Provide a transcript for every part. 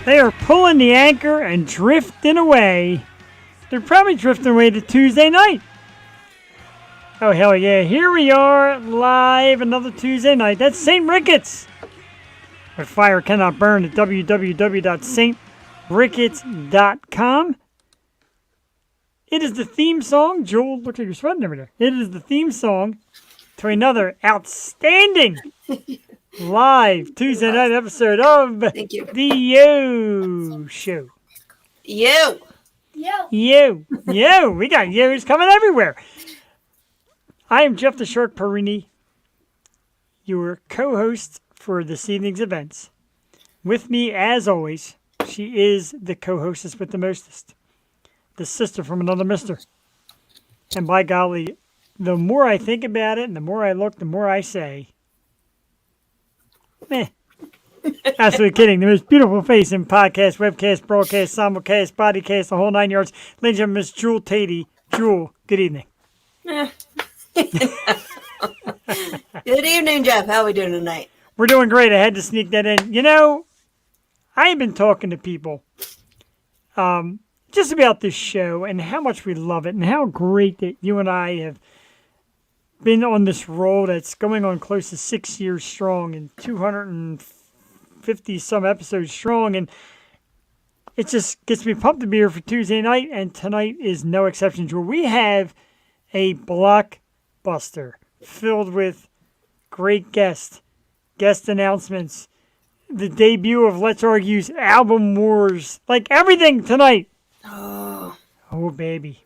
They are pulling the anchor and drifting away. They're probably drifting away to Tuesday night. Oh, hell yeah. Here we are, live another Tuesday night. That's St. Ricketts. But fire cannot burn at www.saintricketts.com. It is the theme song. Joel, look like you're sweating over there. It is the theme song to another outstanding live Tuesday night episode of Thank you. The Yo Show. Yo. Yo. We got Yo's coming everywhere. I am Jeff the Shark Perini, your co-host for this evening's events. With me, as always, she is the co-hostess with the mostest. The sister from another mister. And by golly, the more I think about it and the more I look, the more I say, meh. Absolutely kidding. The most beautiful face in podcast, webcast, broadcast, simulcast, bodycast, the whole 9 yards. Ladies and gentlemen, Miss Jewel Tatey. Jewel, good evening. Good evening, Jeff. How are we doing tonight? We're doing great. I had to sneak that in. You know, I have been talking to people just about this show and how much we love it and how great that you and I have been on this roll that's going on close to 6 years strong and 250 some episodes strong. And it just gets me pumped to be here for Tuesday night. And tonight is no exception. Where we have a blockbuster filled with great guest announcements, the debut of Let's Argue's Album Wars, like everything tonight. Oh, baby.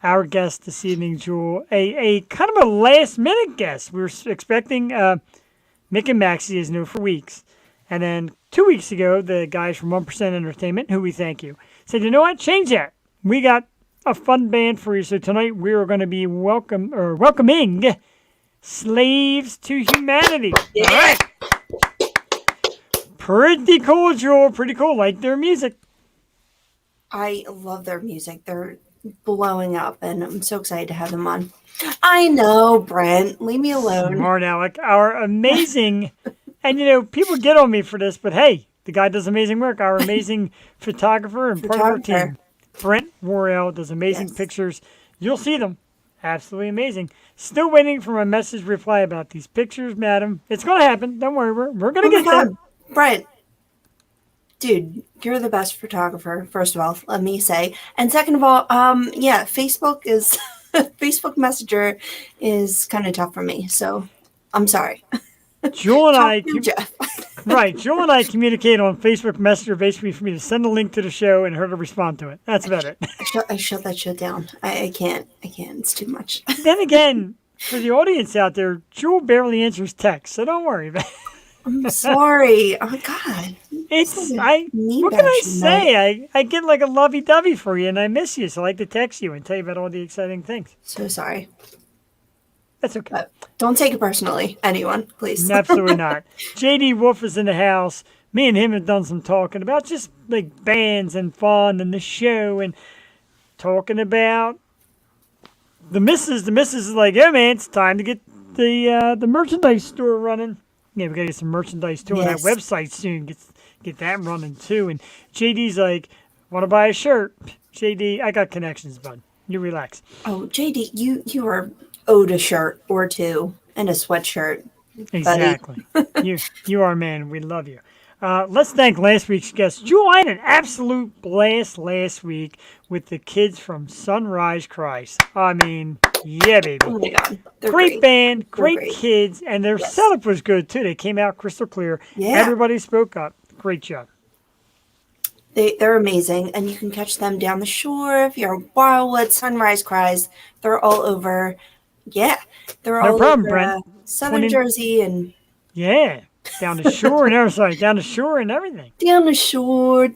Our guest this evening, Jewel, a kind of a last-minute guest. We were expecting Mick and Maxie, as new for weeks. And then 2 weeks ago, the guys from 1% Entertainment, who we thank you, said, you know what, change that. We got a fun band for you. So tonight we are going to be welcoming Slaves to Humanity. Yeah. All right. Pretty cool, Jewel. Pretty cool. Like their music. I love their music. They're blowing up, and I'm so excited to have them on. I know, Brent. Leave me alone. Smart Alec, our amazing, and you know, people get on me for this, but hey, the guy does amazing work. Our amazing photographer and part of our team, Brent Worrell, does amazing pictures. You'll see them. Absolutely amazing. Still waiting for my message reply about these pictures, madam. It's going to happen. Don't worry. We're going to get them. Brent. Dude, you're the best photographer, first of all, let me say. And second of all, Facebook is Facebook Messenger is kind of tough for me, so I'm sorry. Jewel and I, Jeff. Right, Jewel and I communicate on Facebook Messenger basically for me to send a link to the show and her to respond to it. That's about it. I shut that shit down. I can't. It's too much. Then again, for the audience out there, Jewel barely answers text, so don't worry about it. I'm sorry. Oh God. What can I say? I get like a lovey-dovey for you, and I miss you, so I like to text you and tell you about all the exciting things. So sorry. That's okay. But don't take it personally, anyone, please. Absolutely not. JD Wolf is in the house. Me and him have done some talking about just like bands and fun and the show and talking about the missus. The missus is like, yeah, man, it's time to get the merchandise store running. Yeah, we got to get some merchandise too on that website soon. Get that running too. And JD's like, want to buy a shirt? JD, I got connections, bud. You relax. Oh, JD, you are owed a shirt or two and a sweatshirt. Exactly. you are a man. We love you. Let's thank last week's guest. Jewel, I had an absolute blast last week with the kids from Sunrise Christ. I mean, yeah, baby. Oh my God. Great band, great kids, and their setup was good too. They came out crystal clear. Yeah. Everybody spoke up. Great job. They're amazing, and you can catch them down the shore if you're in Wildwood, Sunrise Cries. They're all over. Yeah, they're all over Brent. Southern Jersey and down the shore and everything. Down the shore and everything. Down the shore.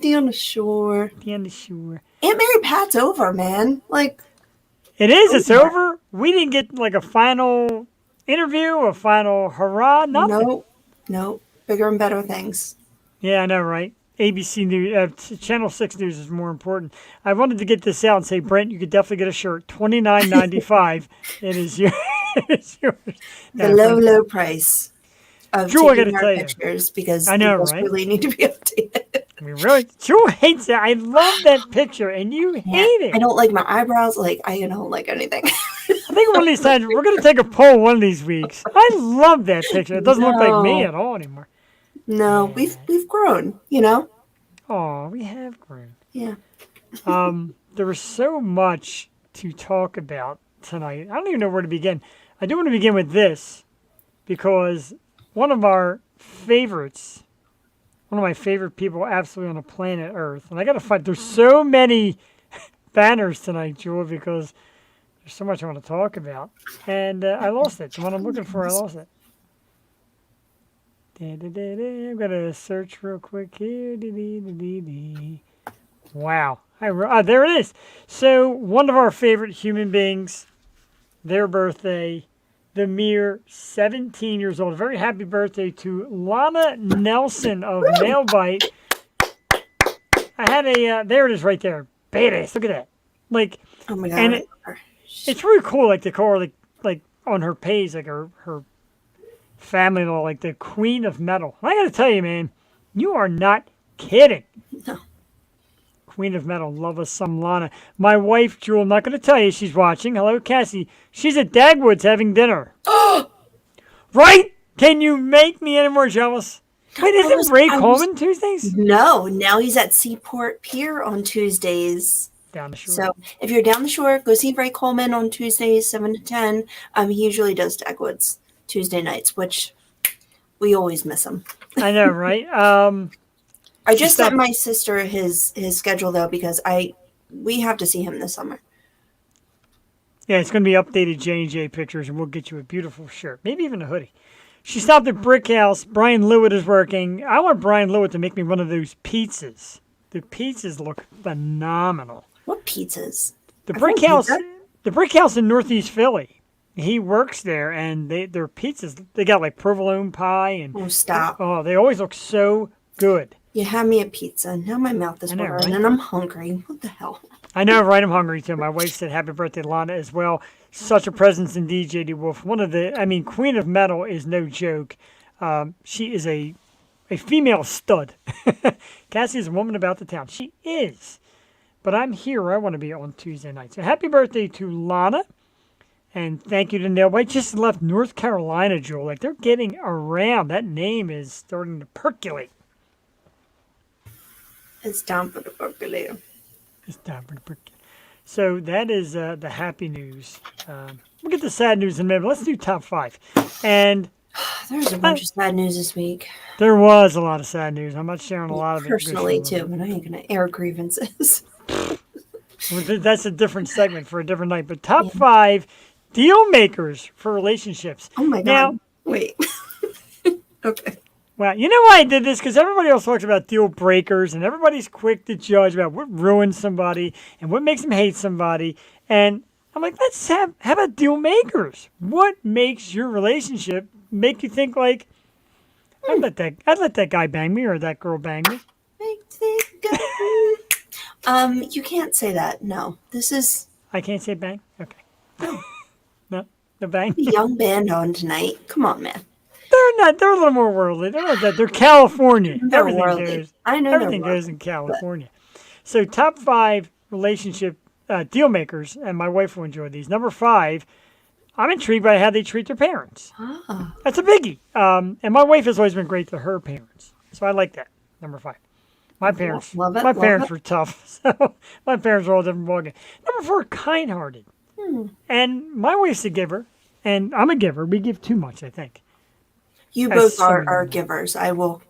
Aunt Mary Pat's over, man. Like it is. It's over. We didn't get like a final interview, a final hurrah. Nothing. No. Bigger and better things. Yeah, I know, right? ABC News, Channel 6 News is more important. I wanted to get this out and say, Brent, you could definitely get a shirt, $29.95. It is yours. The low price of Drew, taking our pictures because I know, right? Really need to be updated. We really, Jewel hates it. I love that picture, and you hate it. I don't like my eyebrows. Like, I don't like anything. I think one of these times we're gonna take a poll one of these weeks. I love that picture. It doesn't look like me No. at all anymore. No, we've grown, you know? Oh, we have grown. Yeah. There was so much to talk about tonight. I don't even know where to begin. I do want to begin with this because one of our favorites, one of my favorite people absolutely on the planet Earth, and I got to find, there's so many banners tonight, Jewel, because there's so much I want to talk about. And I lost it. The one I'm looking for, I lost it. I'm going to search real quick here. Wow. There it is. So, one of our favorite human beings, their birthday, the mere 17 years old. Very happy birthday to Lana Nelson of Nailbite. I had there it is right there. Badass. Look at that. Like, Oh my God. and it's really cool, like the car, like on her page, like her family and all, like the Queen of Metal. I got to tell you, man, you are not kidding. No. Queen of Metal, love us some Lana. My wife, Jewel, I'm not going to tell you she's watching. Hello, Cassie. She's at Dagwood's having dinner. Right? Can you make me any more jealous? Wait, isn't Ray Coleman Tuesdays? No, now he's at Seaport Pier on Tuesdays. Down the shore. So if you're down the shore, go see Ray Coleman on Tuesdays, 7 to 10. He usually does Dagwoods Tuesday nights, which we always miss him. I know, right? I just sent my sister his schedule though because we have to see him this summer. Yeah, it's going to be updated J&J pictures, and we'll get you a beautiful shirt, maybe even a hoodie. She stopped at Brick House. Brian Lewitt is working. I want Brian Lewitt to make me one of those pizzas. The pizzas look phenomenal. What pizzas? The Brick House in Northeast Philly. He works there, and their pizzas, they got like provolone pie and Oh, stop. oh, they always look so good. You had me a pizza. Now my mouth is I know, watering right? and I'm hungry. What the hell? I know, right? I'm hungry too. My wife said happy birthday, Lana, as well. Such a presence in DJ Wolf. Queen of Metal is no joke. She is a female stud. Cassie is a woman about the town. She is. But I'm here. I want to be on Tuesday night. So happy birthday to Lana. And thank you to Nailbite. Just left North Carolina, Joel. Like, they're getting around. That name is starting to percolate. It's time for the percolator. It's time for the percolate. So that is the happy news. We'll get the sad news in a minute. Let's do top 5. And There's a bunch of sad news this week. there was a lot of sad news. I'm not sharing a lot of it. Personally, too, but I ain't going to air grievances. That's a different segment for a different night. But top 5 deal makers for relationships. Oh my God. Now, wait. Okay. well, you know why I did this? Because everybody else talks about deal breakers, and everybody's quick to judge about what ruins somebody and what makes them hate somebody. And I'm like, how about deal makers? What makes your relationship make you think like, I'd let that guy bang me or that girl bang me? Makes it good. You can't say that. No. This is I can't say bang? Okay. No bang? a young band on tonight. Come on, man. They're not. They're a little more worldly. They're not that. They're California. They're Everything worldly. goes. I know Everything they're goes in California. So top 5 relationship deal makers, and my wife will enjoy these. Number 5, I'm intrigued by how they treat their parents. Ah. That's a biggie. And my wife has always been great to her parents, so I like that. Number 5. My parents. Love it, My love parents it. were tough. So my parents were all different ballgame. Number 4, kind-hearted. And my wife's a giver, and I'm a giver. We give too much, I think. You As both so are many. givers. I will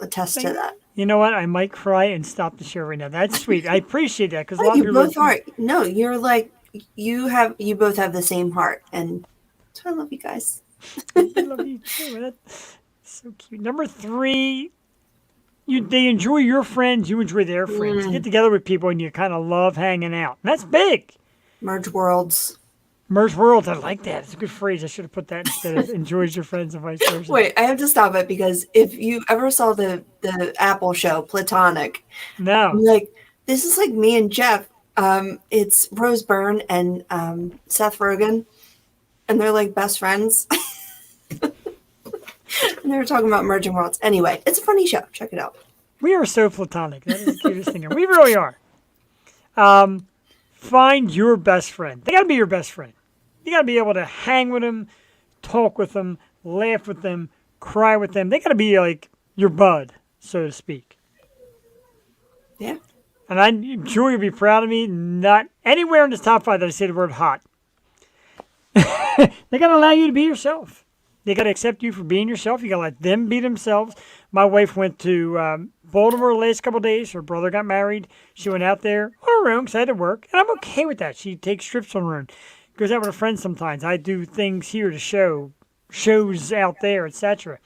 attest to that. You know what? I might cry and stop the show right now. That's sweet. I appreciate that because a lot of You people both are. No, you're like you both have the same heart, and so I love you guys. I love you too. That's so cute. Number 3, they enjoy your friends. You enjoy their friends. You get together with people and you kind of love hanging out. And that's big. Merge worlds. Merge worlds. I like that. It's a good phrase. I should have put that instead of enjoys your friends and vice versa. Wait, I have to stop it because if you ever saw the Apple show Platonic, No. like this is like me and Jeff. It's Rose Byrne and Seth Rogen, and they're like best friends. And they were talking about merging worlds. Anyway, it's a funny show. Check it out. We are so platonic. That is the cutest thing. We really are. Find your best friend. They got to be your best friend. You got to be able to hang with them, talk with them, laugh with them, cry with them. They got to be like your bud, so to speak. Yeah. And I'm sure you'll be proud of me. Not anywhere in this top 5 that I say the word hot. They got to allow you to be yourself. They got to accept you for being yourself. You got to let them be themselves. My wife went to Baltimore the last couple of days. Her brother got married. She went out there on her own because I had to work. And I'm okay with that. She takes trips on her own. Goes out with her friends sometimes. I do things here to shows out there, etc.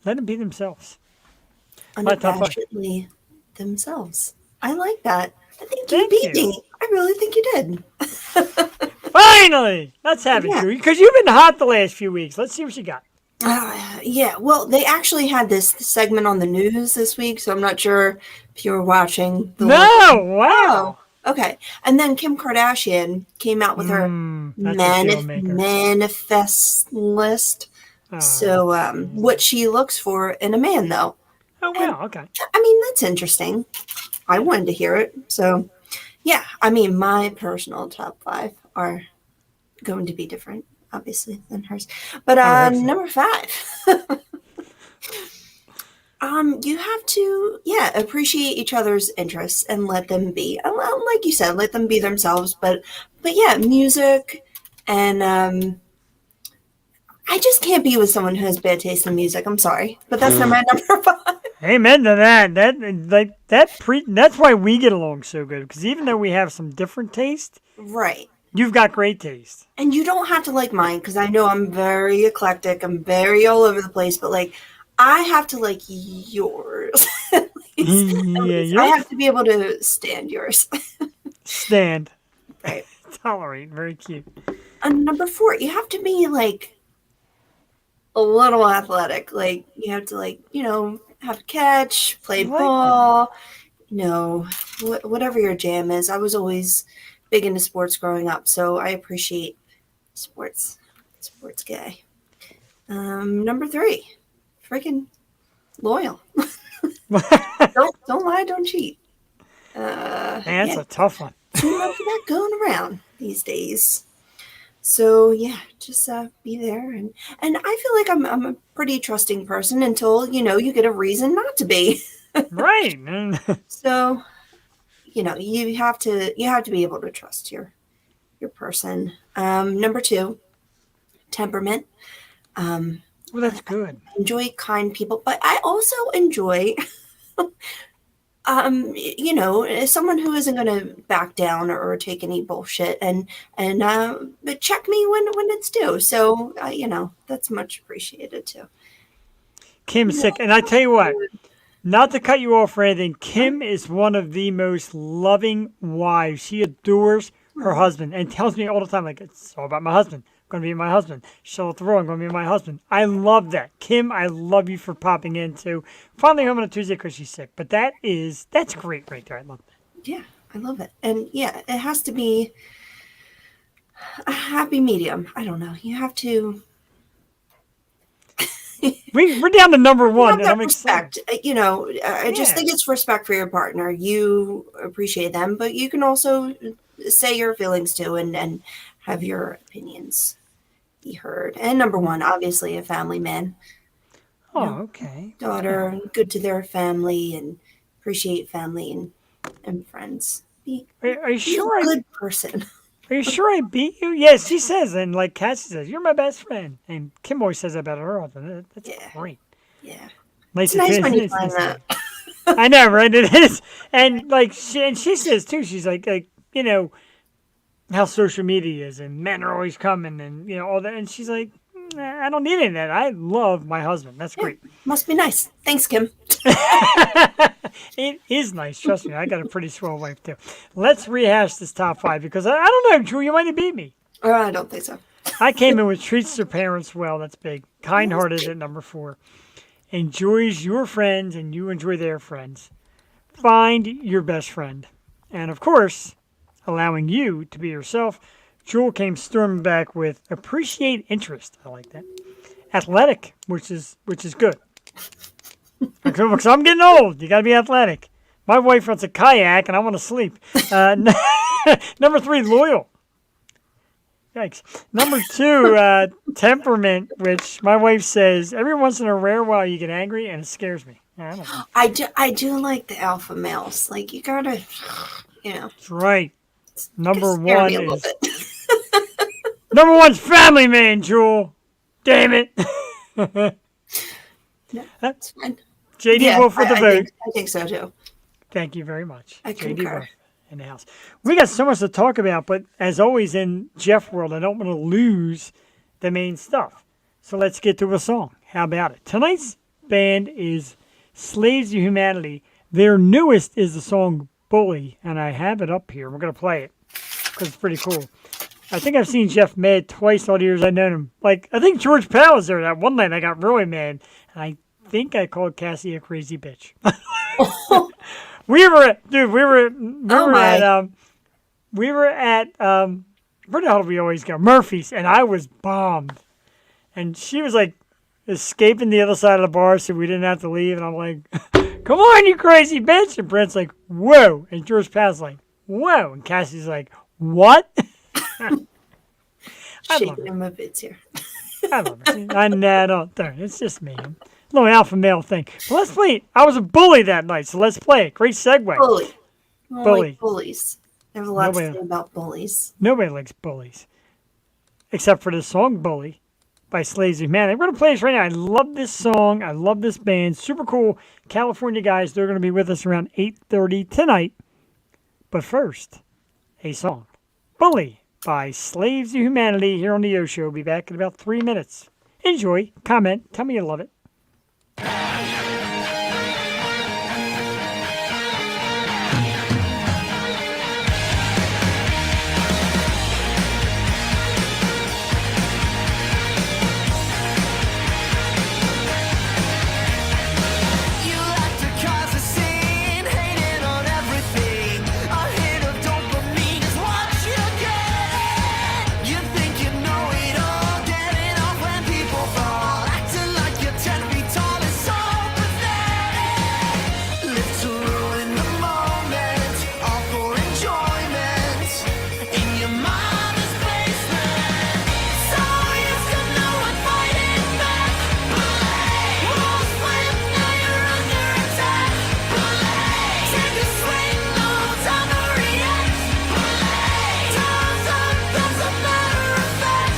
Let them be themselves. Unabashedly themselves. I like that. I think you Thank beat you. me. I really think you did. Finally! Let's have it, Yeah. Drew. Because you've been hot the last few weeks. Let's see what you got. Yeah, well, they actually had this segment on the news this week, so I'm not sure if you were watching. No! Wow! Okay. And then Kim Kardashian came out with her That's a deal maker. manifest list. Oh. So, what she looks for in a man, though. Oh, wow. Okay. I mean, that's interesting. I wanted to hear it. So, yeah, I mean, my personal top 5 are going to be different, obviously, than hers. But number 5, you have to, appreciate each other's interests and let them be, like you said, let them be themselves. But yeah, music and I just can't be with someone who has bad taste in music. I'm sorry, but that's not my number 5. Amen to that. That's why we get along so good. Because even though we have some different taste, Right. you've got great taste. And you don't have to like mine because I know I'm very eclectic. I'm very all over the place, but like I have to like yours. At least. I have to be able to stand yours. Stand. Right. Tolerate. Very cute. And number 4, you have to be like a little athletic. Like you have to have a catch, play ball, whatever your jam is. I was always big into sports growing up, so I appreciate sports guy. Number 3, freaking loyal. don't lie, don't cheat. That's a tough one. Too much of that going around these days. So yeah, just be there, and I feel like I'm a pretty trusting person until you get a reason not to be. Right. So you have to be able to trust your person. Number 2, temperament. Well, that's good. Enjoy kind people, but I also enjoy someone who isn't going to back down or take any bullshit and but check me when it's due. So that's much appreciated too. Kim's sick, and I tell you what, not to cut you off or anything, Kim is one of the most loving wives. She adores her husband and tells me all the time, like, it's all about my husband. I'm going to be my husband. Charlotte Theroux, I'm going to be my husband. I love that. Kim, I love you for popping in too. Finally home on a Tuesday because she's sick. But that's great right there. I love that. Yeah, I love it. And yeah, it has to be a happy medium. I don't know. You have to... We're down to number 1. And I'm respect. excited. I just think it's respect for your partner. You appreciate them, but you can also say your feelings too and have your opinions be heard. And number 1, obviously, a family man. Oh, okay. Daughter, good to their family and appreciate family and friends. Are you sure a good person? Are you sure I beat you? Yes, she says, and like Cassie says, you're my best friend. And Kim always says that about her husband. That's great. Yeah. Nice when you find that. I know, right? It is. And like she says too, she's like how social media is and men are always coming and all that. And she's like, I don't need any of that. I love my husband. That's great. Must be nice. Thanks, Kim. It is nice. Trust me. I got a pretty swell wife too. Let's rehash this top 5 because I don't know, Drew, you might have beat me. I don't think so. I came in with treats their parents well. That's big. Kind-hearted at number 4. Enjoys your friends and you enjoy their friends. Find your best friend. And of course, allowing you to be yourself. Jewel came storming back with appreciate interest. I like that. Athletic, which is good. Because I'm getting old. You got to be athletic. My wife runs a kayak, and I want to sleep. Number 3, loyal. Yikes. Number 2, temperament, which my wife says every once in a rare while you get angry, and it scares me. I don't know. I do like the alpha males. Like you gotta, That's right. Number scare 1 me a little is bit. number 1's family man, Jewel. Damn it. That's fine. JD Wolf with the vote. I think so too. Thank you very much. I JD concur. Wolf in the house. We got so much to talk about, but as always in Jeff World, I don't want to lose the main stuff. So let's get to a song. How about it? Tonight's band is Slaves to Humanity. Their newest is the song Bully, and I have it up here. We're going to play it because it's pretty cool. I think I've seen Jeff mad twice all the years I've known him. Like, I think George Powell was there that one night. I got really mad, and I think I called Cassie a crazy bitch. We were at where the hell do we always go? Murphy's, and I was bombed. And she was like escaping the other side of the bar so we didn't have to leave. And I'm like, come on, you crazy bitch. And Brent's like, whoa. And George Powell's like, whoa. And Cassie's like, what? I love Shaking it. in my bits here. I love it. Don't. It's just me. Little alpha male thing. But let's play it. I was a bully that night, so let's play it. Great segue. Bully. Bully. Like bullies. There's a lot to Nobody- say about bullies. Nobody likes bullies. Except for the song Bully by Slaves of Humanity. We're going to play this right now. I love this song. I love this band. Super cool California guys. They're going to be with us around 8:30 tonight. But first, a song. Bully by Slaves of Humanity here on the Yo Show. We'll be back in about 3 minutes. Enjoy. Comment. Tell me you love it. You like to cause a scene, hating on everything. A hit of dopamine is what you get. You think you know it all, getting off when people fall, acting like you're 10 feet tall is so pathetic. Live to ruin the moment, all for enjoyment. In your mama's basement, so used to no one fighting back. Walls flip, now you're under attack. Take a swing, no time to react. Time's up, that's a matter of fact.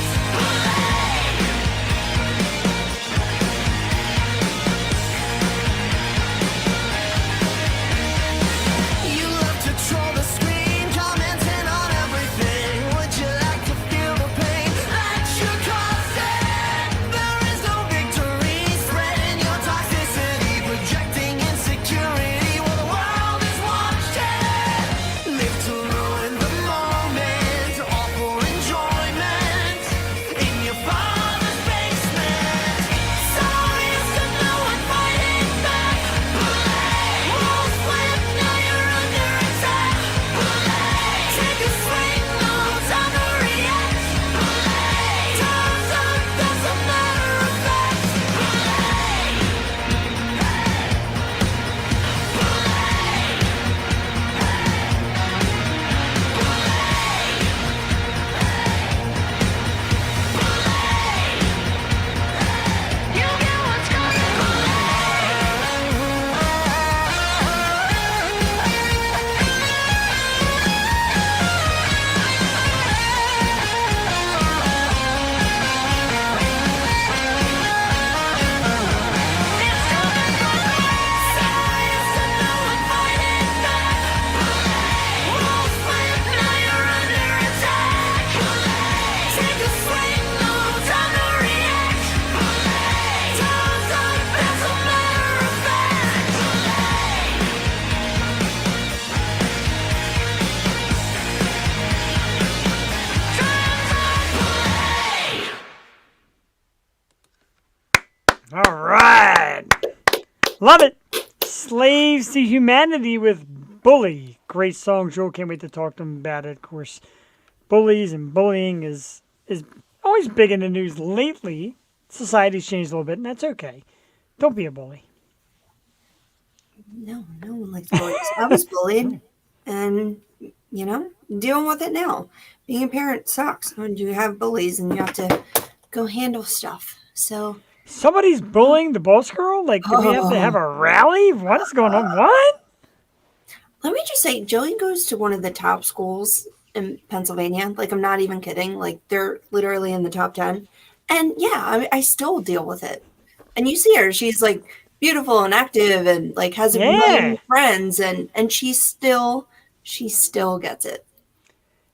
You love to troll the screen, commenting on everything. Would you like to feel the pain that you're causing? There is no victory, spreading your toxicity, projecting insecurity while the world is watching. Live to ruin the moment, all for enjoyment. In your father's basement, so used to no one fighting back. Walls flip, now you're under attack. Take a swing, no time to react. Time's up, that's a matter of fact. You get what's Take a swing, no time to react. Time's up, that's a matter of fact. All right. Love it. Slaves to Humanity with Bully. Great song, Joel. Can't wait to talk to them about it. Of course, bullies and bullying is always big in the news lately. Society's changed a little bit, and that's okay. Don't be a bully. No, no one likes bullies. I was bullied, and dealing with it now. Being a parent sucks when you have bullies and you have to go handle stuff. So, Somebody's bullying the boss girl? Like, do we have to have a rally? What is going on? What? let me just say, Joey goes to one of the top schools in Pennsylvania. Like, I'm not even kidding. Like, they're literally in the top 10. And yeah, I still deal with it. And you see her, she's like beautiful and active and like has a million friends and she still gets it.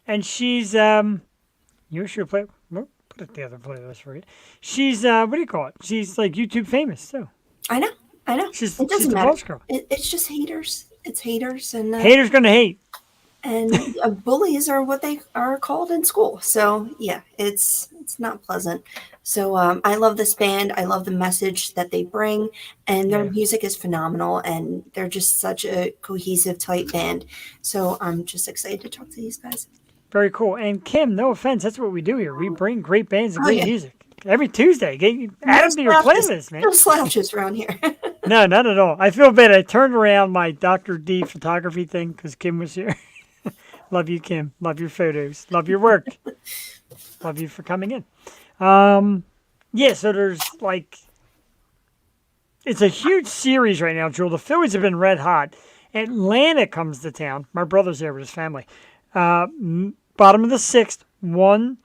And she's, you should play, well, put it the other playlist for you. She's, what do you call it? She's like YouTube famous, too. I know. It She's doesn't the matter. boss girl. It's just haters. It's haters and Haters gonna hate. and bullies are what they are called in school. So yeah, it's not pleasant. So I love this band. I love the message that they bring, and their Yeah. music is phenomenal. And they're just such a cohesive, tight band. So I'm just excited to talk to these guys. Very cool. And Kim, no offense, that's what we do here. We bring great bands and great yeah. music. Every Tuesday. Add them to your playlist, man. No slouches around here. No, not at all. I feel bad. I turned around my Dr. D photography thing because Kim was here. Love you, Kim. Love your photos. Love your work. Love you for coming in. Yeah, so there's like, it's a huge series right now, Jewel. The Phillies have been red hot. Atlanta comes to town. My brother's there with his family. Bottom of the sixth, 1-1.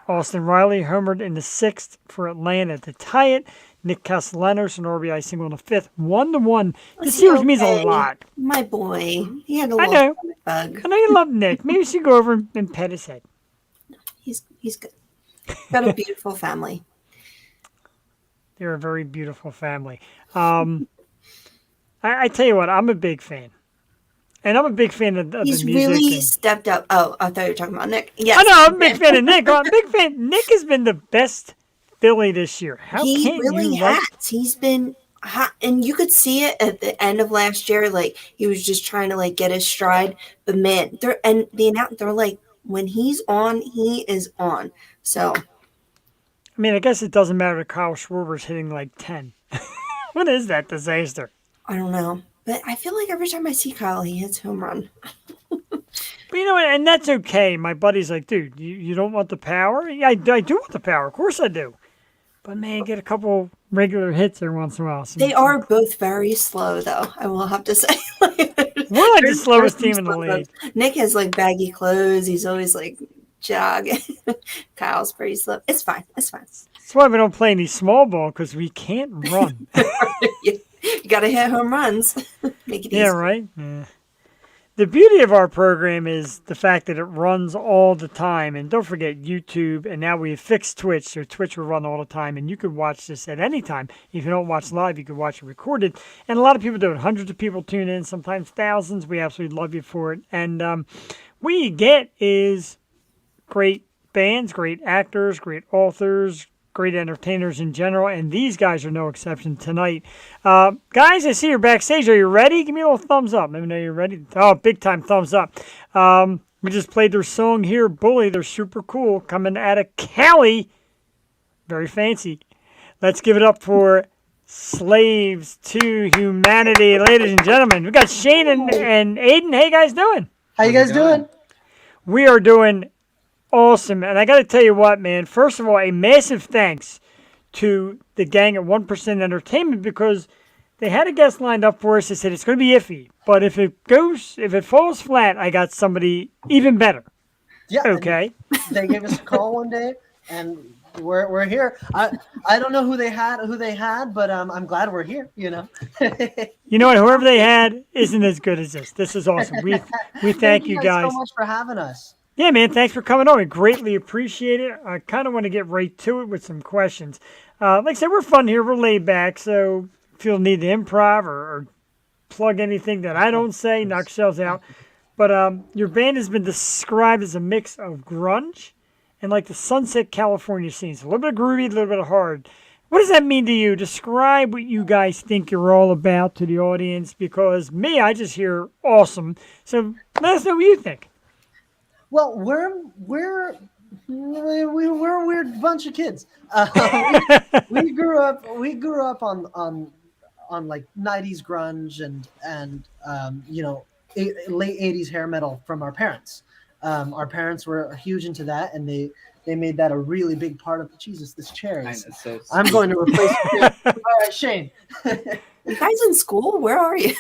Austin Riley homered in the sixth for Atlanta to tie it. Nick Castellanos, an RBI single in the fifth, 1-1. This series means a lot. My boy, he had a I little know. stomach bug. I know you love Nick. Maybe you should go over and pet his head. He's good. Got a beautiful family. They're a very beautiful family. I tell you what, I'm a big fan. And I'm a big fan of He's the music. really stepped up. Oh, I thought you were talking about Nick. Yes. I know, I'm a big fan of Nick. I'm a big fan. Nick has been the best Philly this year. How He can't really you like has. He's been hot, and you could see it at the end of last year. Like he was just trying to like get his stride. But man, they're like when he's on, he is on. So I mean, I guess it doesn't matter if Kyle Schwarber's hitting like 10. What is that disaster? I don't know, but I feel like every time I see Kyle, he hits home run. But you know what? And that's okay. My buddy's like, dude, you don't want the power? Yeah, I do want the power. Of course I do. But man, get a couple regular hits every once in a while. They are both very slow, though. I will have to say. We're like the slowest team in the league. Nick has like baggy clothes. He's always like jogging. Kyle's pretty slow. It's fine. It's fine. That's why we don't play any small ball, because we can't run. You got to hit home runs. Make it easy. Yeah, right? Yeah. The beauty of our program is the fact that it runs all the time. And don't forget YouTube, and now we've fixed Twitch, so Twitch will run all the time, and you can watch this at any time. If you don't watch live, you can watch it recorded. And a lot of people do it. Hundreds of people tune in, sometimes thousands. We absolutely love you for it. And what you get is great bands, great actors, great authors, great entertainers in general, and these guys are no exception tonight. Guys, I see you're backstage. Are you ready? Give me a little thumbs up. Let me know you're ready. Oh, big time thumbs up. We just played their song here, Bully. They're super cool. Coming out of Cali. Very fancy. Let's give it up for Slaves to Humanity, ladies and gentlemen. We got Shane and Aiden. How you guys doing? How you guys doing? We are doing awesome. And I got to tell you what, man. First of all, a massive thanks to the gang at 1% Entertainment, because they had a guest lined up for us. They said it's going to be iffy, but if it falls flat, I got somebody even better. Yeah. Okay. They gave us a call one day, and we're here. I don't know who they had, but I'm glad we're here. You know. You know what? Whoever they had isn't as good as this. This is awesome. We thank you guys so much for having us. Yeah, man, thanks for coming on. We greatly appreciate it. I kind of want to get right to it with some questions. Like I said, we're fun here. We're laid back, so if you'll need to improv or plug anything that I don't say, knock yourselves out. But your band has been described as a mix of grunge and like the Sunset California scenes. A little bit of groovy, a little bit of hard. What does that mean to you? Describe what you guys think you're all about to the audience, because me, I just hear awesome. So let us know what you think. Well, we're a weird bunch of kids. We grew up on like 90s grunge and you know, late 80s hair metal from our parents. Our parents were huge into that, and they made that a really big part of Jesus. This chair I is. know, so I'm going to replace the chair. All right, Shane. You guys in school? Where are you?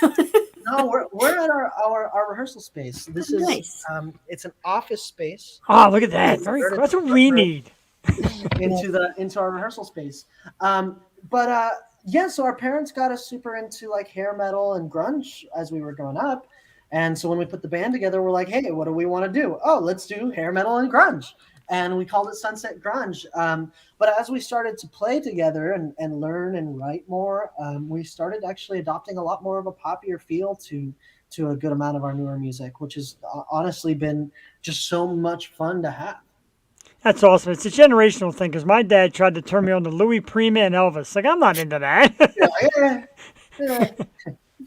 No, we're at our rehearsal space. This is Nice. it's an office space Oh, look at that. Very cool. That's what we need. into our rehearsal space. But yeah, so our parents got us super into like hair metal and grunge as we were growing up. And so when we put the band together, we're like, hey, what do we want to do? Oh, let's do hair metal and grunge. And we called it Sunset Grunge. But as we started to play together and learn and write more, we started actually adopting a lot more of a poppier feel to a good amount of our newer music, which has honestly been just so much fun to have. That's awesome. It's a generational thing because my dad tried to turn me on to Louis Prima and Elvis. Like, I'm not into that. Yeah.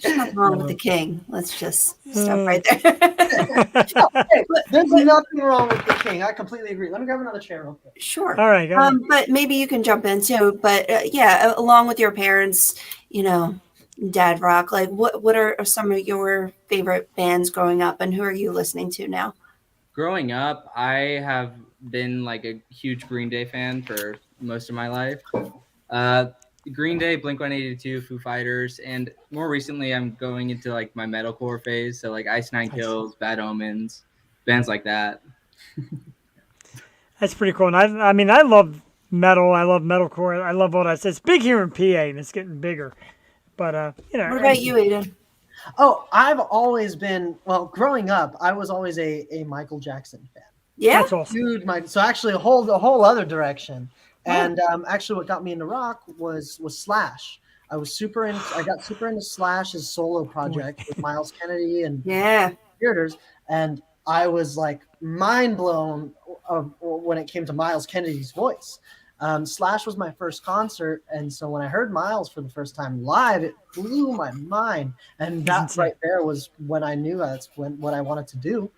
There's nothing wrong with the king. Let's just stop right there. Hey, there's nothing wrong with the king. I completely agree. Let me grab another chair real quick. Sure. All right, go ahead. But maybe you can jump in too. But yeah, along with your parents, you know, dad rock. Like, what are some of your favorite bands growing up, and who are you listening to now? growing up, I have been like a huge Green Day fan for most of my life. Green Day, Blink-182, Foo Fighters, and more recently I'm going into like my metalcore phase. So like Ice Nine Kills, Bad Omens, bands like that. That's pretty cool. And I mean, I love metal. I love metalcore. I love all that. It's big here in PA, and it's getting bigger. But you know. What about you, Aiden? Oh, I've always been, well, growing up, I was always a Michael Jackson fan. Yeah. That's awesome. Dude, so actually a whole other direction. And actually what got me into rock was Slash. I got super into Slash's solo project with Miles Kennedy and Yeah. Conspirators, and I was like mind blown when it came to Miles Kennedy's voice. Slash was my first concert, and so when I heard Miles for the first time live, it blew my mind. And that right there was when I knew that's what I wanted to do.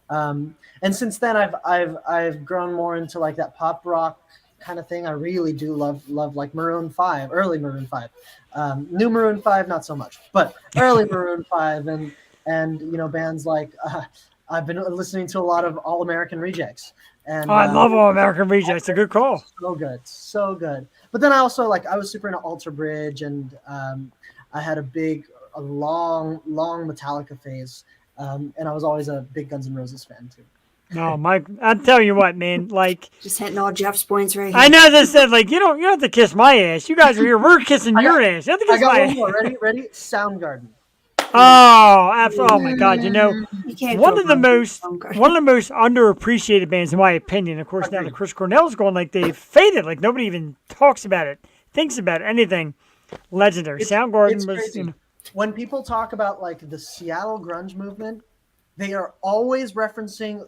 And since then, I've grown more into like that pop rock kind of thing. I really do love like Maroon 5, early Maroon 5. New Maroon 5, not so much, but early Maroon 5, and you know, bands like I've been listening to a lot of All American Rejects. And I love All American Rejects. A good call. So good. But then I also I was super into Alter Bridge, and I had a long Metallica phase, and I was always a big Guns N' Roses fan too. No, Mike, I'm telling you what, man. Like, Just hitting all Jeff's points right here. I know they said, like, you don't have to kiss my ass. You guys are here. We're kissing your ass. You have to I kiss got my one ass. more. Ready? Soundgarden. Oh, absolutely. Oh my God. You know, You can't one go of the wrong most with Soundgarden. one of the most underappreciated bands, in my opinion. Of course, now that Chris Cornell's going, like, they've faded. Like, nobody even talks about it, thinks about it, anything. Legendary. Soundgarden It's was, crazy. you know, When people talk about like the Seattle grunge movement, they are always referencing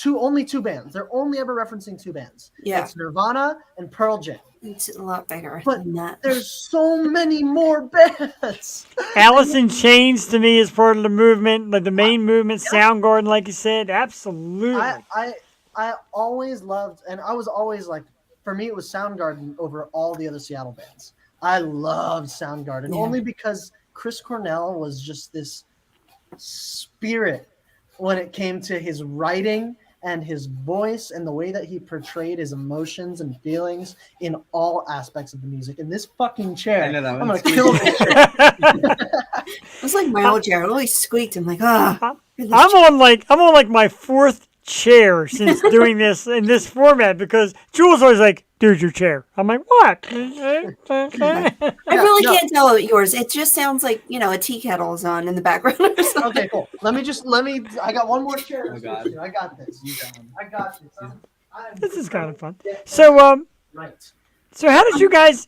only two bands. They're only ever referencing two bands. Yeah. It's Nirvana and Pearl Jam. It's a lot bigger But than that. there's so many more bands. Alice in Chains to me is part of the movement, like the main movement. Soundgarden, like you said, absolutely. I always loved, and I was always like, for me, it was Soundgarden over all the other Seattle bands. I loved Soundgarden only because Chris Cornell was just this spirit when it came to his writing and his voice and the way that he portrayed his emotions and feelings in all aspects of the music. And this fucking chair, I know that I'm one. gonna kill this chair. It's like my old chair. It always squeaked. I'm like, ah. I'm on like my fourth chair since doing this in this format because Jules always like, dude, your chair. I'm like, what? I really can't tell it yours. It just sounds like, you know, a tea kettle is on in the background or something. Okay, cool. Let me. I got one more chair. Oh, God. I got this. I got this. This is kind of fun. So Right. so how did you guys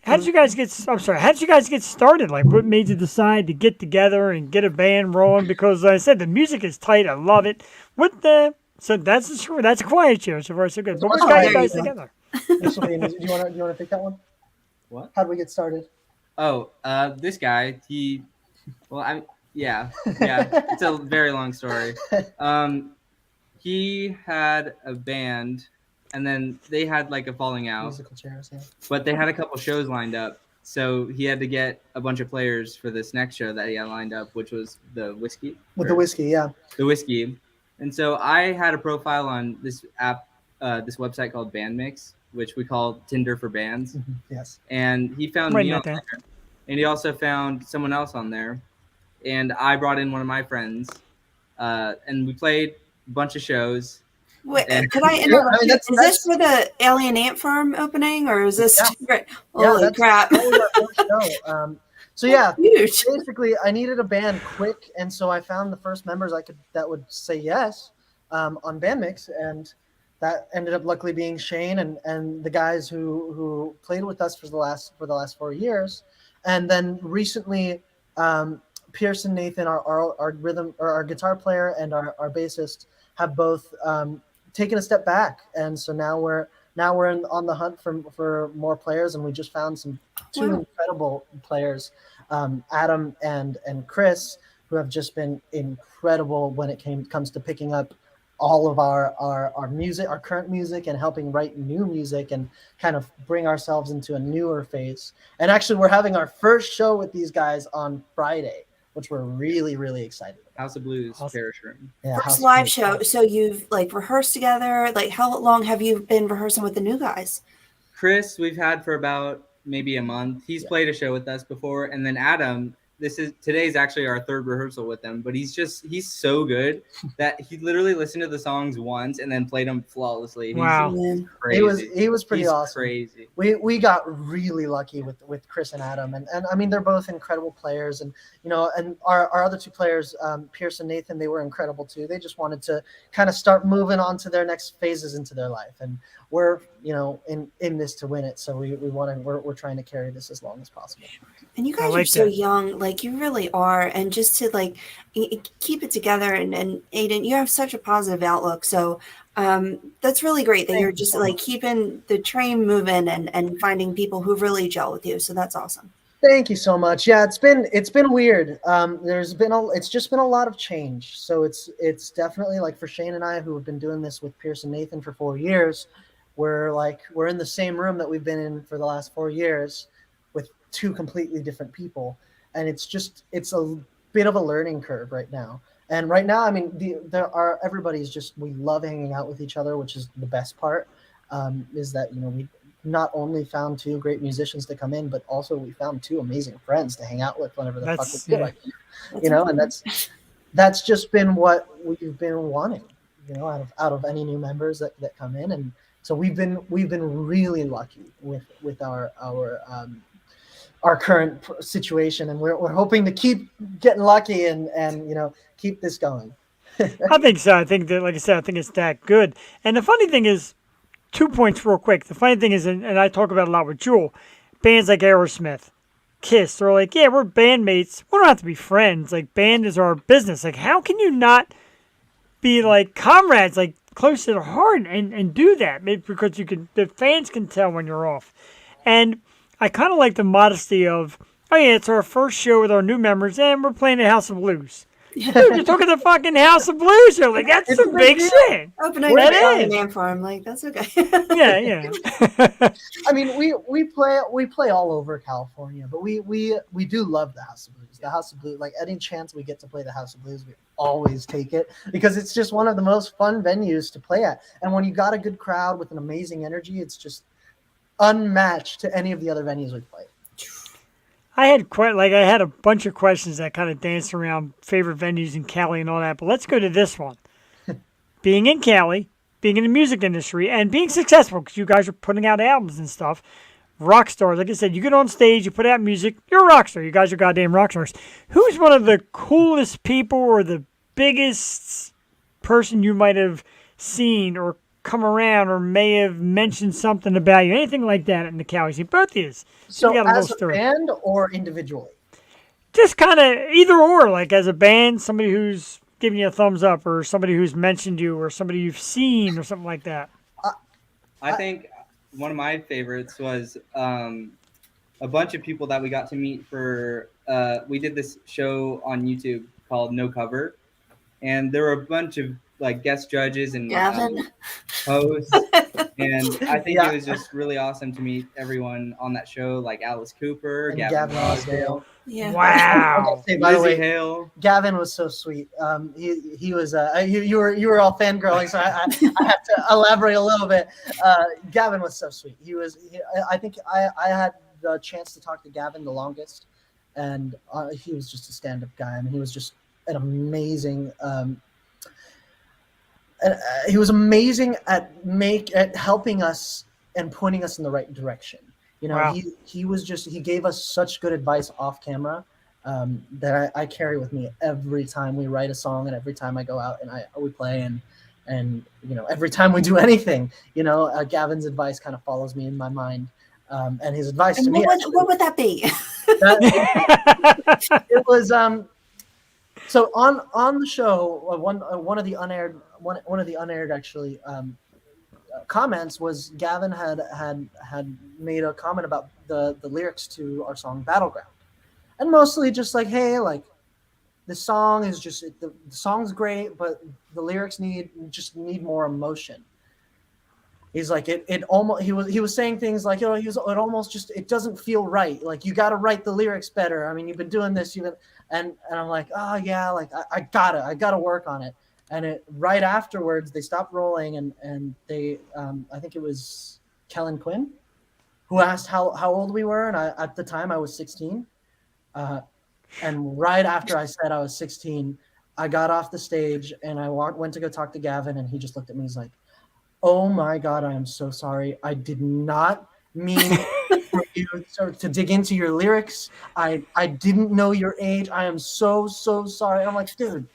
get started? Like, what made you decide to get together and get a band rolling? Because like I said, the music is tight. I love it. So that's a quiet chair. So far, so good. But what got you guys together? Do you want to take that one? What? How do we get started? Oh, this guy, it's a very long story. He had a band, and then they had like a falling out, Musical chairs. Yeah. but they had a couple shows lined up, So he had to get a bunch of players for this next show that he had lined up, which was the whiskey. With the whiskey, yeah. The whiskey. And so I had a profile on this app, this website called Bandmix, which we call Tinder for bands. Yes. And he found Writing me that on down. there, and he also found someone else on there. And I brought in one of my friends, and we played a bunch of shows. Wait, And- could I interrupt I mean, you? that's- Is this for the Alien Ant Farm opening, or is this Yeah. different? Yeah, Holy that's- crap! that was our first show. So yeah, Huge. basically I needed a band quick, and so I found the first members that would say yes on Bandmix, and that ended up luckily being Shane and the guys who played with us for the last 4 years, and then recently Pearson Nathan, our rhythm or our guitar player and our bassist have both taken a step back, and so now we're on the hunt for more players, and we just found two Wow. incredible players, Adam and Chris, who have just been incredible when it comes to picking up all of our music, our current music, and helping write new music and kind of bring ourselves into a newer phase. And actually, we're having our first show with these guys on Friday, which we're really, really excited about. House of Blues, Awesome. Parish Room. Yeah, First House of live Blues. show. So you've like rehearsed together. Like, how long have you been rehearsing with the new guys? Chris, we've had for about maybe a month. He's played a show with us before, and then Adam. Today's actually our third rehearsal with him, but he's so good that he literally listened to the songs once and then played them flawlessly. Wow. He's Man. crazy. He was pretty He's awesome. Crazy. We got really lucky with Chris and Adam, and I mean they're both incredible players, and and our other two players, Pierce and Nathan, they were incredible too. They just wanted to kind of start moving on to their next phases into their life, and we're in this to win it, so we're trying to carry this as long as possible. And you I guys are like so that. young, like you really are. And just to like keep it together, and Aiden, you have such a positive outlook. So that's really great that Thank you're you just so like much. keeping the train moving and finding people who really gel with you. So that's awesome. Thank you so much. Yeah, it's been weird. It's just been a lot of change. So it's definitely like for Shane and I, who have been doing this with Pierce and Nathan for 4 years, we're in the same room that we've been in for the last 4 years with two completely different people, and it's a bit of a learning curve right now. And right now, I mean, everybody's just, we love hanging out with each other, which is the best part. Is that we not only found two great musicians to come in, but also we found two amazing friends to hang out with whenever the fuck That's- we feel yeah. like it. That's And important. that's just been what we've been wanting, out of any new members that come in. And so we've been really lucky with our current situation, and we're hoping to keep getting lucky and keep this going. I think so. I think that, like I said, I think it's that good. And the funny thing is, 2 points real quick. The funny thing is, and I talk about it a lot with Jewel, bands like Aerosmith, Kiss, they're like, yeah, we're bandmates. We don't have to be friends. Like, band is our business. Like, how can you not be like comrades, like close to the heart, and do that? Maybe because the fans can tell when you're off. And I kind of like the modesty of, oh yeah, it's our first show with our new members, and we're playing at House of Blues. Dude, you're talking the fucking House of Blues show. Like, that's It's some a big big deal. shit. Open night That at is. Alien Ant Farm, like that's okay. Yeah, yeah. I mean, we play all over California, but we do love the House of Blues. The House of Blues, like any chance we get to play the House of Blues, we always take it because it's just one of the most fun venues to play at. And when you got a good crowd with an amazing energy, it's just unmatched to any of the other venues we've played. I had a bunch of questions that kind of danced around favorite venues in Cali and all that, but let's go to this one. Being in Cali, being in the music industry, and being successful, because you guys are putting out albums and stuff, rock stars. Like I said, you get on stage, you put out music, you're a rock star. You guys are goddamn rock stars. Who's one of the coolest people or the biggest person you might have seen or come around or may have mentioned something about you? Anything like that in the Cali scene? Both of you. So you got a little as a story. band or individually? Just kind of either or, like as a band, somebody who's giving you a thumbs up, or somebody who's mentioned you, or somebody you've seen, or something like that. I think one of my favorites was a bunch of people that we got to meet for. We did this show on YouTube called No Cover, and there were a bunch of like guest judges and Gavin. hosts. And I think Yeah. it was just really awesome to meet everyone on that show, like Alice Cooper, And Gavin Rossdale, Yeah. Wow. Hey, by the Lizzie way, Hale. Gavin was so sweet. He was you were all fangirling, so I have to elaborate a little bit. Gavin was so sweet. I think I had the chance to talk to Gavin the longest, and he was just a stand-up guy. I mean, he was just an amazing. He was amazing at helping us and pointing us in the right direction. You know, Wow. he gave us such good advice off camera that I carry with me every time we write a song and every time I go out and we play and you know, every time we do anything, you know, Gavin's advice kind of follows me in my mind, and his advice And to me what would that be? it was so on the show one of the unaired actually comments was Gavin had made a comment about the lyrics to our song Battleground, and mostly just like, hey, like the song is just the song's great, but the lyrics need more emotion. He's like it almost he was saying things like, you know, it almost just, it doesn't feel right, like you got to write the lyrics better. I mean, you've been doing this, and I'm like, oh yeah, like I gotta work on it. And right afterwards they stopped rolling, and they I think it was Kellen Quinn who asked how old we were, and at the time I was 16, and right after I said I was 16, I got off the stage and I went to go talk to Gavin, and he just looked at me. He's like, oh my God, I am so sorry. I did not mean for you to dig into your lyrics. I didn't know your age. I am so sorry. I'm like, dude,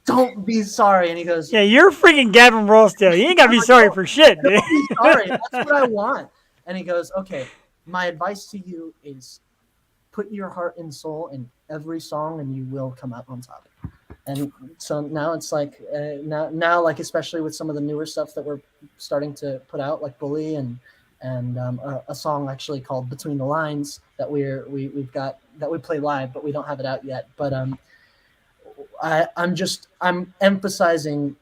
don't be sorry. And he goes, Yeah, you're freaking Gavin Rossdale. You ain't gotta be sorry for shit, dude. don't be sorry. That's what I want. And he goes, okay, my advice to you is put your heart and soul in every song and you will come out on top. And so now it's like now like, especially with some of the newer stuff that we're starting to put out, like Bully and a song actually called Between the Lines that we've got that we play live, but we don't have it out yet. But I'm emphasizing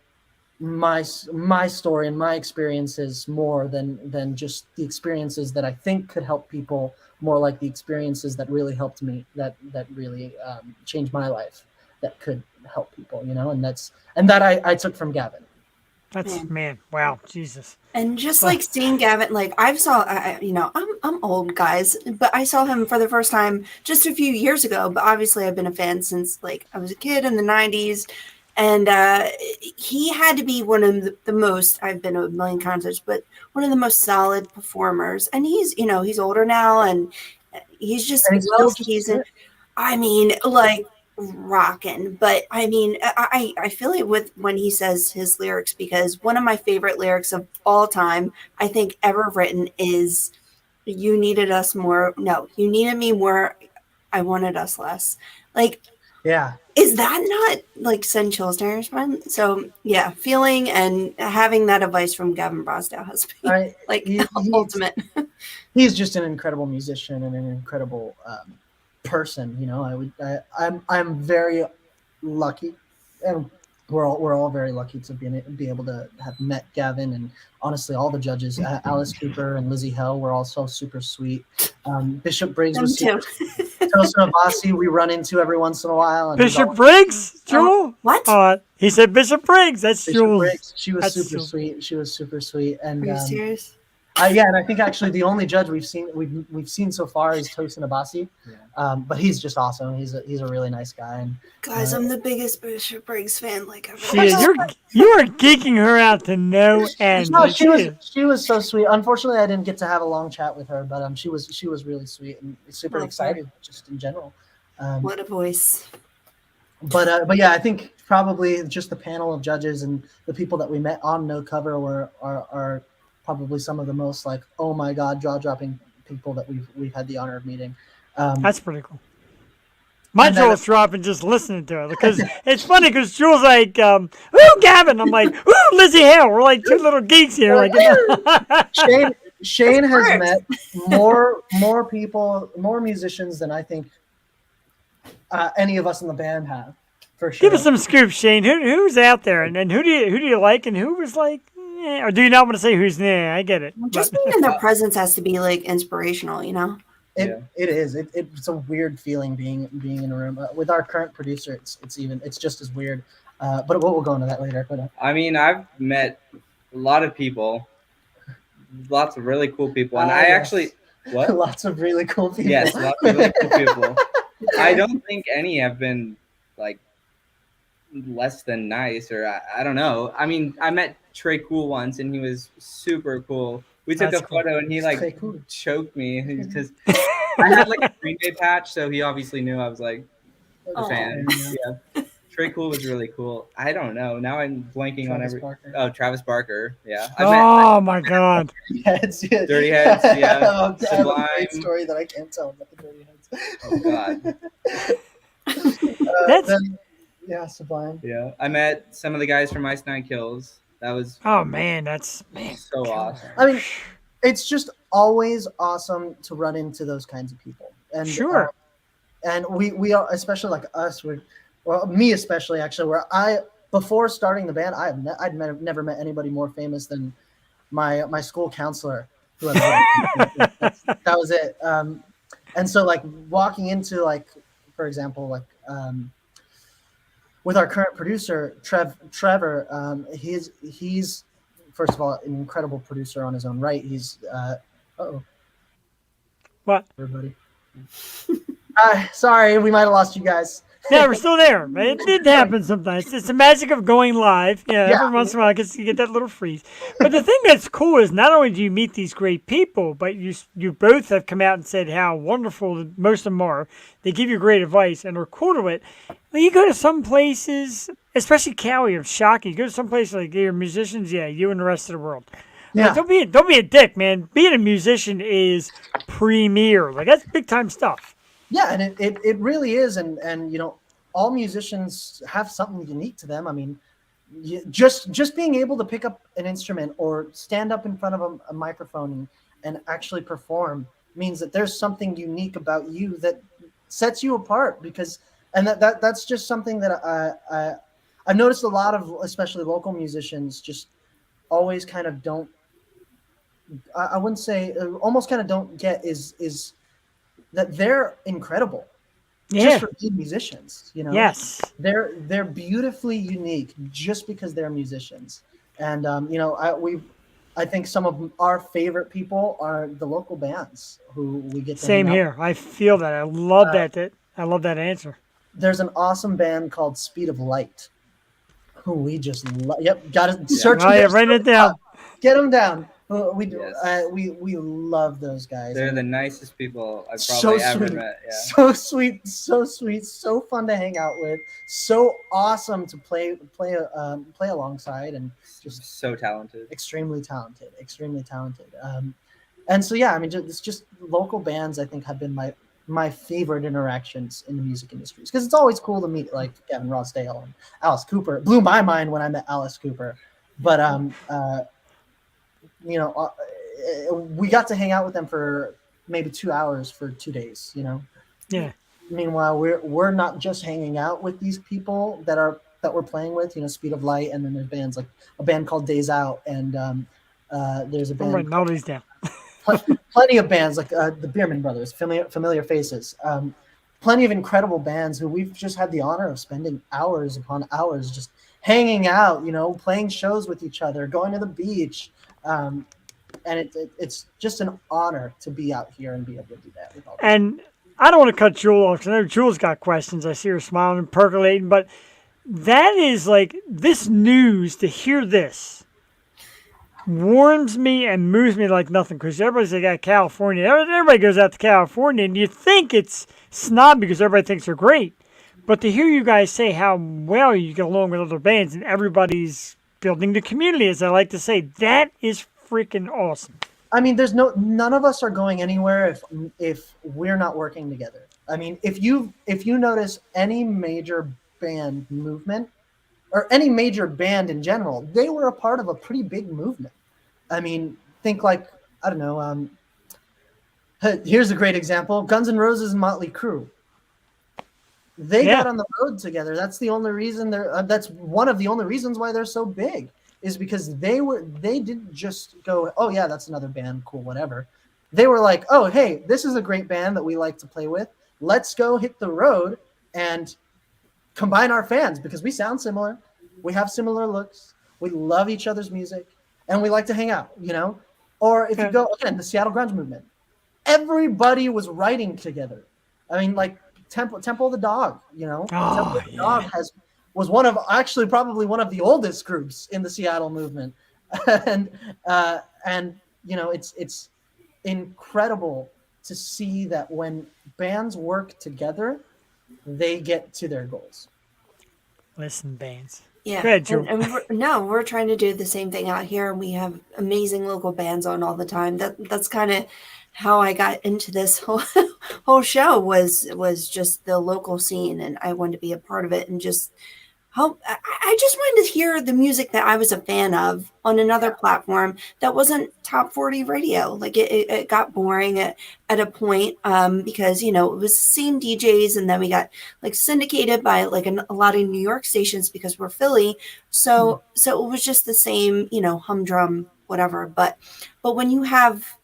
my story and my experiences more than just the experiences that I think could help people, more like the experiences that really helped me, that really changed my life, that could help people, you know. And that I took from Gavin. That's, man, wow, Jesus. And just like seeing Gavin, like you know, I'm old, guys, but I saw him for the first time just a few years ago. But obviously, I've been a fan since like I was a kid in the '90s, and he had to be one of the most. I've been to a million concerts, but one of the most solid performers. And he's, you know, he's older now, and he's just And he's well still just seasoned. I mean, like rocking. But I mean, I feel it with when he says his lyrics, because one of my favorite lyrics of all time, I think ever written, is "You needed us more. No, you needed me more. I wanted us less." Like, Yeah. is that not like send chills down your spine? So yeah, feeling and having that advice from Gavin Rossdale has been I, like he- ultimate. he's just an incredible musician and an incredible person. You know, I'm very lucky, and we're all very lucky to be able to have met Gavin, and honestly, all the judges, Alice Cooper and Lizzie Hell, were also super sweet. Bishop Briggs Them was too. Tosin Abasi, we run into every once in a while. And he's Bishop always- Briggs, Jewel? What? He said Bishop Briggs. That's Bishop Jewel. Briggs, she was That's super Jules. sweet. She was super sweet, and Are you serious? yeah, and I think actually the only judge we've seen so far is Tosin Abasi, but he's just awesome. He's a really nice guy, and Guys, I'm the biggest Bishop Briggs fan like ever. She is. You are geeking her out to no end. no, Like, she was so sweet. Unfortunately, I didn't get to have a long chat with her, but she was really sweet and super Okay. excited just in general. What a voice. But yeah, I think probably just the panel of judges and the people that we met on No Cover are probably some of the most, like, oh my God, jaw-dropping people that we've had the honor of meeting. That's pretty cool. My And then- jaw's dropping just listening to it, because it's funny because Jewel's like, ooh, Gavin. I'm like, ooh, Lizzie Hale. We're like two little geeks here. Like, Shane has Correct. met more people, more musicians than I think any of us in the band have, for sure. give us some scoops, Shane. Who's out there, and who do you like, and who was like, Or do you not want to say who's there? I get it. Just but- being in their presence has to be like inspirational, you know. It is. It's a weird feeling being in a room with our current producer. It's just as weird. But we'll go into that later. But I mean, I've met a lot of people, lots of really cool people, and I yes. actually what? lots of really cool people. Yes, lots of really cool people. I don't think any have been like less than nice, or I don't know. I mean, I met Trey Cool once, and he was super cool. We took That's a cool. photo, and he like Trey Cool. choked me because I had like a Green Day patch, so he obviously knew I was like a Aw. fan. Yeah, Trey Cool was really cool. I don't know. Now I'm blanking on Travis every. Barker. Oh, Travis Barker. Yeah, I met Oh my God. Heads, yeah. Dirty Heads, yeah. Oh, I have a great Sublime. story that I can't tell about the Dirty Heads. Oh God. That's Yeah, Sublime. Yeah, I met some of the guys from Ice Nine Kills. That was oh man, that's man. so awesome. I mean, it's just always awesome to run into those kinds of people. And Sure. and we are, especially like us, well, me especially actually, where before starting the band, I'd never met anybody more famous than my school counselor. Who that was it. And so like walking into like, for example, like with our current producer Trevor, he's first of all an incredible producer on his own right. He's What? everybody. Sorry, we might have lost you guys. Yeah, we're still there. Man. It did happen sometimes. It's the magic of going live. Yeah, Yeah. every once in a while I you get that little freeze. But the thing that's cool is not only do you meet these great people, but you both have come out and said how wonderful most of them are. They give you great advice and are cool to it. When you go to some places, especially Cali, it's shocking. You go to some places like you're musicians, yeah, you and the rest of the world. Yeah. Like, don't be a dick, man. Being a musician is premier. Like that's big time stuff. Yeah, and it really is, and you know, all musicians have something unique to them. I mean, just being able to pick up an instrument or stand up in front of a microphone and actually perform means that there's something unique about you that sets you apart. Because that's just something that I've noticed a lot of, especially local musicians, just always kind of don't. I wouldn't say almost kind of don't get is that they're incredible Yeah. just for being musicians, you know. Yes. They're beautifully unique just because they're musicians. And you know, I think some of our favorite people are the local bands who we get to Same hang out here. I feel that. I love that. I love that answer. with. There's an awesome band called Speed of Light who we just got to search Oh, yeah, their write it stuff down. up. Get them down. We Yes. we love those guys. They're the nicest people I've So probably ever sweet. met. Yeah. So sweet, so fun to hang out with, so awesome to play alongside, and just So talented. extremely talented. And so yeah, I mean, it's just local bands. I think have been my favorite interactions in the music industries, because it's always cool to meet like Gavin Rossdale and Alice Cooper. It blew my mind when I met Alice Cooper, but you know, we got to hang out with them for maybe 2 hours for 2 days, you know. Yeah. Meanwhile, we're not just hanging out with these people that we're playing with, you know, Speed of Light, and then there's bands like a band called Days Out, and there's a I'm writing band, all these down. plenty of bands like the Bierman Brothers, Familiar Faces, plenty of incredible bands who we've just had the honor of spending hours upon hours just hanging out, you know, playing shows with each other, going to the beach. And it's just an honor to be out here and be able to do that with all these And I don't want to cut Jewel off, 'cause I know Jewel's got questions. I see her smiling and percolating, but that is like this news, to hear this warms me and moves me like nothing, because everybody's like, California. Everybody goes out to California, and you think it's snob because everybody thinks they're great. But to hear you guys say how well you get along with other bands and everybody's building the community, as I like to say, that is freaking awesome. I mean, there's none of us are going anywhere if we're not working together. I mean, if you notice any major band movement or any major band in general, they were a part of a pretty big movement. I mean, think like, I don't know, here's a great example: Guns N' Roses and Motley Crue. They Yeah. got on the road together. That's the only reason that's one of the only reasons why they're so big. is because they didn't just go, oh yeah, that's another band, cool, whatever. They were like, oh hey, this is a great band that we like to play with. Let's go hit the road and combine our fans because we sound similar, we have similar looks, we love each other's music, and we like to hang out, you know. Or if you go again, the Seattle grunge movement, everybody was writing together. I mean, like Temple of the Dog, you know. Oh, Temple of the yeah. Dog was one of actually probably one of the oldest groups in the Seattle movement, and you know, it's incredible to see that when bands work together, they get to their goals. Listen, bands. Yeah, Go ahead, Drew. we're trying to do the same thing out here, and we have amazing local bands on all the time. That's kind of how I got into this whole show was just the local scene, and I wanted to be a part of it, and just I just wanted to hear the music that I was a fan of on another platform that wasn't top 40 radio. Like it got boring at a point because, you know, it was the same DJs, and then we got like syndicated by like a lot of New York stations because we're Philly. So it was just the same, you know, humdrum, whatever. But when you have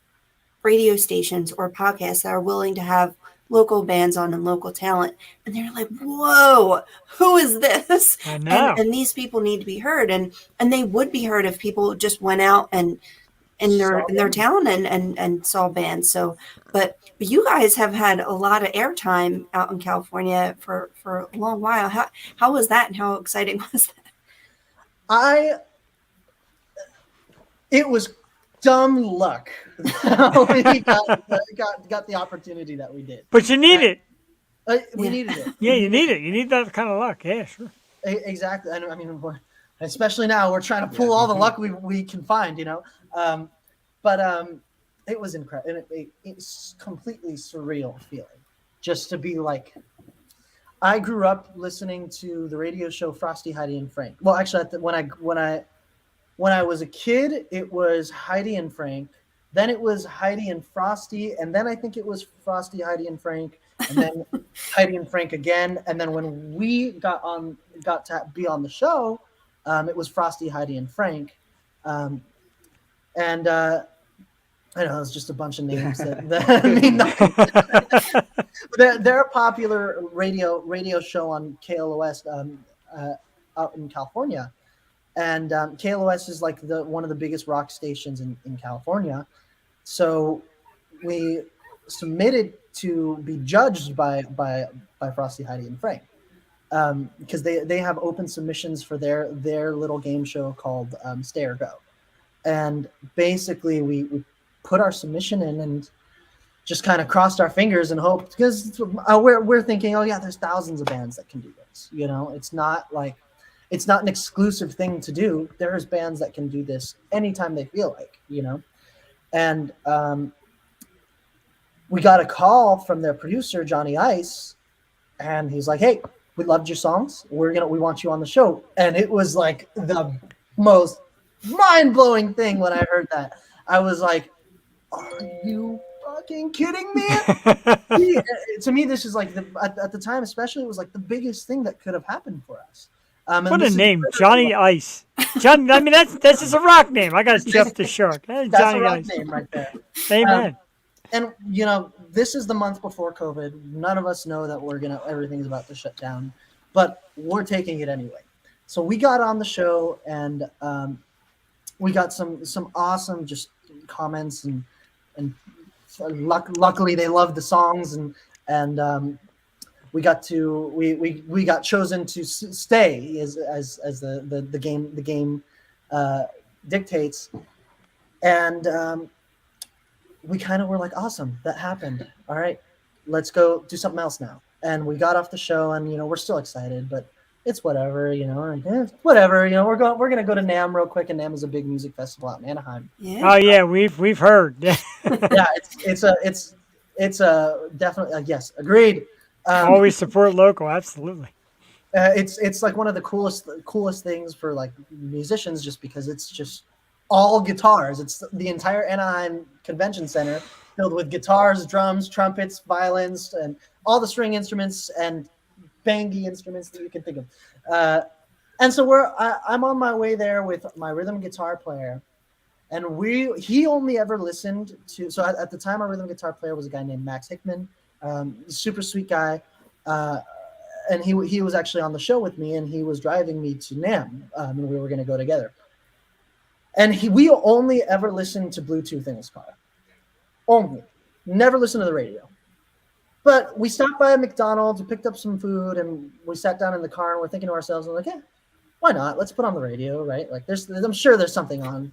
radio stations or podcasts that are willing to have local bands on and local talent, and they're like, whoa, who is this? I know. And these people need to be heard, and they would be heard if people just went out and in their town and saw bands. So but you guys have had a lot of airtime out in California for a long while. How was that, and how exciting was that? It was dumb luck. We got the opportunity that we did. But you need it. We needed it. Yeah, you need it. You need that kind of luck. Yeah, sure. Exactly. I mean, especially now, we're trying to pull all the luck we can find, you know. But it was incredible. It's completely surreal feeling just to be like. I grew up listening to the radio show Frosty, Heidi, and Frank. Well, actually, when I was a kid, it was Heidi and Frank. Then it was Heidi and Frosty, and then I think it was Frosty, Heidi, and Frank, and then Heidi and Frank again. And then when we got to be on the show, it was Frosty, Heidi, and Frank. I know it's just a bunch of names that mean nothing. They're a popular radio show on KLOS out in California. And KLOS is like one of the biggest rock stations in California. So we submitted to be judged by Frosty, Heidi, and Frank because they have open submissions for their little game show called Stay or Go. And basically we put our submission in and just kind of crossed our fingers and hoped, because we're thinking, oh yeah, there's thousands of bands that can do this. You know, it's not an exclusive thing to do. There's bands that can do this anytime they feel like, you know. And we got a call from their producer, Johnny Ice, and he's like, hey, we loved your songs. We want you on the show. And it was like the most mind-blowing thing when I heard that. I was like, are you fucking kidding me? To me, this is like, at the time especially, it was like the biggest thing that could have happened for us. What a name, Johnny Ice. Johnny, I mean, that's just a rock name. I got to jump the shark. That's Johnny a rock Ice name right there. Amen. And you know, this is the month before COVID. None of us know that everything's about to shut down, but we're taking it anyway. So we got on the show, and we got some awesome just comments, and luckily they loved the songs, and we got chosen to stay as the game dictates, and we kind of were like, awesome, that happened. All right, let's go do something else now. And we got off the show, and you know, we're still excited, but it's whatever, you know. Like, whatever, you know. We're gonna go to NAMM real quick, and NAMM is a big music festival out in Anaheim. Yeah. Oh yeah, we've heard. Yeah, it's a definitely yes, agreed. Always support local, absolutely. It's like one of the coolest things for like musicians, just because it's just all guitars. It's the entire Anaheim Convention Center filled with guitars, drums, trumpets, violins, and all the string instruments and bangy instruments that you can think of. And so I'm on my way there with my rhythm guitar player, and he only ever listened to. So at the time, our rhythm guitar player was a guy named Max Hickman, super sweet guy, and he was actually on the show with me, and he was driving me to NAMM, and we were going to go together. And we only ever listened to Bluetooth in his car, only, never listened to the radio. But we stopped by a McDonald's, we picked up some food, and we sat down in the car, and we're thinking to ourselves, we're like, yeah, why not? Let's put on the radio, right? Like, I'm sure there's something on.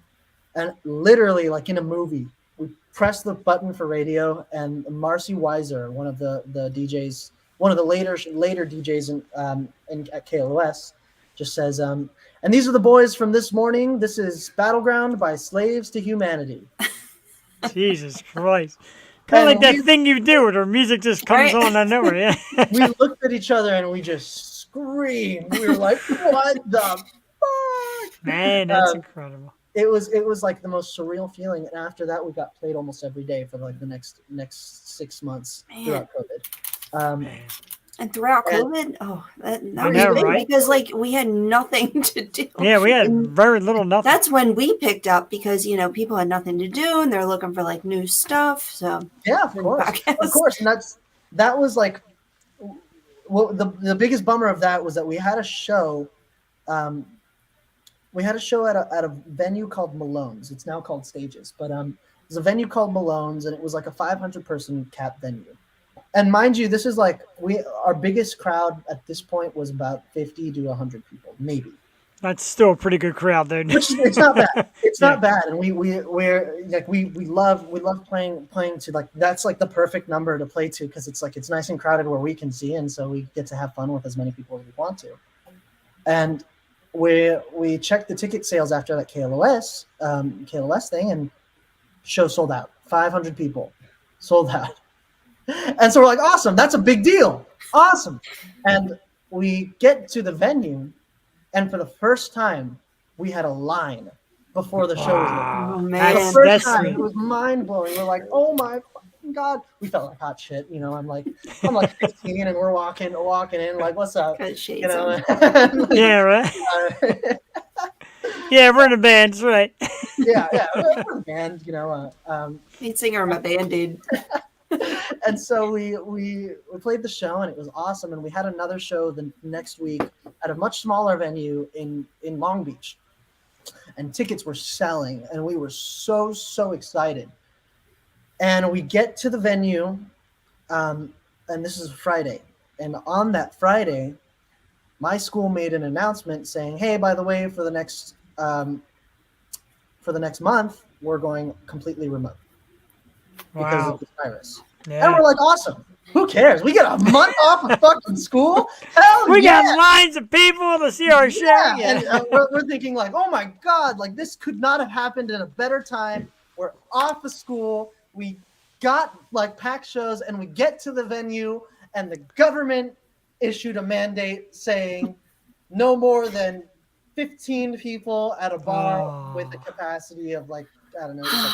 And literally, like in a movie, we press the button for radio, and Marcy Weiser, one of the DJs, one of the later DJs at KLOS, just says, and these are the boys from this morning. This is Battleground by Slaves to Humanity. Jesus Christ. Kind of like that thing you do where music just comes Right. on out of nowhere. Yeah. We looked at each other and we just screamed. We were like, what the fuck? Man, that's incredible. It was like the most surreal feeling. And after that, we got played almost every day for like the next 6 months throughout COVID. Man. And throughout COVID, that I was know, big right? because like we had nothing to do. Yeah, we had very little nothing. That's when we picked up because people had nothing to do and they're looking for like new stuff. So Yeah, of course. And that was like, well, the biggest bummer of that was that we had a show. We had a show at a venue called Malone's. It's now called Stages, but it was a venue called Malone's, and it was like a 500-person cap venue. And mind you, this is like our biggest crowd at this point was about 50 to 100 people, maybe. That's still a pretty good crowd, though. Which it's not bad. It's not bad, and we love playing to like that's like the perfect number to play to because it's nice and crowded where we can see, and so we get to have fun with as many people as we want to. And we checked the ticket sales after that KLOS thing, and show sold out. 500 people sold out. And so we're like, awesome, that's a big deal. Awesome. And we get to the venue, and for the first time, we had a line before the show was over. oh For man, the first That's time, sweet. it was mind blowing. We're like, oh my fucking God. We felt like hot shit. I'm like 15 and we're walking in like, what's up? got shades You know, on. Yeah, right? Yeah, we're in a band, that's right. yeah, we're a band, Lead singer of my band, dude. and so we played the show and it was awesome, and we had another show the next week at a much smaller venue in Long Beach, and tickets were selling, and we were so excited. And we get to the venue, and this is Friday, and on that Friday my school made an announcement saying, hey, by the way, for the next month we're going completely remote because Wow. of the virus. And Yeah. we're like, awesome. Who cares? We get a month off of fucking school. Hell We yeah. got lines of people to see our show. Yeah. Yeah. And we're thinking like, oh my God, like this could not have happened in a better time. We're off of school. We got like packed shows, and we get to the venue, and the government issued a mandate saying no more than 15 people at a bar with a capacity of like, I don't know.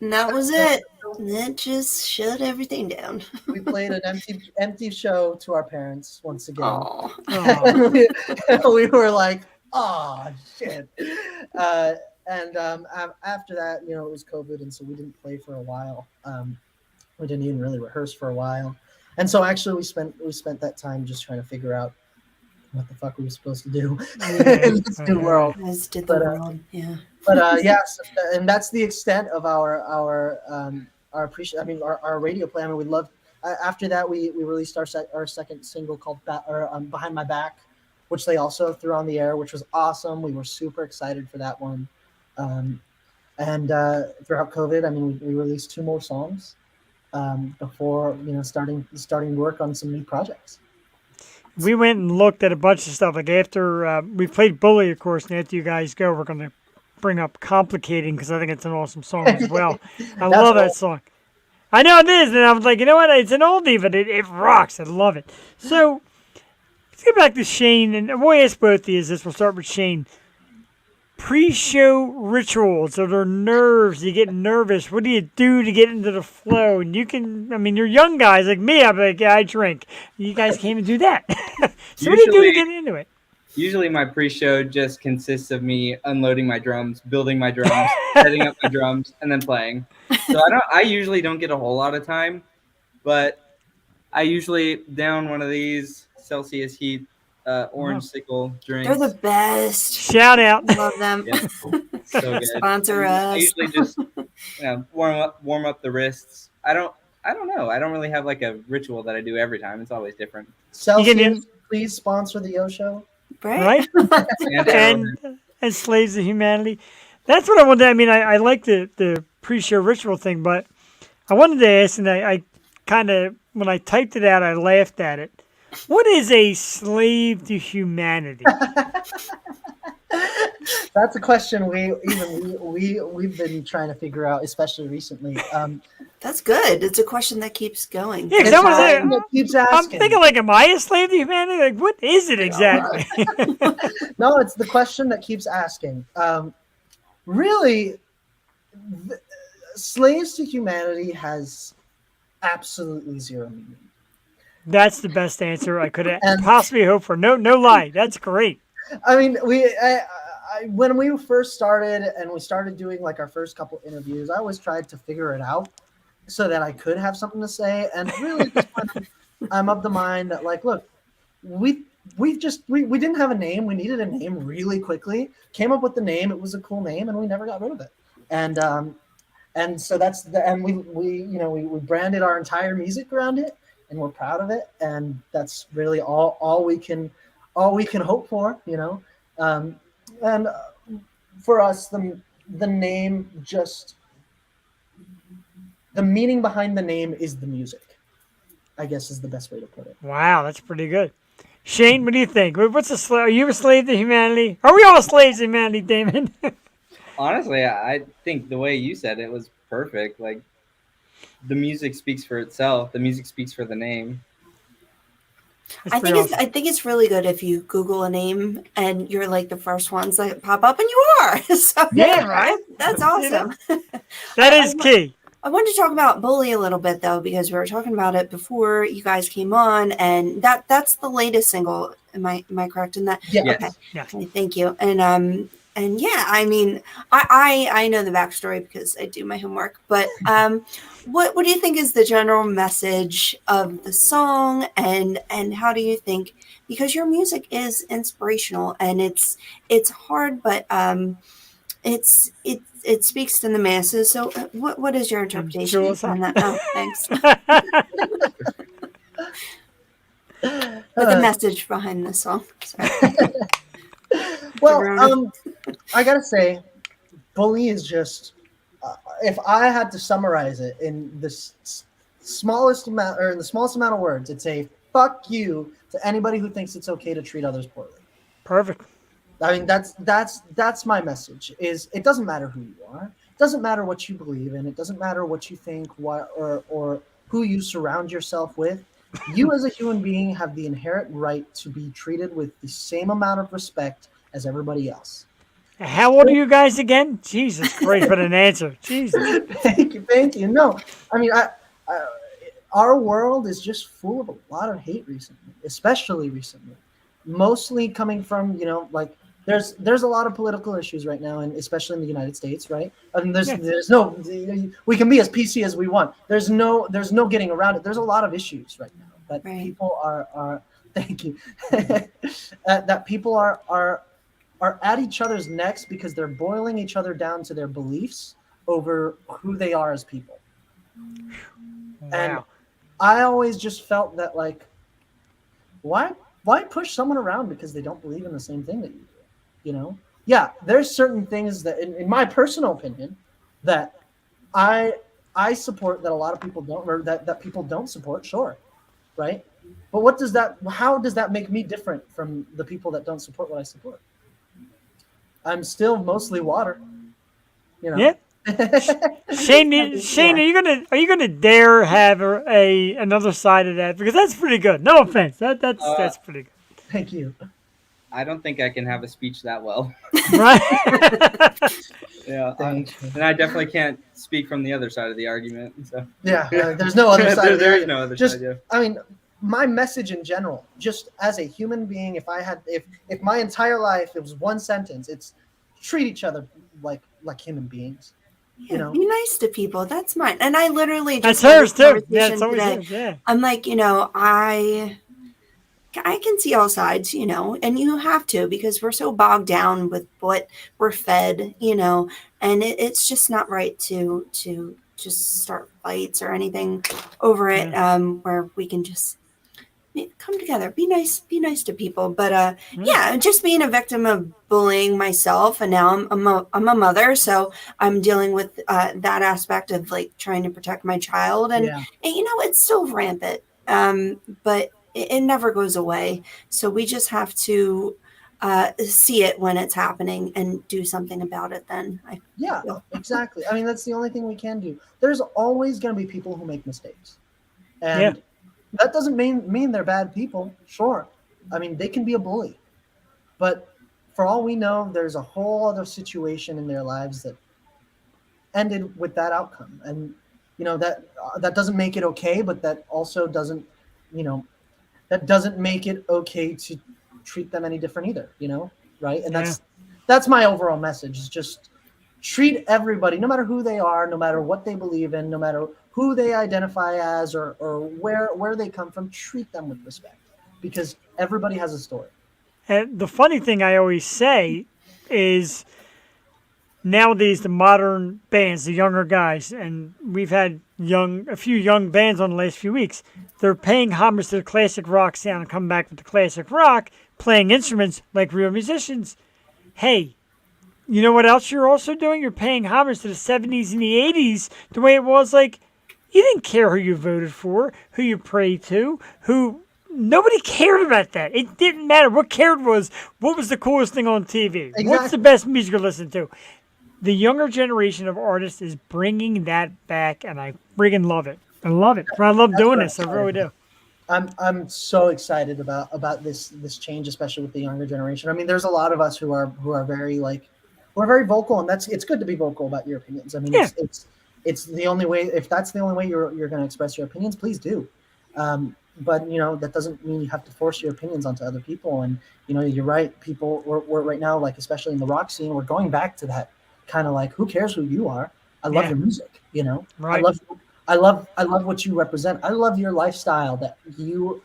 And that was it. And that just shut everything down. We played an empty show to our parents once again. Oh, Oh, And we were like, oh shit. And after that, it was COVID, and so we didn't play for a while. We didn't even really rehearse for a while, and so actually we spent that time just trying to figure out what the fuck we were supposed to do in this new world. as did the world. Yeah. But yes, and that's the extent of our appreciation. I mean, our radio play. I mean, we love. After that, we released our second single called Behind My Back, which they also threw on the air, which was awesome. We were super excited for that one. And throughout COVID, I mean, we released 2 more songs before starting work on some new projects. we went and looked at a bunch of stuff. Like after we played Bully, of course, and after you guys go, we're going to bring up Complicating because I think it's an awesome song as well. I love that song. I know it is, and I was like, you know what? It's an oldie, but it rocks. I love it. So let's get back to Shane, and we'll ask both of you this. We'll start with Shane. Pre-show rituals, or their nerves, you get nervous. What do you do to get into the flow? And you're young guys like me. I'm like, yeah, I drink. You guys can't even do that. So what do you do to Usually- get into it? Usually my pre-show just consists of me unloading my drums, building my drums, setting up my drums, and then playing. So I usually don't get a whole lot of time, but I usually down one of these Celsius Heat orange sickle drinks. They're the best. Shout out. Love them. Yeah, so good. Sponsor I us. usually just warm up the wrists. I don't know. I don't really have like a ritual that I do every time. It's always different. Celsius, please sponsor the O Show. Right? Right? and Slaves of Humanity. That's what I wanted. I mean, I like the pre-show ritual thing, but I wanted to ask, and I kind of, when I typed it out, I laughed at it. What is a slave to humanity? That's a question we've been trying to figure out, especially recently. That's good. It's a question that keeps going. Yeah, 'cause It's I was a like, question that keeps I'm asking. thinking like, am I a slave to humanity? Like, what is it exactly? No, it's the question that keeps asking. Really, slaves to humanity has absolutely zero meaning. That's the best answer I could have And- possibly hoped for. No lie. That's great. I mean, when we first started and we started doing like our first couple interviews, I always tried to figure it out so that I could have something to say. And really, at this point, I'm of the mind that like, look, we didn't have a name. We needed a name really quickly. Came up with the name. It was a cool name, and we never got rid of it. And so that's we branded our entire music around it, and we're proud of it. And that's really all we can hope for, you know. And for us, the name, just the meaning behind the name is the music, I guess, is the best way to put it. Wow, that's pretty good. Shane, what do you think? What's a slave? Are you a slave to humanity? Are we all slaves to humanity, Damon? Honestly, I think the way you said it was perfect. Like, the music speaks for itself. The music speaks for the name. That's I pretty think awesome. I think it's really good if you Google a name and you're like the first ones that pop up, and you are. So Yeah, right? That's awesome. That is key. I wanted to talk about Bully a little bit though, because we were talking about it before you guys came on, and that's the latest single. Am I correct in that? Yeah. Yes. Okay. Yeah. Okay, thank you. And yeah, I mean, I know the backstory because I do my homework. But what do you think is the general message of the song, and how do you think, because your music is inspirational and it's hard, but it speaks to the masses. So what is your interpretation Jules, on that? Oh, thanks. But the message behind the song. Sorry. Well, I gotta say, Bully is just, if I had to summarize it in the smallest amount of words, it's a fuck you to anybody who thinks it's okay to treat others poorly. Perfect. I mean, that's my message. Is it doesn't matter who you are, it doesn't matter what you believe in, it doesn't matter what you think, or who you surround yourself with. You as a human being have the inherent right to be treated with the same amount of respect as everybody else. How old are you guys again? Jesus Christ, what an answer. Jesus. Thank you. No, I mean, our world is just full of a lot of hate recently, especially recently. Mostly coming from, like, there's a lot of political issues right now, and especially in the United States, right? I mean, there's no, we can be as PC as we want. There's no getting around it. There's a lot of issues right now that people are thank you, that people are at each other's necks because they're boiling each other down to their beliefs over who they are as people. And Wow. I always just felt that, like, why push someone around because they don't believe in the same thing that you do? Yeah, there's certain things that, in my personal opinion, that I support that a lot of people don't, or that people don't support. Sure, right? But how does that make me different from the people that don't support what I support? I'm still mostly water. Yeah. Shane, are you gonna dare have another side of that? Because that's pretty good. No offense. That's pretty good. Thank you. I don't think I can have a speech that well. Right? Yeah, Thank you. and I definitely can't speak from the other side of the argument. So Yeah, there's no other side. there, of the there is argument. no other Just, side. Yeah. I mean, my message in general, just as a human being, if my entire life it was one sentence, it's treat each other like human beings. Yeah, You know, be nice to people. That's mine. And I literally That's just had hers this too. Yeah, conversation it's always today. hers. Yeah. I'm like, I can see all sides, and you have to because we're so bogged down with what we're fed, and it's just not right to just start fights or anything over it, where we can just come together, be nice to people. But yeah, just being a victim of bullying myself, and now I'm a mother, so I'm dealing with that aspect of like trying to protect my child, and it's still rampant, but it never goes away. So we just have to see it when it's happening and do something about it. Then yeah, exactly. I mean, that's the only thing we can do. There's always going to be people who make mistakes, and that doesn't mean they're bad people. Sure, I mean they can be a bully, but for all we know, there's a whole other situation in their lives that ended with that outcome, and that doesn't make it okay, but that also doesn't, that doesn't make it okay to treat them any different either. Right? And that's my overall message: is just treat everybody, no matter who they are, no matter what they believe in, no matter who they identify as or where they come from, treat them with respect, because everybody has a story. And the funny thing I always say is nowadays the modern bands, the younger guys, and we've had a few young bands on the last few weeks, they're paying homage to the classic rock sound and coming back with the classic rock, playing instruments like real musicians. Hey, you know what else you're also doing? You're paying homage to the 70s and the 80s, the way it was. Like, you didn't care who you voted for, who you prayed to, nobody cared about that. It didn't matter. What cared was what was the coolest thing on TV? Exactly. What's the best music to listen to? The younger generation of artists is bringing that back, and I friggin' love it. I love it. I love doing this. I really do. I'm so excited about this change, especially with the younger generation. I mean, there's a lot of us who are very we're very vocal, and it's good to be vocal about your opinions. I mean, it's the only way. If that's the only way you're going to express your opinions, please do. But that doesn't mean you have to force your opinions onto other people. And you're right. People, we're right now, like especially in the rock scene, we're going back to that kind of like, who cares who you are? I love your music. Right. I love what you represent. I love your lifestyle that you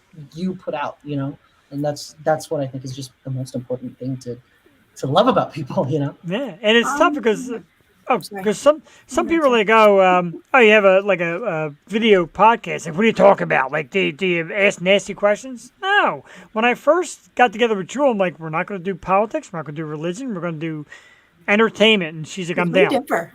put out. And that's what I think is just the most important thing to love about people. Yeah, and it's tough because. Sorry. Because some people like, you have a video podcast. Like, what do you talk about? Like, do you ask nasty questions? No. When I first got together with Jewel, I'm like, we're not going to do politics. We're not going to do religion. We're going to do entertainment. And she's like, I'm down. We differ.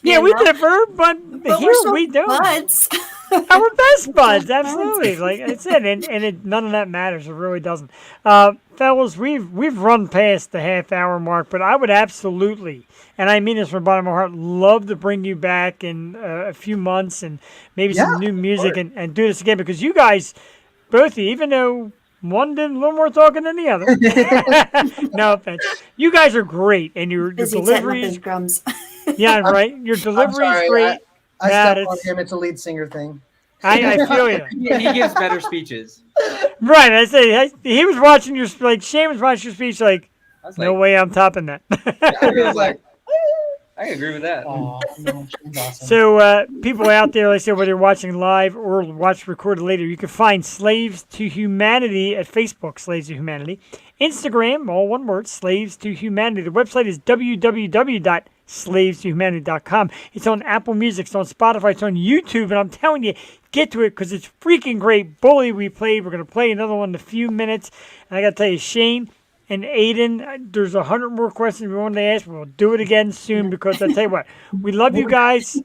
Yeah, we differ, but here we don't. Buds. Our best buds, absolutely. Like I said, and none of that matters. It really doesn't. Fellas, we've run past the half-hour mark, but I would absolutely, and I mean this from the bottom of my heart, love to bring you back in a few months and maybe some new music and do this again, because you guys, both of you, even though one did a little more talking than the other. No offense. You guys are great, and your delivery is drums. Yeah, right. Your delivery is great. I stepped on him. It's a lead singer thing. I feel you. He gives better speeches. Right. I say he was watching your Shane was watching your speech like, I was no like, way I'm topping that. I was like, I agree with that. Oh, no, she's awesome. So people out there, like I said, whether you're watching live or watch recorded later, you can find Slaves to Humanity at Facebook, Slaves to Humanity. Instagram, all one word, Slaves to Humanity. The website is www.slavetohumanity.com. It's on Apple Music, it's on Spotify, it's on YouTube, and I'm telling you, get to it because it's freaking great. Bully we played. We're going to play another one in a few minutes. And I got to tell you, Shane and Aiden, there's 100 more questions we wanted to ask. We'll do it again soon because I tell you what, we love you guys.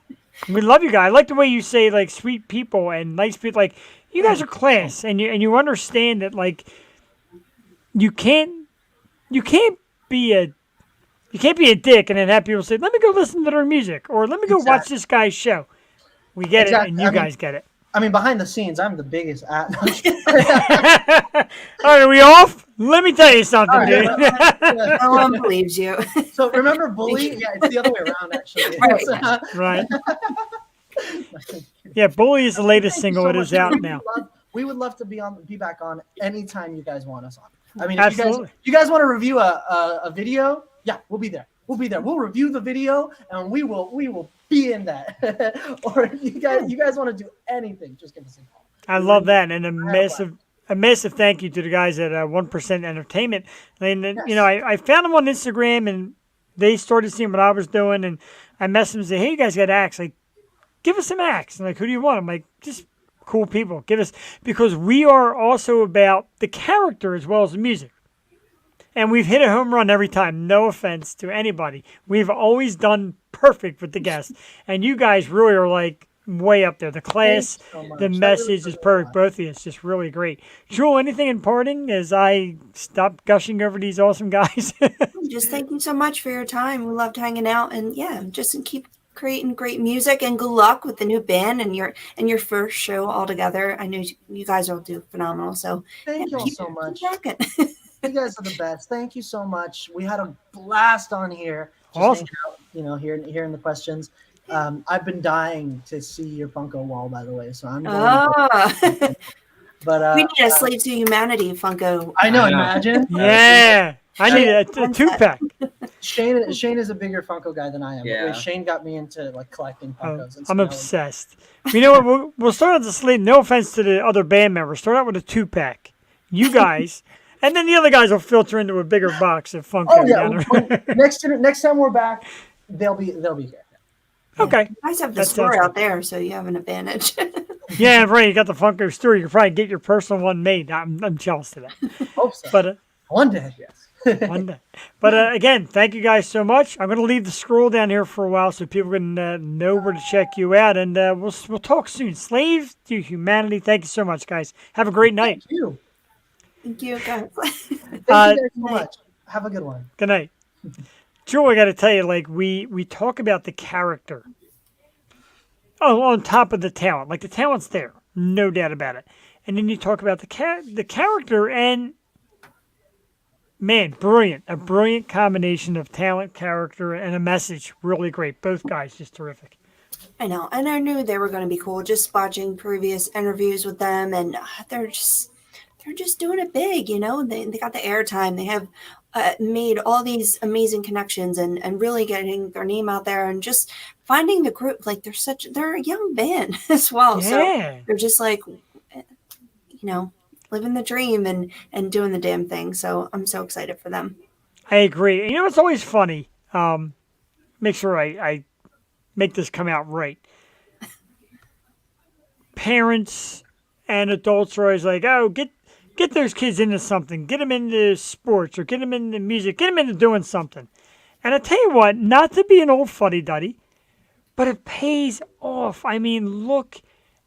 We love you guys. I like the way you say like sweet people and nice people. Like you guys are class, and you understand that like you can't be a dick and then have people say, let me go listen to their music or let me go watch this guy's show. We get it, and you guys get it. I mean, behind the scenes, I'm the biggest at. All right, are we off? Let me tell you something, dude. No one believes you. So remember Bully? Yeah, it's the other way around, actually. Right. Right. Yeah, Bully is the latest single. It is out now. we would love to be back on anytime you guys want us on. I mean, Absolutely. if you guys want to review a video, yeah, we'll be there. We'll be there. We'll review the video and we will be in that. Or if you guys want to do anything, just give us a call. I love that, and a massive thank you to the guys at 1% Entertainment. And you know, I found them on Instagram, and they started seeing what I was doing, and I messaged them and said, "Hey, you guys got acts? Like, give us some acts." And like, who do you want? I'm like, just cool people. Give us, because we are also about the character as well as the music. And we've hit a home run every time. No offense to anybody. We've always done perfect with the guests. And you guys really are like way up there. The class, Thank you so much. the That message really is means a perfect. lot. Both of you. It's just really great. Jewel, anything in parting as I stop gushing over these awesome guys? Just thank you so much for your time. We loved hanging out, and yeah, just keep creating great music, and good luck with the new band and your first show all together. I know you guys will do phenomenal. So Thank you all keep- so much. keep rocking. You guys are the best. Thank you so much. We had a blast on here. Just Awesome. hanging out, hearing the questions. I've been dying to see your Funko wall, by the way. So I'm going. Ah. But We need a Slave to Humanity Funko. I know. I know. Imagine Yeah. I need a two-pack. Shane is a bigger Funko guy than I am. Yeah. Shane got me into like collecting Funkos. And so I'm now obsessed. You know what? We'll start out the slate. No offense to the other band members. Start out with a two-pack. You guys. And then the other guys will filter into a bigger box of Funko. Oh yeah. down the road. Next time we're back, they'll be here. Okay. You guys have the That store sounds out there, so you have an advantage. Yeah, right. You got the Funko store. You can probably get your personal one made. I'm jealous of that. Hope so. But One day, yes. one day. But again, thank you guys so much. I'm going to leave the scroll down here for a while so people can know where to check you out. And we'll talk soon. Slaves to Humanity. Thank you so much, guys. Have a great night. Thank you. Thank you, guys. Thank you guys so night. much. Have a good one. Good night. Joe, I got to tell you, like, we talk about the character. Oh, on top of the talent. Like, the talent's there. No doubt about it. And then you talk about the character, and, man, brilliant. A brilliant combination of talent, character, and a message. Really great. Both guys just terrific. I know, and I knew they were going to be cool. Just watching previous interviews with them, and they're just doing it big. You know, they got the airtime. They have made all these amazing connections, and really getting their name out there, and just finding the group. Like they're a young band as well. So Yeah. they're just like, you know, living the dream and doing the damn thing. So I'm so excited for them. I agree. And you know, it's always funny. Make sure I make this come out right. Parents and adults are always like, oh, get those kids into something. Get them into sports or get them into music. Get them into doing something. And I tell you what, not to be an old fuddy-duddy, but it pays off. I mean, look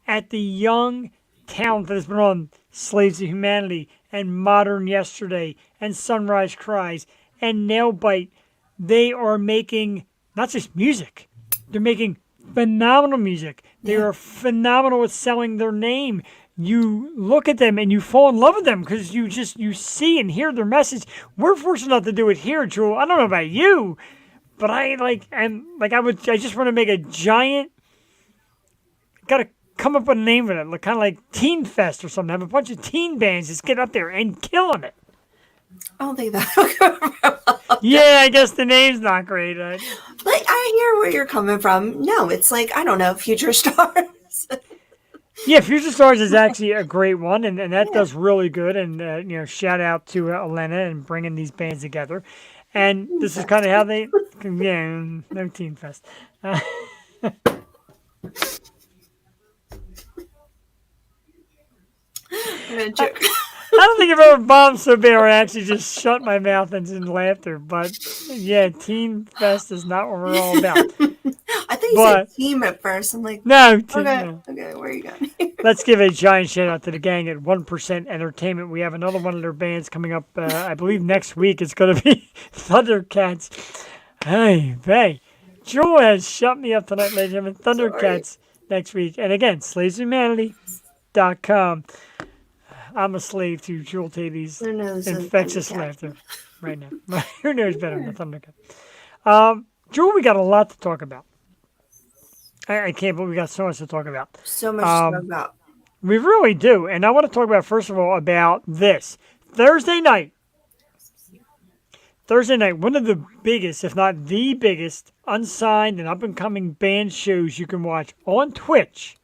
at the young talent that has been on Slaves of Humanity and Modern Yesterday and Sunrise Cries and Nailbite. They are making not just music, they're making phenomenal music. They are phenomenal at selling their name. You look at them and you fall in love with them because you see and hear their message. We're fortunate enough to do it here, Jewel. I don't know about you, but I just want to make a giant. Got to come up with a name for it, like kind of like Teen Fest or something. Have a bunch of teen bands just get up there and killing it. I don't think that'll go. Yeah, I guess the name's not great. Like, I hear where you're coming from. No, it's like, I don't know, Future Stars. Yeah, Future Stars is actually a great one, and that does really good. And shout out to Elena and bringing these bands together. And this is kind of how they, no Teen Fest. I'm gonna joke. I don't think I've ever bombed so bad where I actually just shut my mouth and in laughter. But yeah, Teen Fest is not what we're all about. I think you But- said team at first. I'm like, No, okay, where are you going? Let's give a giant shout out to the gang at 1% Entertainment. We have another one of their bands coming up, I believe next week. It's going to be Thundercats. Hey, Joel has shut me up tonight, ladies and gentlemen. Thundercats next week. And again, slaveshumanity.com. I'm a slave to Jewel Tady's Who knows? infectious laughter right now. Who knows better than Thundercat? Jewel, we got a lot to talk about. I can't believe we got so much to talk about. So much to talk about. We really do. And I want to talk about, first of all, about this. Thursday night, one of the biggest, if not the biggest, unsigned and up-and-coming band shows you can watch on Twitch.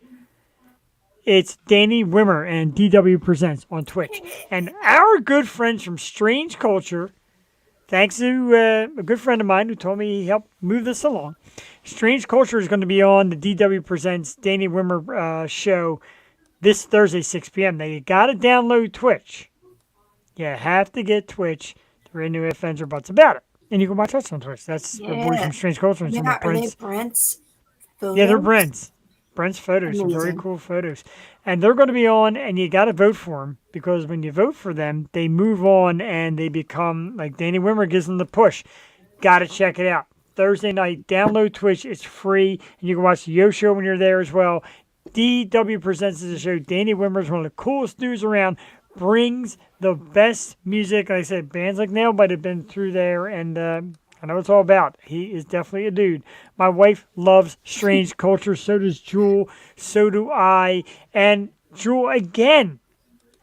It's Danny Wimmer and DW Presents on Twitch. And our good friends from Strange Culture, thanks to a good friend of mine who told me he helped move this along, Strange Culture is going to be on the DW Presents Danny Wimmer show this Thursday, 6 p.m. Now, you got to download Twitch. You have to get Twitch. There ain't no ifs, ands, or buts about it. And you can watch us on Twitch. That's our boys from Strange Culture and some of Are they Brent's. Brent's photos? Yeah, they're Brent's. Brent's photos. Some very Amazing. cool photos. And they're going to be on, and you got to vote for them because when you vote for them, they move on and they become, like Danny Wimmer gives them the push. Got to check it out. Thursday night, download Twitch. It's free. And you can watch the Yo Show when you're there as well. DW Presents is a show. Danny Wimmer is one of the coolest dudes around. Brings the best music. Like I said, bands like Nailbite have been through there, and I know what it's all about. He is definitely a dude. My wife loves Strange Culture. So does Jewel. So do I. And Jewel, again,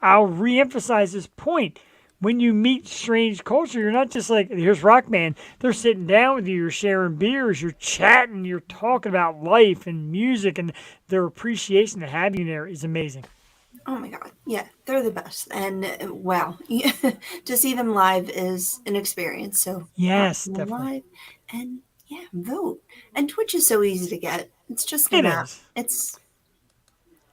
I'll reemphasize this point. When you meet Strange Culture, you're not just like, here's Rockman. They're sitting down with you. You're sharing beers. You're chatting. You're talking about life and music. And their appreciation to have you there is amazing. Oh my god, yeah, they're the best, and wow, to see them live is an experience. So Yes, watch them definitely. live, and yeah, vote. And Twitch is so easy to get. It's just It an app. is. It's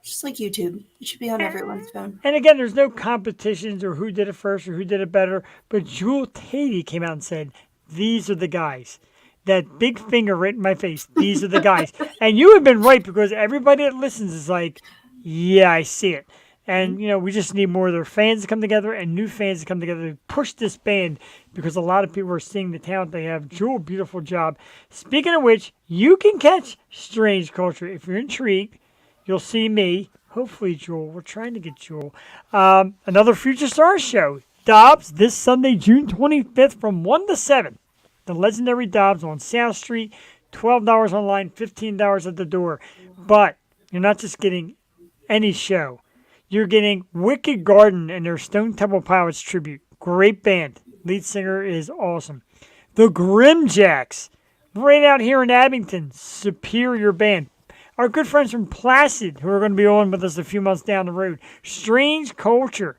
just like YouTube. It should be on everyone's phone. And again, there's no competitions or who did it first or who did it better. But Jewel Tatey came out and said, these are the guys. That big finger right in my face. These are the guys. And you have been right because everybody that listens is like, yeah, I see it. And, we just need more of their fans to come together and new fans to come together to push this band because a lot of people are seeing the talent they have. Jewel, beautiful job. Speaking of which, you can catch Strange Culture. If you're intrigued, you'll see me. Hopefully, Jewel. We're trying to get Jewel. Another Future Stars show. Dobbs, this Sunday, June 25th from 1 to 7. The legendary Dobbs on South Street. $12 online, $15 at the door. But you're not just getting any show. You're getting Wicked Garden and their Stone Temple Pilots tribute. Great band. Lead singer is awesome. The Grimjacks, right out here in Abington. Superior band. Our good friends from Placid, who are going to be on with us a few months down the road. Strange Culture.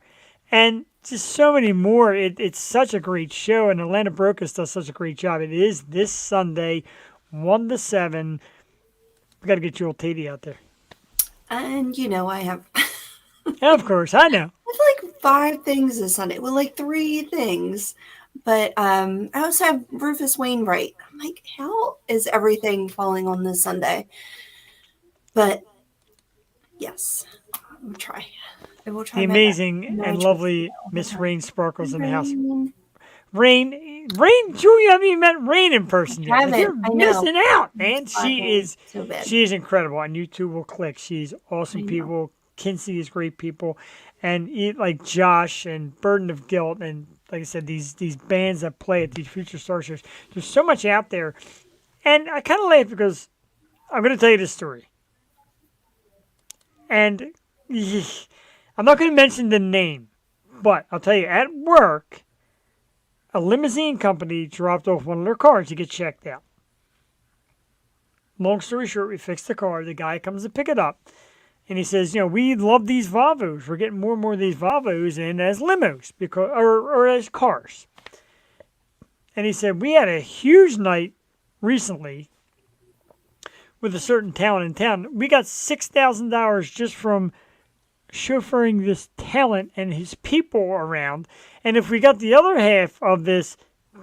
And just so many more. It's such a great show, and Atlanta Brocas does such a great job. It is this Sunday, 1 to 7. We got to get Jewel Tatey out there. And I have Of course, I know. like 5 things this Sunday. Well, like 3 things. But I also have Rufus Wainwright. I'm like, how is everything falling on this Sunday? But yes, I will try. I will try. The my amazing best. No and choice. lovely Miss Rain Sparkles in the house. Rain. Rain, Julia, I haven't even met Rain in person yet. Haven't, You're I know. missing out, man. She is so bad. She is incredible, and you two will click. She's awesome I know. people. Kinsey is great people, and like Josh and Burden of Guilt, and like I said, these bands that play at these Future Star shows. There's so much out there, and I kind of laugh because I'm going to tell you this story, and I'm not going to mention the name, but I'll tell you at work, a limousine company dropped off one of their cars to get checked out. Long story short, we fixed the car. The guy comes to pick it up. And he says, we love these Volvos. We're getting more and more of these Volvos in as limos because, or as cars. And he said, we had a huge night recently with a certain talent in town. We got $6,000 just from chauffeuring this talent and his people around. And if we got the other half of this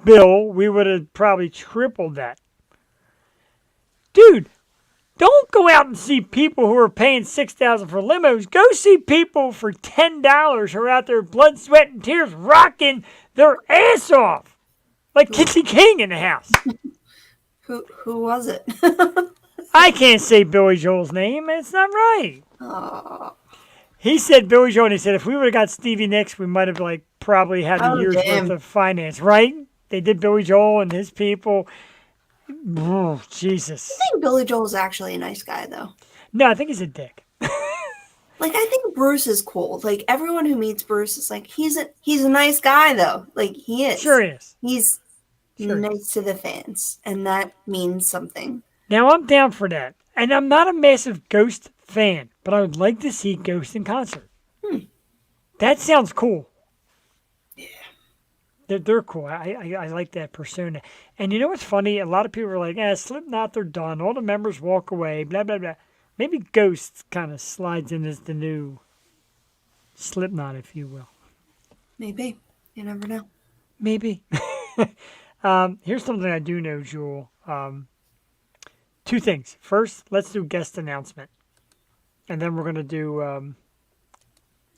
bill, we would have probably tripled that. Dude, don't go out and see people who are paying $6,000 for limos. Go see people for $10 who are out there, blood, sweat, and tears, rocking their ass off, like Kitsy King in the house. Who was it? I can't say Billy Joel's name. It's not right. Aw. He said Billy Joel, and he said if we would have got Stevie Nicks, we might have probably had a Oh, year's damn. worth of finance, right? They did Billy Joel and his people. Oh, Jesus. I think Billy Joel's actually a nice guy, though. No, I think he's a dick. Like I think Bruce is cool. Like everyone who meets Bruce is like he's a nice guy though. Like he is. Sure he is. He's Sure. nice to the fans, and that means something. Now I'm down for that. And I'm not a massive Ghost fan, but I would like to see Ghost in concert. That sounds cool. Yeah. They're cool. I like that persona. And you know what's funny? A lot of people are like, Slipknot, they're done. All the members walk away, blah, blah, blah. Maybe Ghost kind of slides in as the new Slipknot, if you will. Maybe. You never know. Maybe. Here's something I do know, Jewel. Two things. First, let's do guest announcement. And then we're going to do...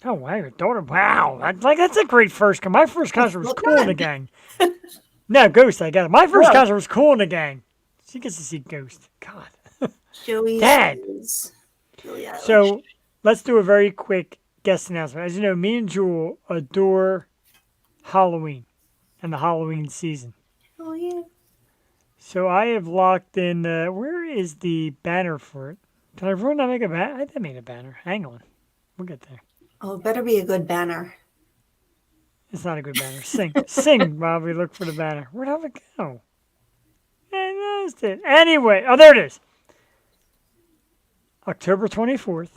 oh, wow, your daughter. Wow. That's a great first. My first concert was Cool in the Gang. No, Ghost, I got it. My first concert was Cool in the Gang. She gets to see Ghost. God. Joey Dad. is Billie Eilish. So let's do a very quick guest announcement. As you know, me and Jewel adore Halloween and the Halloween season. Oh yeah. So I have locked in. Where is the banner for it? Can everyone not make a banner? I made a banner. Hang on. We'll get there. Oh, it better be a good banner. It's not a good banner. Sing. Sing while we look for the banner. Where'd it go? I lost it. Anyway. Oh, there it is. October 24th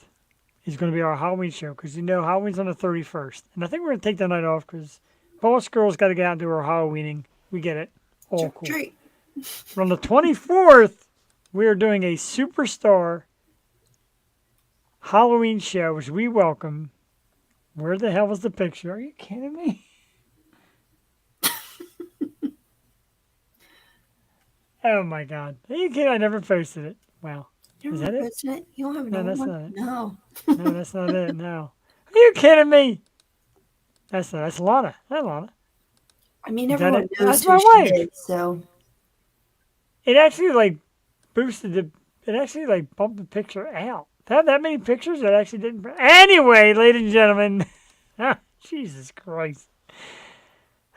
is going to be our Halloween show because you know Halloween's on the 31st. And I think we're going to take the night off because Boss Girl's got to get out and do her Halloweening. We get it. All cool. Treat. But on the 24th, we are doing a Superstar Halloween show, which we welcome. Where the hell was the picture? Are you kidding me? Oh my God. Are you kidding? I never posted it. Wow. You Is that it? posted it? You don't have No, another that's one? not it. No. No, that's not it. No. Are you kidding me? That's Lana. That's Lana. I mean, Is that everyone it? knows That's who my she wife. is, so It actually like boosted the. It actually like bumped the picture out. To have that many pictures that actually didn't. Anyway, ladies and gentlemen, Jesus Christ.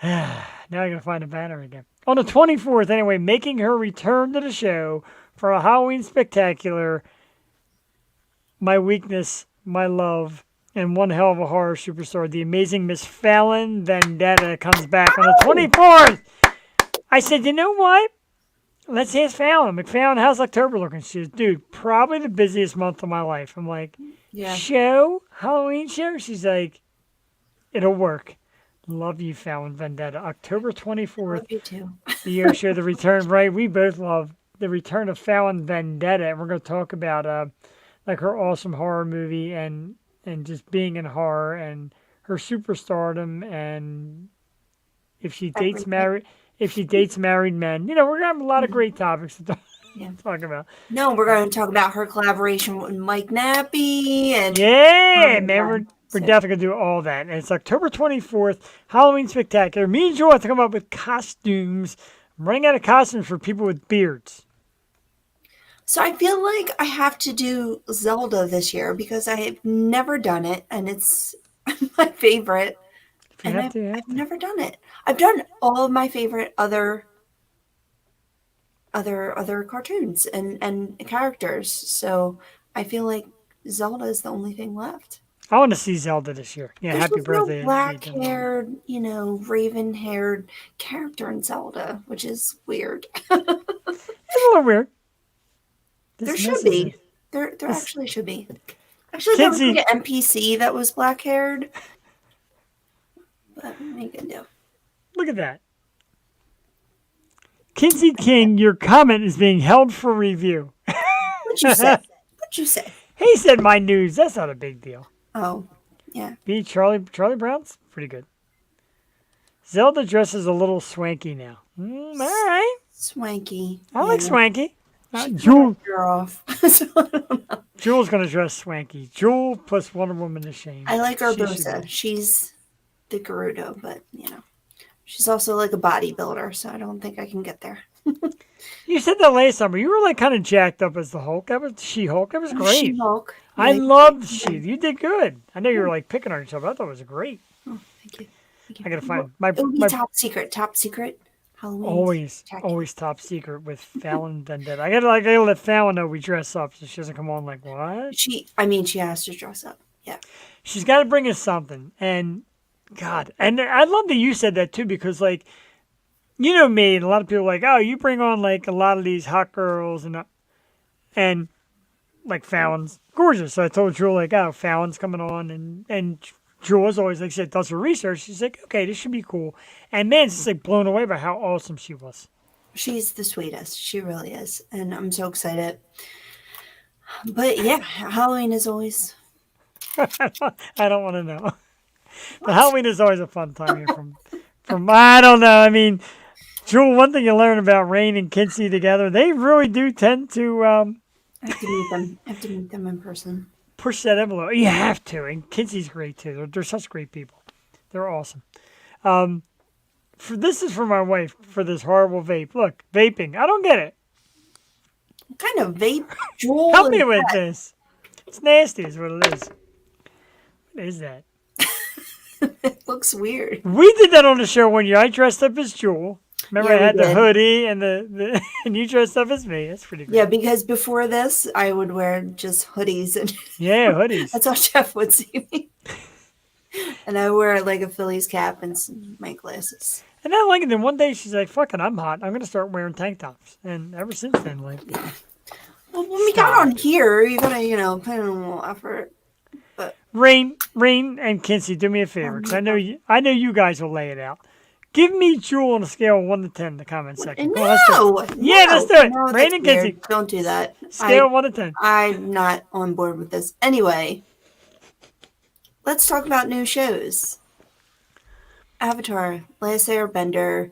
Now I gotta find a banner again. On the 24th, anyway, making her return to the show for a Halloween spectacular. My weakness, my love, and one hell of a horror superstar, the amazing Miss Fallon Vendetta comes back on the 24th. I said, you know what? Let's ask Fallon. McFallon, how's October looking? She says, dude, probably the busiest month of my life. I'm like, yeah. show? Halloween show? She's like, it'll work. Love you, Fallon Vendetta. October 24th, Love you too. the year show, the return, right? We both love the return of Fallon Vendetta. And we're going to talk about like her awesome horror movie and just being in horror and her superstardom and if she dates married men. You know, we're going to have a lot of great topics to talk about. No, we're going to talk about her collaboration with Mike Nappy and Yeah, Oh, man, yeah. we're definitely going to do all that. And it's October 24th, Halloween Spectacular. Me and Joe have to come up with costumes. I'm running out of costumes for people with beards. So I feel like I have to do Zelda this year because I have never done it and it's my favorite. If you And have to, you have I've to. never done it. I've done all of my favorite other cartoons and characters. So I feel like Zelda is the only thing left. I want to see Zelda this year. Yeah, There's happy no birthday. black-haired, raven-haired character in Zelda, which is weird. It's a little weird. This There should misses be. it. There actually should be. Actually, there was Kinsey- like an NPC that was black-haired. But what are you gonna do? Look at that. Kinsey King, your comment is being held for review. What'd you say? What'd you say? He said my news. That's not a big deal. Oh, yeah. B. Charlie Brown's pretty good. Zelda dresses a little swanky now. All right. Swanky. I like Yeah. swanky. She Jewel, cut her off. So, I don't know. Jewel's going to dress swanky. Jewel puts Wonder Woman to shame. I like She should Urbosa. be. She's the Gerudo, but she's also like a bodybuilder, so I don't think I can get there. You said that last time, but you were like kind of jacked up as the Hulk. That was She-Hulk. That was great. She-Hulk. I Like, loved She. You did good. I know you were like picking on yourself. But I thought it was great. oh, thank you. Thank you. I gotta find my It would be my top secret. Top secret. Halloween. always top secret with Fallon Vendetta. I gotta let Fallon know we dress up so she doesn't come on like what? She has to dress up. Yeah. She's got to bring us something. And God, and I love that you said that too, because like, you know me, and a lot of people are like, oh, you bring on like a lot of these hot girls and like Fallon's gorgeous. So I told Jewel like, oh, Fallon's coming on, and Jewel is always like said does her research. She's like, okay, this should be cool. And man, it's just like blown away by how awesome she was. She's the sweetest. She really is. And I'm so excited. But yeah, Halloween is always. I don't want to know. But Halloween is always a fun time here from I don't know. I mean, Jewel, one thing you learn about Rain and Kinsey together, they really do tend to I have to meet them. I have to meet them in person. push that envelope. You have to. And Kinsey's great too. They're such great people. They're awesome. This is for my wife for this horrible vape. Look, vaping. I don't get it. What kind of vape Jewel Help me is with that? this. It's nasty is what it is. What is that? It looks weird. We did that on the show one year. I dressed up as Jewel. Remember, Yeah, I we had the did. hoodie and the and you dressed up as me. That's pretty good. Yeah, because before this, I would wear just hoodies, and Yeah, hoodies. that's how Jeff would see me. And I wear like a Phillies cap and my glasses. And then like then one day she's like, "Fuck it, I'm hot. I'm gonna start wearing tank tops." And ever since then, like, Well, when we got on here, you gotta, put in a little effort. Rain, and Kinsey, do me a favor, because I know you guys will lay it out. Give me Jewel on a scale of 1 to 10 in the comment section. Come on, let's do it. Yeah, let's do it. No, Rain that's and Kinsey. weird. Don't do that. Scale of 1 to 10. I'm not on board with this. Anyway, let's talk about new shows. Avatar, Last Airbender,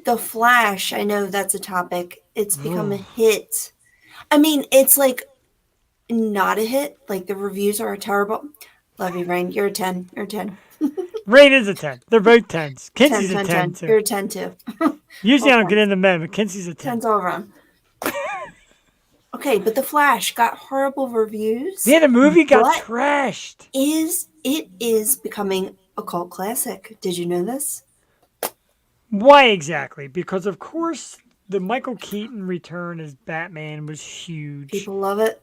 The Flash. I know that's a topic. It's become a hit. I mean, it's like not a hit. Like the reviews are terrible. Love you, Rain. You're a 10. You're a 10. Rain is a 10. They're both 10s. 10, Kinsey's 10, a 10. 10 You're a too. 10 too. Usually I don't get into men, but Kinsey's a 10. 10's all around. Okay, but The Flash got horrible reviews. Yeah, the movie got What? trashed. It is becoming a cult classic. Did you know this? Why exactly? Because of course the Michael Keaton return as Batman was huge. People love it.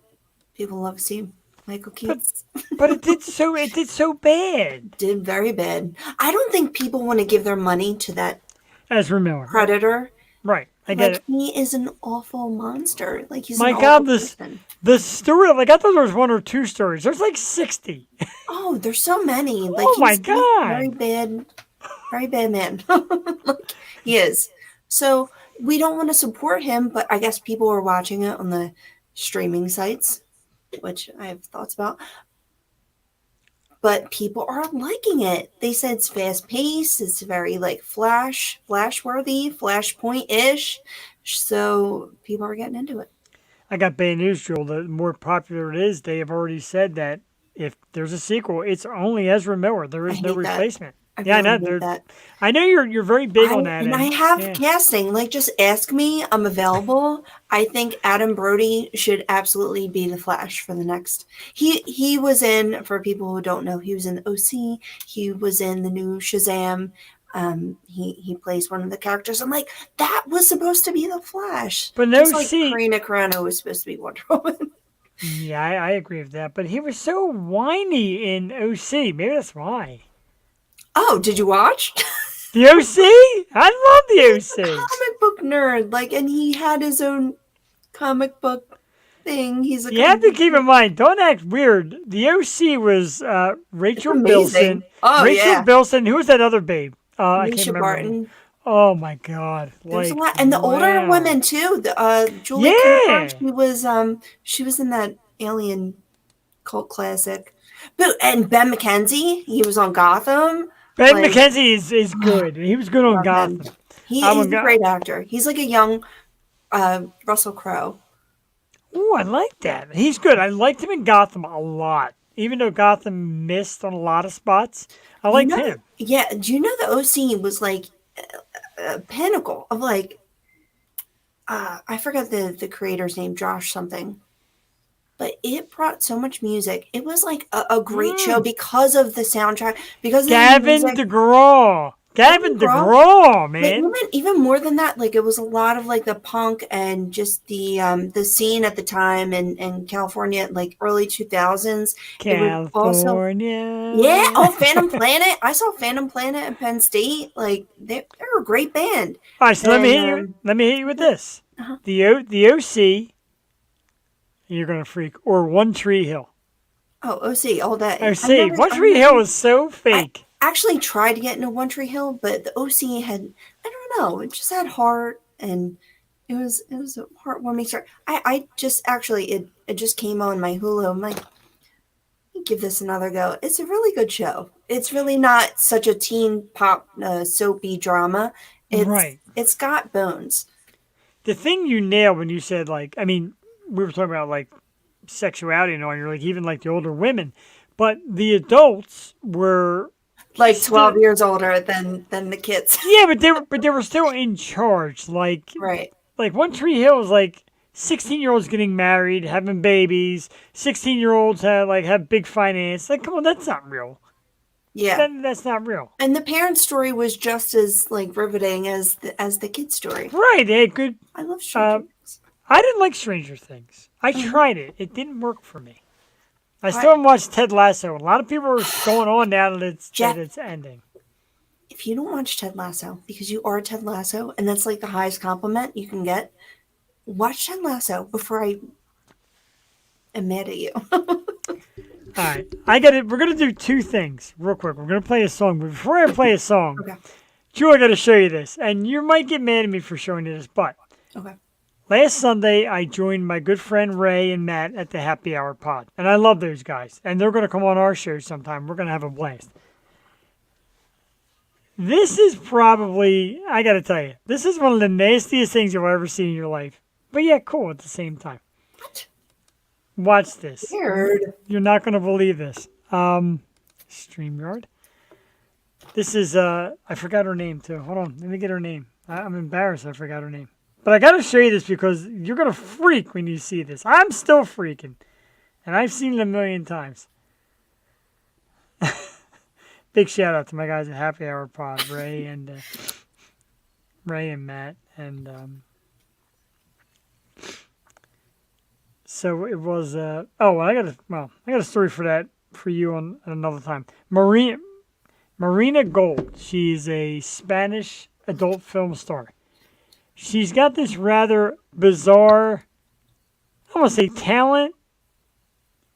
People love seeing Michael Keaton. But it did so bad. Did very bad. I don't think people want to give their money to that Ezra Miller. predator. Right. I get Like it. he is an awful monster. Like he's My an God, awful this- person. The story, like I thought there was 1 or 2 stories. There's like 60. Oh, there's so many. Like Oh my he's God. very bad man. Like, he is. So we don't want to support him, but I guess people are watching it on the streaming sites, which I have thoughts about. But people are liking it. They said it's fast paced. It's very like flash worthy, flashpoint ish. So people are getting into it. I got bad news, Joel. The more popular it is, they have already said that if there's a sequel, it's only Ezra Miller. There is I no hate that. replacement. I Yeah, I know. really hate that. I know you're very big on that. And I have yeah. casting. Like, just ask me. I'm available. I think Adam Brody should absolutely be the Flash for the next. He was in, for people who don't know, he was in OC. He was in the new Shazam. He plays one of the characters. I'm like, that was supposed to be the Flash. But no, Just like see- Karina Carano was supposed to be Wonder Woman. Yeah, I agree with that. But he was so whiny in OC. Maybe that's why. Oh, did you watch? The OC? I love the OC. Comic book nerd. Like, and he had his own comic book thing. He's like, You have to keep in mind, don't act weird. The OC was Rachel amazing. Bilson. Oh, Rachel yeah. Bilson. Who was that other babe? I can't Misha remember. her name. Barton. Oh my God! There's Like, a lot, and the older wow. women too. Julie Yeah. Cooper, she was in that Alien cult classic. But and Ben McKenzie, he was on Gotham. Ben like- McKenzie is good. He was good on Love him. Gotham. He's I'm a a Go- great actor. He's like a young Russell Crowe. Oh, I like that. He's good. I liked him in Gotham a lot. Even though Gotham missed on a lot of spots, I liked You know- him. Yeah, do you know the OC was like a pinnacle of like I forgot the creator's name, Josh something. But it brought so much music. It was like a great show because of the soundtrack, because of the Gavin music. DeGraw Gavin DeGraw? DeGraw, But man. even more than that, like it was a lot of like the punk and just the scene at the time in California, like early 2000s. It was also California. yeah. Oh, Phantom Planet! I saw Phantom Planet at Penn State. Like they were a great band. All right, so let me hit you. And, Let me hit you with this: Uh-huh. the OC. You're gonna freak, or One Tree Hill. Oh, OC all that. OC. One Tree Hill is so fake. Actually tried to get into One Tree Hill, but the OC had I don't know, it just had heart and it was a heartwarming story. I just actually it just came on my Hulu. I'm like, give this another go. It's a really good show. It's really not such a teen pop soapy drama. Right. It's got bones. The thing you nailed when you said like, I mean, we were talking about like sexuality and all. You're like even like the older women, but the adults were Like still- 12 years older than the kids. Yeah, but they were still in charge. Like Right. One Tree Hill was like 16-year-olds getting married, having babies. 16-year-olds have big finance. Like, come on, that's not real. Yeah. That's not real. And the parent story was just as like riveting as the kid story. Right? They had good. I love Stranger Things. I didn't like Stranger Things. I Mm-hmm. tried it. It didn't work for me. I still haven't watched Ted Lasso. A lot of people are going on now that it's ending. If you don't watch Ted Lasso, because you are Ted Lasso, and that's like the highest compliment you can get, watch Ted Lasso before I am mad at you. All right, I got it. We're gonna do two things real quick. We're gonna play a song, but before I play a song, Okay. Drew, I got to show you this, and you might get mad at me for showing you this, but Okay. last Sunday I joined my good friend Ray and Matt at the Happy Hour Pod, and I love those guys, and they're gonna come on our show sometime. We're gonna have a blast. This is probably, I got to tell you, this is one of the nastiest things you'll ever see in your life, but yeah, cool at the same time. What? Watch this. Weird. You're not going to believe this. StreamYard. This is, I forgot her name too. Hold on. Let me get her name. I'm embarrassed I forgot her name. But I got to show you this because you're going to freak when you see this. I'm still freaking. And I've seen it a million times. Big shout out to my guys at Happy Hour Pod, Ray and Matt. And so it was. I got a story for that for you on another time. Marina Gold. She's a Spanish adult film star. She's got this rather bizarre, I want to say talent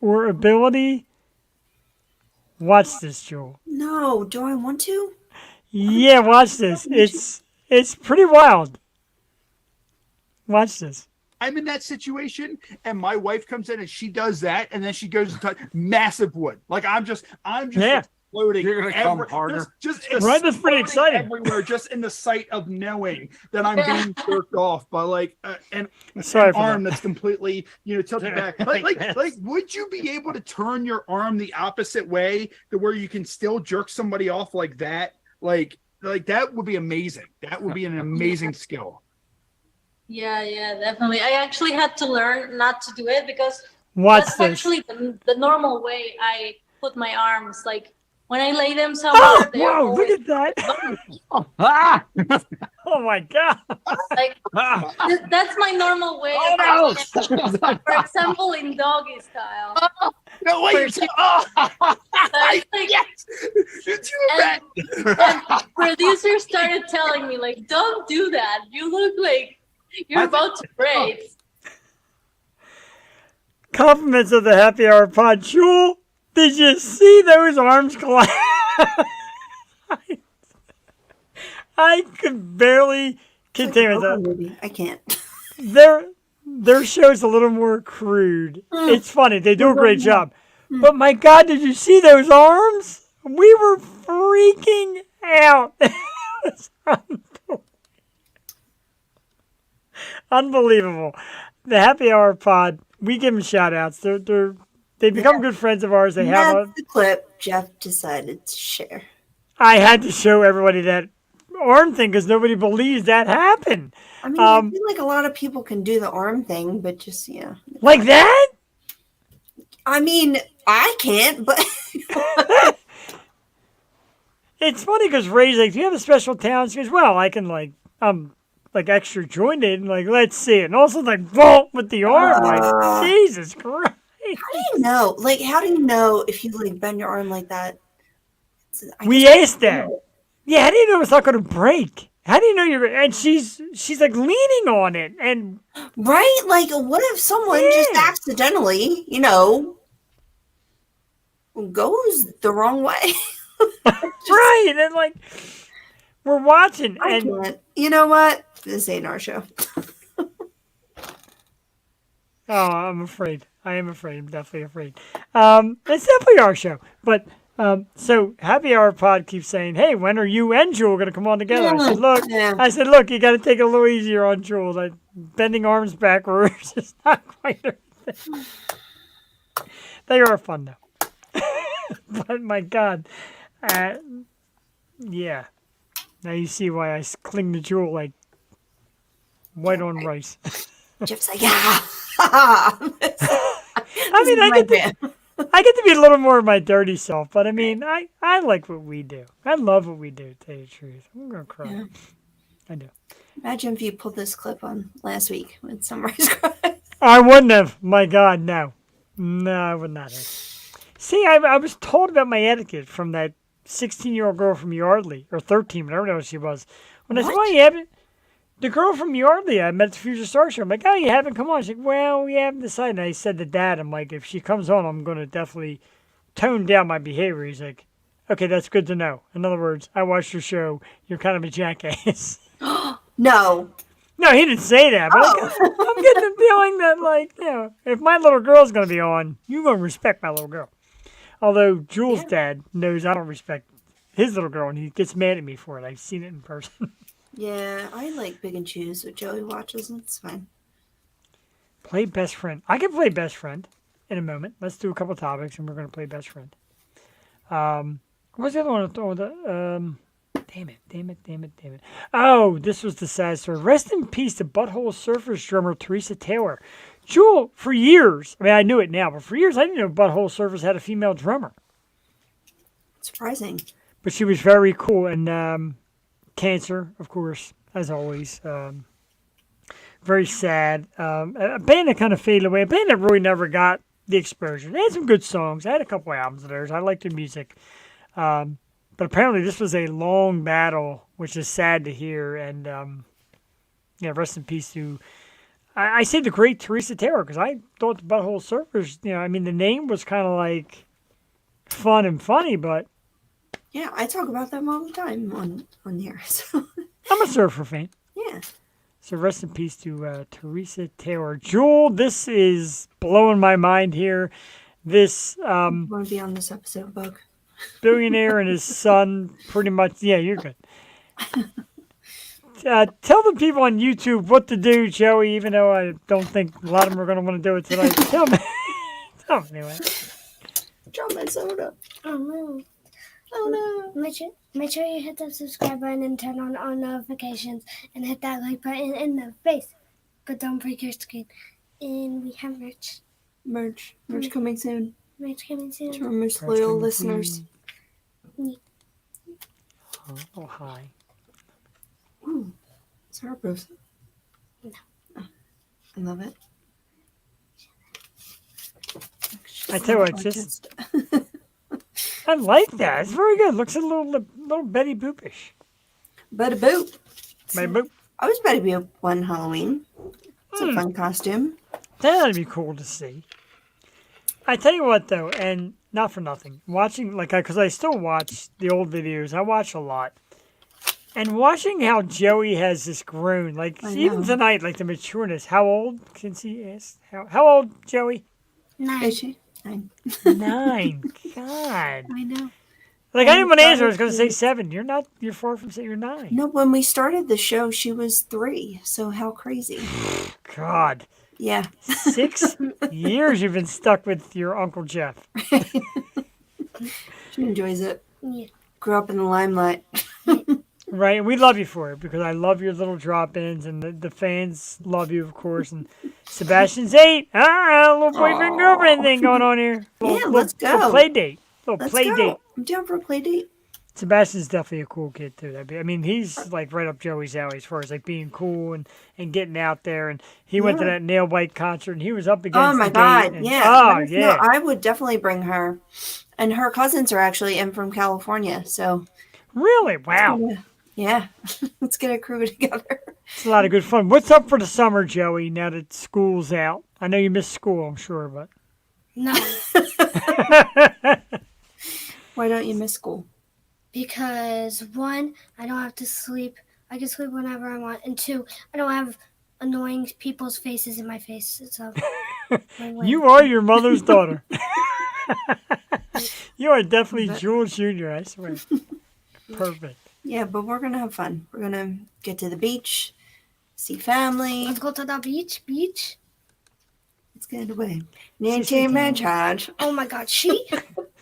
or ability. Watch this, Joel. No, do I want to? Yeah, watch this. It's pretty wild. Watch this. I'm in that situation, and my wife comes in and she does that, and then she goes and touch massive wood. Like I'm just Yeah. exploding. You're gonna come harder. Just Right, that's pretty exploding exciting. everywhere, just in the sight of knowing that I'm being jerked off by like an Sorry for arm that. that's completely tilted back. Like, would you be able to turn your arm the opposite way to where you can still jerk somebody off like that? Like that would be amazing. That would be an amazing skill. Yeah, definitely. I actually had to learn not to do it because Watch that's this. actually the normal way I put my arms. Like when I lay them Oh, somewhere, they're whoa, look always at that. Ah! Oh my God. like that's my normal way. Oh, of doing it. For example, in doggy style. No wait. So it's like, Yes. Did you imagine? and producer started telling me like, "Don't do that. You look like you're about to break." Compliments of the Happy Hour Pod. Jewel, did you see those arms collapse? I could barely contain It's like a myself. movie. I can't. Their show's a little more crude. It's funny. They do a great job. But my God, did you see those arms? We were freaking out. It was unbelievable. The Happy Hour Pod, we give them shout outs. They become good friends of ours. They have That's the clip Jeff decided to share. I had to show everybody that arm thing because nobody believes that happened. I mean, I feel like a lot of people can do the arm thing, but just Like that? I mean, I can't, but it's funny because Ray's like, "Do you have a special talent?" She goes, "Well, I can like extra jointed, and like let's see it." And also like vault with the arm, like Jesus Christ. How do you know? Like, how do you know if you like bend your arm like that? We asked that. Yeah, how do you know it's not going to break? How do you know you're? And she's like leaning on it, and Right? Like, what if someone just Yeah. accidentally, goes the wrong way? right, and like we're watching, I and can't. You know what? This ain't our show. oh, I'm afraid. I am afraid. I'm definitely afraid. It's definitely our show, but. So Happy Hour Pod keeps saying, "Hey, when are you and Jewel going to come on together?" Yeah. I said, look, you got to take it a little easier on Jewel. Like bending arms backwards is not quite her thing. They are fun though. But my God, yeah. Now you see why I cling to Jewel like white on rice. Jeff's like, yeah. I mean, I get to be a little more of my dirty self, but I mean, I like what we do. I love what we do, to tell you the truth. I'm going to cry. Yeah. I do. Imagine if you pulled this clip on last week when Sunrise cried. I wouldn't have. My God, no. No, I would not have. See, I was told about my etiquette from that 16-year-old girl from Yardley, or 13, whatever the hell she was. When I said, well, you haven't. The girl from Yardley I met at the Future Star Show. I'm like, oh, you haven't come on? She's like, well, we haven't decided. And I said to Dad, I'm like, if she comes on, I'm going to definitely tone down my behavior. He's like, okay, that's good to know. In other words, I watched your show. You're kind of a jackass. No. No, he didn't say that, but I'm getting the feeling that, like, if my little girl's going to be on, you're going to respect my little girl. Although Jules' dad knows I don't respect his little girl, and he gets mad at me for it. I've seen it in person. Yeah, I like Big and Choose what Joey watches, and it's fine. Play best friend. I can play best friend in a moment. Let's do a couple topics, and we're going to play best friend. What's the other one? Damn it. Oh, this was the sad story. Rest in peace to Butthole Surfers drummer Teresa Taylor. Jewel, for years, I mean, I knew it now, but for years, I didn't know Butthole Surfers had a female drummer. Surprising. But she was very cool, and cancer, of course, as always. Very sad. A band that kind of faded away. A band that really never got the exposure. They had some good songs. I had a couple albums of theirs. I liked their music. But apparently this was a long battle, which is sad to hear. And, rest in peace to... I say the great Teresa Taylor, because I thought the Butthole Surfers, I mean, the name was kind of like fun and funny, but... Yeah, I talk about them all the time on here. So. I'm a surfer fan. Yeah. So rest in peace to Teresa Taylor. Jewel, this is blowing my mind here. This Want to be on this episode, Bug? billionaire and his son pretty much... Yeah, you're good. Tell the people on YouTube what to do, Joey, even though I don't think a lot of them are going to want to do it tonight. Tell me. Tell me anyway. Drop my soda. Oh no. Oh no. Make sure you hit the subscribe button and turn on all notifications and hit that like button in the face. But don't break your screen. And we have merch. Merch coming soon. Merch coming soon. To our most loyal listeners. Oh, hi. Ooh. Is there a rose? No. Oh, I love it. I tell you what, just... I like that. It's very good. Looks a little Betty Boopish. Betty Boop. Betty Boop. I was Betty Boop one Halloween. It's a fun costume. That'd be cool to see. I tell you what, though, and not for nothing, watching, because I still watch the old videos. I watch a lot. And watching how Joey has this grown, even tonight, the matureness. How old, can she ask? How old, Joey? 9. Is she? 9. 9. God. I know. I didn't want to answer. I was going to say 7. You're far from saying you're 9. No, when we started the show, she was 3. So how crazy. God. Yeah. 6 years you've been stuck with your Uncle Jeff. She enjoys it. Yeah. Grew up in the limelight. Right, and we love you for it because I love your little drop-ins, and the fans love you, of course. And Sebastian's 8. Little boyfriend-girlfriend thing going on here. Yeah, let's go. Little play date. Let's go. I'm down for a play date. Sebastian's definitely a cool kid too. I mean, he's like right up Joey's alley as far as like being cool and getting out there. And he went to Yeah. that Nail Bite concert, and he was up against. Oh my the God! gate and- Yeah. Oh No, yeah. I would definitely bring her, and her cousins are actually in from California. So Really? Wow. yeah, let's get a crew together. It's a lot of good fun. What's up for the summer, Joey? Now that school's out, I know you miss school. I'm sure, but No, Why don't you miss school? because one, I don't have to sleep. I can sleep whenever I want, and two, I don't have annoying people's faces in my face. So you are your mother's daughter. You are definitely Jewel Jr., I swear. Perfect. Yeah, but we're gonna have fun. We're gonna get to the beach, see family. let's go to the beach. Beach. Let's get away. Nancy Manchad. Oh my God,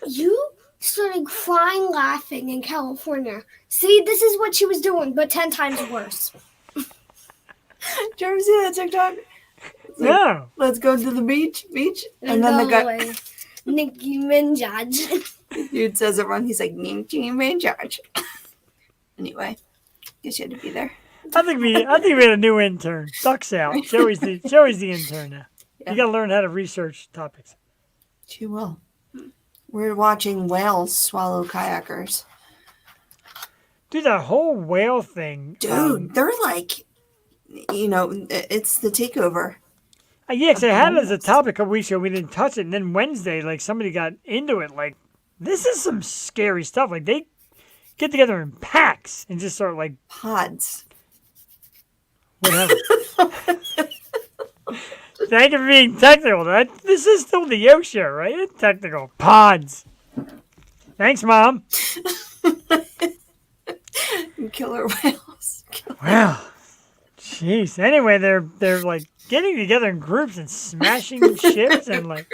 you started crying laughing in California. See, this is what she was doing, but 10 times worse. Did you ever see that TikTok? It's like, No. let's go to the beach, and then the guy, Nicki Minaj. dude says it wrong. He's like Nancy Manchad. Anyway, guess you had to be there. I think we had a new intern. Ducks out. Joey's the intern now. Yeah. You got to learn how to research topics. She will. We're watching whales swallow kayakers. Dude, that whole whale thing. Dude, they're like, it's the takeover. Yeah, because I had it as a topic a couple weeks ago. We didn't touch it. And then Wednesday, like, somebody got into it. Like, this is some scary stuff. Like, they get together in packs and just start, like, Pods. whatever. Thank you for being technical. This is still the Yo Show, right? Technical. Pods. Thanks, Mom. Killer whales. Wow. Jeez. Anyway, they're like getting together in groups and smashing ships and like.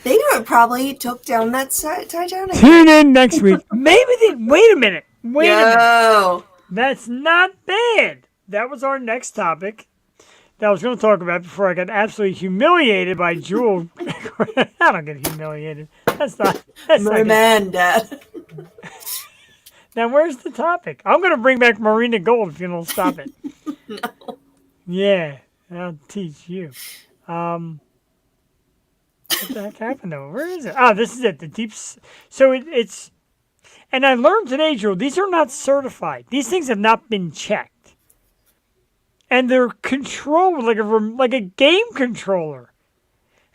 They probably took down that Titanic. Tune in next week. Maybe they. Wait a minute. Wait a minute. Yo. That's not bad. That was our next topic that I was going to talk about before I got absolutely humiliated by Jewel. I don't get humiliated. That's not My good. man, Dad. Now, where's the topic? I'm going to bring back Marina Gold if you don't stop it. No. Yeah, I'll teach you. What the heck happened though? Where is it? Oh, this is it. The So it's, and I learned today, Joel, these are not certified. These things have not been checked. And they're controlled like a game controller.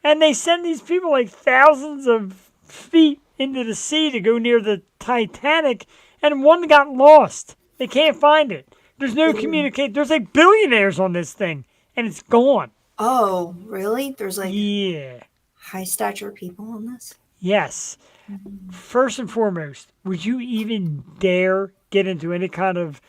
And they send these people like thousands of feet into the sea to go near the Titanic, and one got lost. They can't find it. There's no communicate. There's like billionaires on this thing, and it's gone. Oh, really? There's like Yeah. high stature people on this? Yes. First and foremost, would you even dare get into any kind of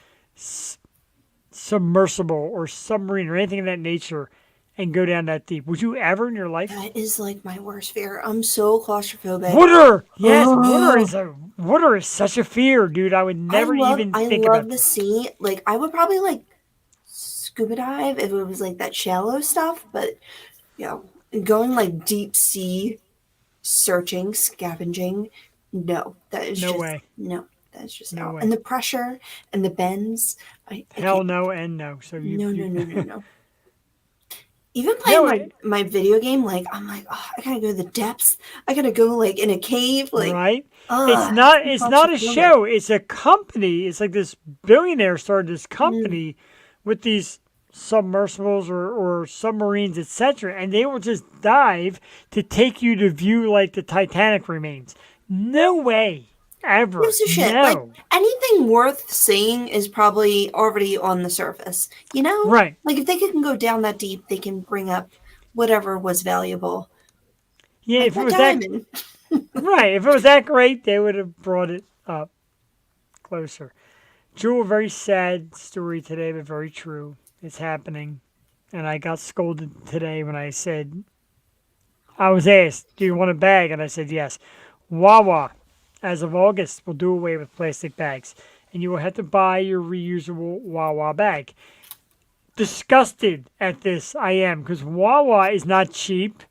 submersible or submarine or anything of that nature and go down that deep? Would you ever in your life? That is like my worst fear. I'm so claustrophobic. Water! Yes, Oh. water is such a fear, dude. I would never even think I about love the sea. Like, I would probably like scuba dive if it was like that shallow stuff, but going like deep sea searching, scavenging, no. That is No just way. no. That's just No no. way. And the pressure and the bends. I Hell can't- no and no. So No. Even playing my video game, like I'm like, oh, I gotta go to the depths. I gotta go like in a cave, like right? ugh, It's not a show. It's a company. It's like this billionaire started this company with these submersibles or submarines, etc. And they will just dive to take you to view like the Titanic remains. No way. Ever. Gives a shit. No. Like anything worth seeing is probably already on the surface. You know? Right. Like if they can go down that deep, they can bring up whatever was valuable. Yeah, Like if it that was that diamond. right, if it was that great, they would have brought it up closer. Jewel, very sad story today, but very true. It's happening. And I got scolded today when I said, I was asked, do you want a bag? And I said, yes. Wawa, as of August, will do away with plastic bags. And you will have to buy your reusable Wawa bag. Disgusted at this, I am, because Wawa is not cheap.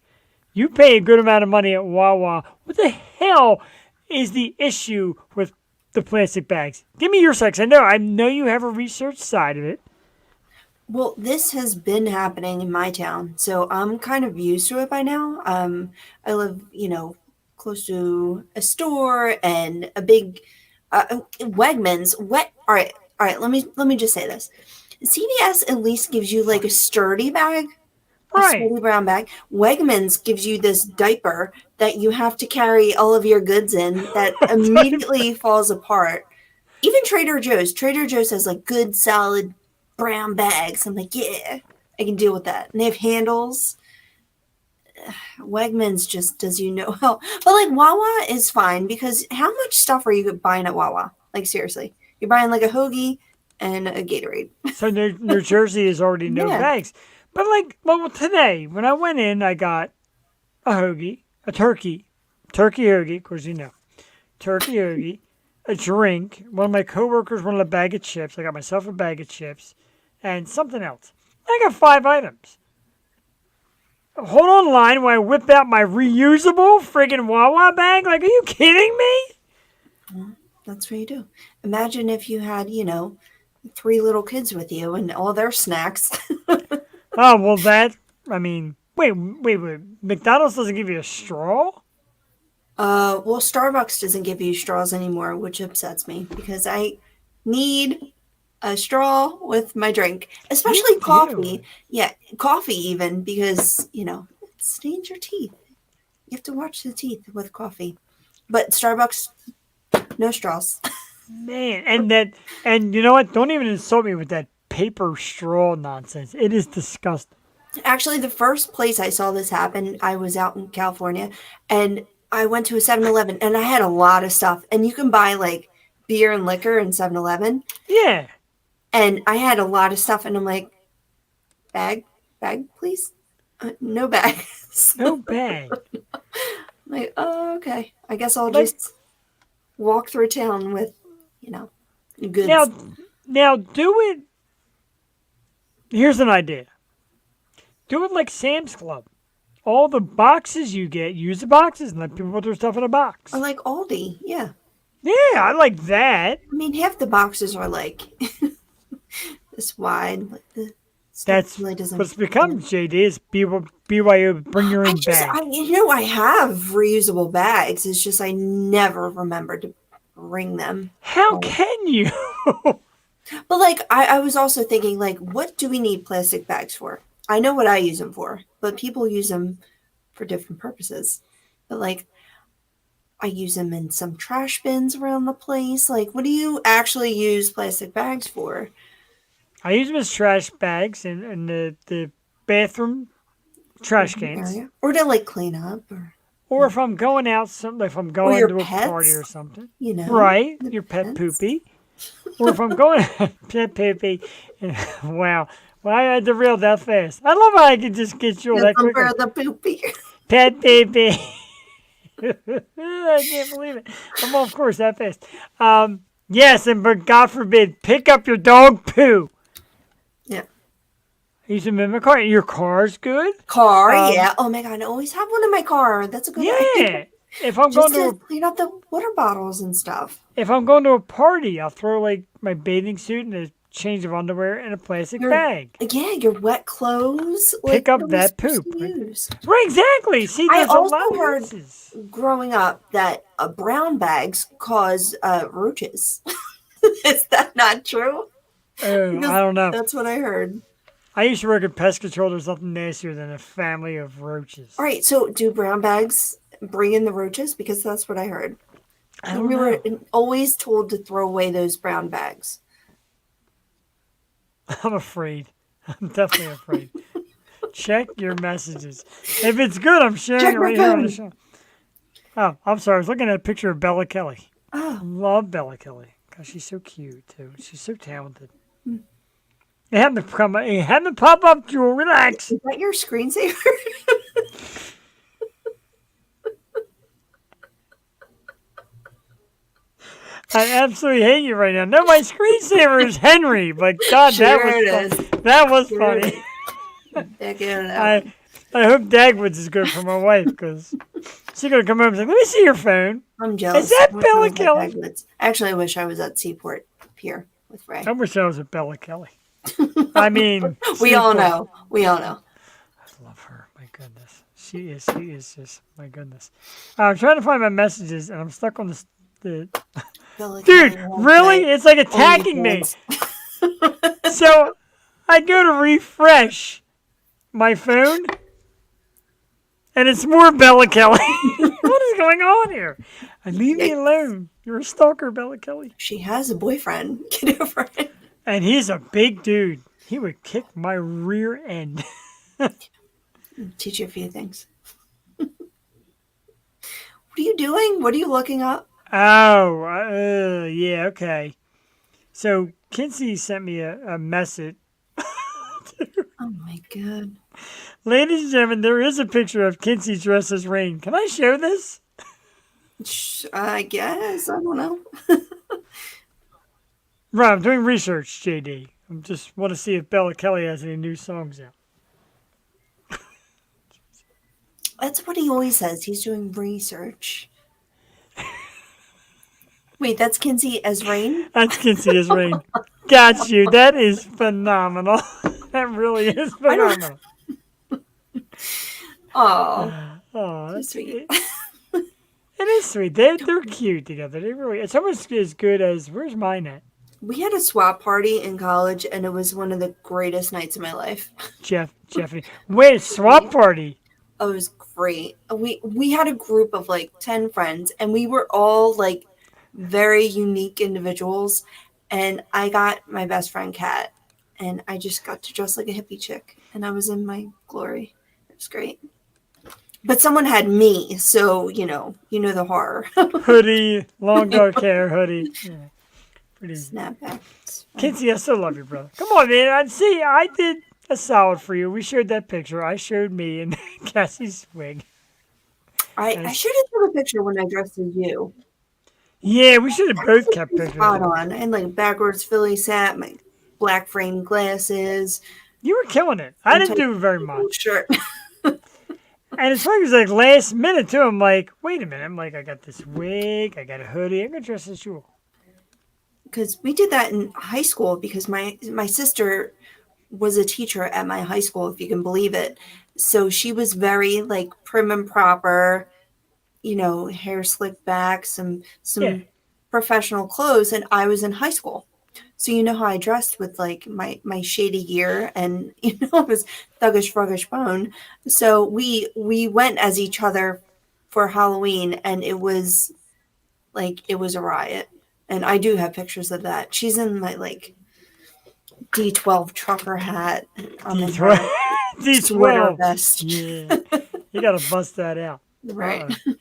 You pay a good amount of money at Wawa. What the hell is the issue with the plastic bags? Give me your side, 'cause I know you have a research side of it. Well, this has been happening in my town, so I'm kind of used to it by now. I live, close to a store and a big Wegmans. All right. Let me just say this: CVS at least gives you like a sturdy bag, a Right. sturdy brown bag. Wegmans gives you this diaper that you have to carry all of your goods in that immediately falls apart. Even Trader Joe's. Trader Joe's has like good, solid brown bags. I'm like, yeah, I can deal with that. And they have handles. Wegmans just does how. But like Wawa is fine because how much stuff are you buying at Wawa? Like seriously, you're buying like a hoagie and a Gatorade. So New Jersey is already no Yeah. bags. But well, today when I went in, I got a hoagie, a turkey hoagie, of course turkey hoagie, a drink. One of my coworkers wanted a bag of chips. I got myself a bag of chips, and something else. I got 5 items. Hold on line while I whip out my reusable friggin' Wawa bag. Like, are you kidding me? That's what you do. Imagine if you had 3 little kids with you and all their snacks. Oh well, wait. McDonald's doesn't give you a straw. Well, Starbucks doesn't give you straws anymore, which upsets me because I need a straw with my drink, especially You coffee. do. Yeah, coffee even because it stains your teeth. You have to watch the teeth with coffee. But Starbucks, no straws. Man, and you know what? Don't even insult me with that paper straw nonsense. It is disgusting. Actually, the first place I saw this happen, I was out in California, and I went to a 7-Eleven, and I had a lot of stuff. And you can buy like beer and liquor in 7-Eleven. Yeah. And I had a lot of stuff, and I'm like, bag, please? No bag. No bag. Like, oh, okay. I guess I'll Like- just walk through town with, goods. Now do it. Here's an idea. Do it like Sam's Club. All the boxes you get, use the boxes and let people put their stuff in a box. Or like Aldi, yeah. Yeah, I like that. I mean, half the boxes are like this wide. Like the stuff That's really doesn't. what's become, JD, is BYU, bring your own bag. I have reusable bags. It's just I never remembered to bring them. How can you? But like, I was also thinking, like, what do we need plastic bags for? I know what I use them for, but people use them for different purposes. But like, I use them in some trash bins around the place. Like, what do you actually use plastic bags for? I use them as trash bags in the bathroom trash cans. Area? Or to like clean up, Or if I'm going out, if I'm going your to a pets, party or something. the Your pet pets. poopy. Or if I'm going pet poopy. Wow. Well, I had to reel that fast. I love how I can just get you all that quickly. The poopy. Pet poopy. I can't believe it. I'm off course that fast. Yes, but God forbid, pick up your dog poo. Yeah. Use them in my car. Your car's good. Car, yeah. Oh my god, I always have one in my car. That's a good Yeah. idea. If I'm Just going to clean out the water bottles and stuff. if I'm going to a party, I'll throw like my bathing suit and a change of underwear in a plastic bag. Yeah, your wet clothes. Pick up what are we that supposed poop. to use? Right, exactly. See, I there's a also lot of heard uses. growing up that brown bags cause roaches. Is that not true? I don't know. That's what I heard. I used to work at pest control. There's nothing nastier than a family of roaches. All right, so do brown bags bring in the roaches? Because that's what I heard. I don't We know. were always told to throw away those brown bags. I'm afraid. I'm definitely afraid. Check your messages. If it's good, I'm sharing Check it my right here on the phone. show. Oh, I'm sorry. I was looking at a picture of Bella Kelly. Oh, Love Bella Kelly because she's so cute too. She's so talented. Hmm. It happened to come. It happened to pop up, Jewel. Relax. is that your screensaver? I absolutely hate you right now. No, my screensaver is Henry, but God, Sure that was it fun. That was Sure it funny. Back it out. I hope Dagwood's is good for my wife because she's gonna come home and say, "Let me see your phone." I'm jealous. Is that I wish I Bella was at Kelly? Dagwood's. Actually, I wish I was at Seaport Pier with Ray. I wish I was with Bella Kelly. I mean, We all Seaport. know. We all know. I love her. My goodness, she is just my goodness. I'm trying to find my messages and I'm stuck on the. Bella Dude, Kelly won't really? play It's like attacking me. OnlyFans. So I go to refresh my phone, and it's more Bella Kelly. What is going on here? Leave me Yikes. alone. You're a stalker, Bella Kelly. She has a boyfriend. Get over it. And he's a big dude. He would kick my rear end. Teach you a few things. What are you doing? What are you looking up? Oh, yeah, okay. So Kinsey sent me a message. Oh my god. Ladies and gentlemen, there is a picture of Kinsey dressed as Rain. Can I show this? I guess. I don't know. Right, I'm doing research, JD. I just want to see if Bella Kelly has any new songs out. That's what he always says. He's doing research. Wait, that's Kinsey as Rain? That's Kinsey as Rain. Got you. That is phenomenal. That really is I don't- phenomenal. Oh, Oh, that's sweet. It is sweet. They're cute together. They really. It's almost as good as. Where's mine at? We had a swap party in college, and it was one of the greatest nights of my life. Jeffy. Wait, swap party. It was great. We had a group of like 10 friends, and we were all like very unique individuals. And I got my best friend Kat, and I just got to dress like a hippie chick, and I was in my glory. It was great. But someone had me, so you know the horror. Hoodie, long dark hair, hoodie. Yeah. Pretty. Snapback. Kinsey, I still love you, brother. Come on, man. I did a solid for you. We showed that picture. I showed me and Cassie's wig. I should have took a picture when I dressed as you. Yeah, we should have both kept pictures. Spot on. And like backwards Philly hat, my black frame glasses. You were killing it. I didn't do very much. Shirt. And it's funny, it was like last minute too. I'm like, wait a minute. I'm like, I got this wig, I got a hoodie. I'm gonna dress as you. Because we did that in high school because my sister was a teacher at my high school, if you can believe it. So she was very like prim and proper, hair slicked back, some Yeah. professional clothes, and I was in high school. So you know how I dressed with like my shady gear and it was thuggish fruggish bone. So we went as each other for Halloween, and it was a riot. And I do have pictures of that. She's in my like D12 trucker hat. I'm in her sweater D12. vest. Yeah. You gotta bust that out. Right. Uh-uh.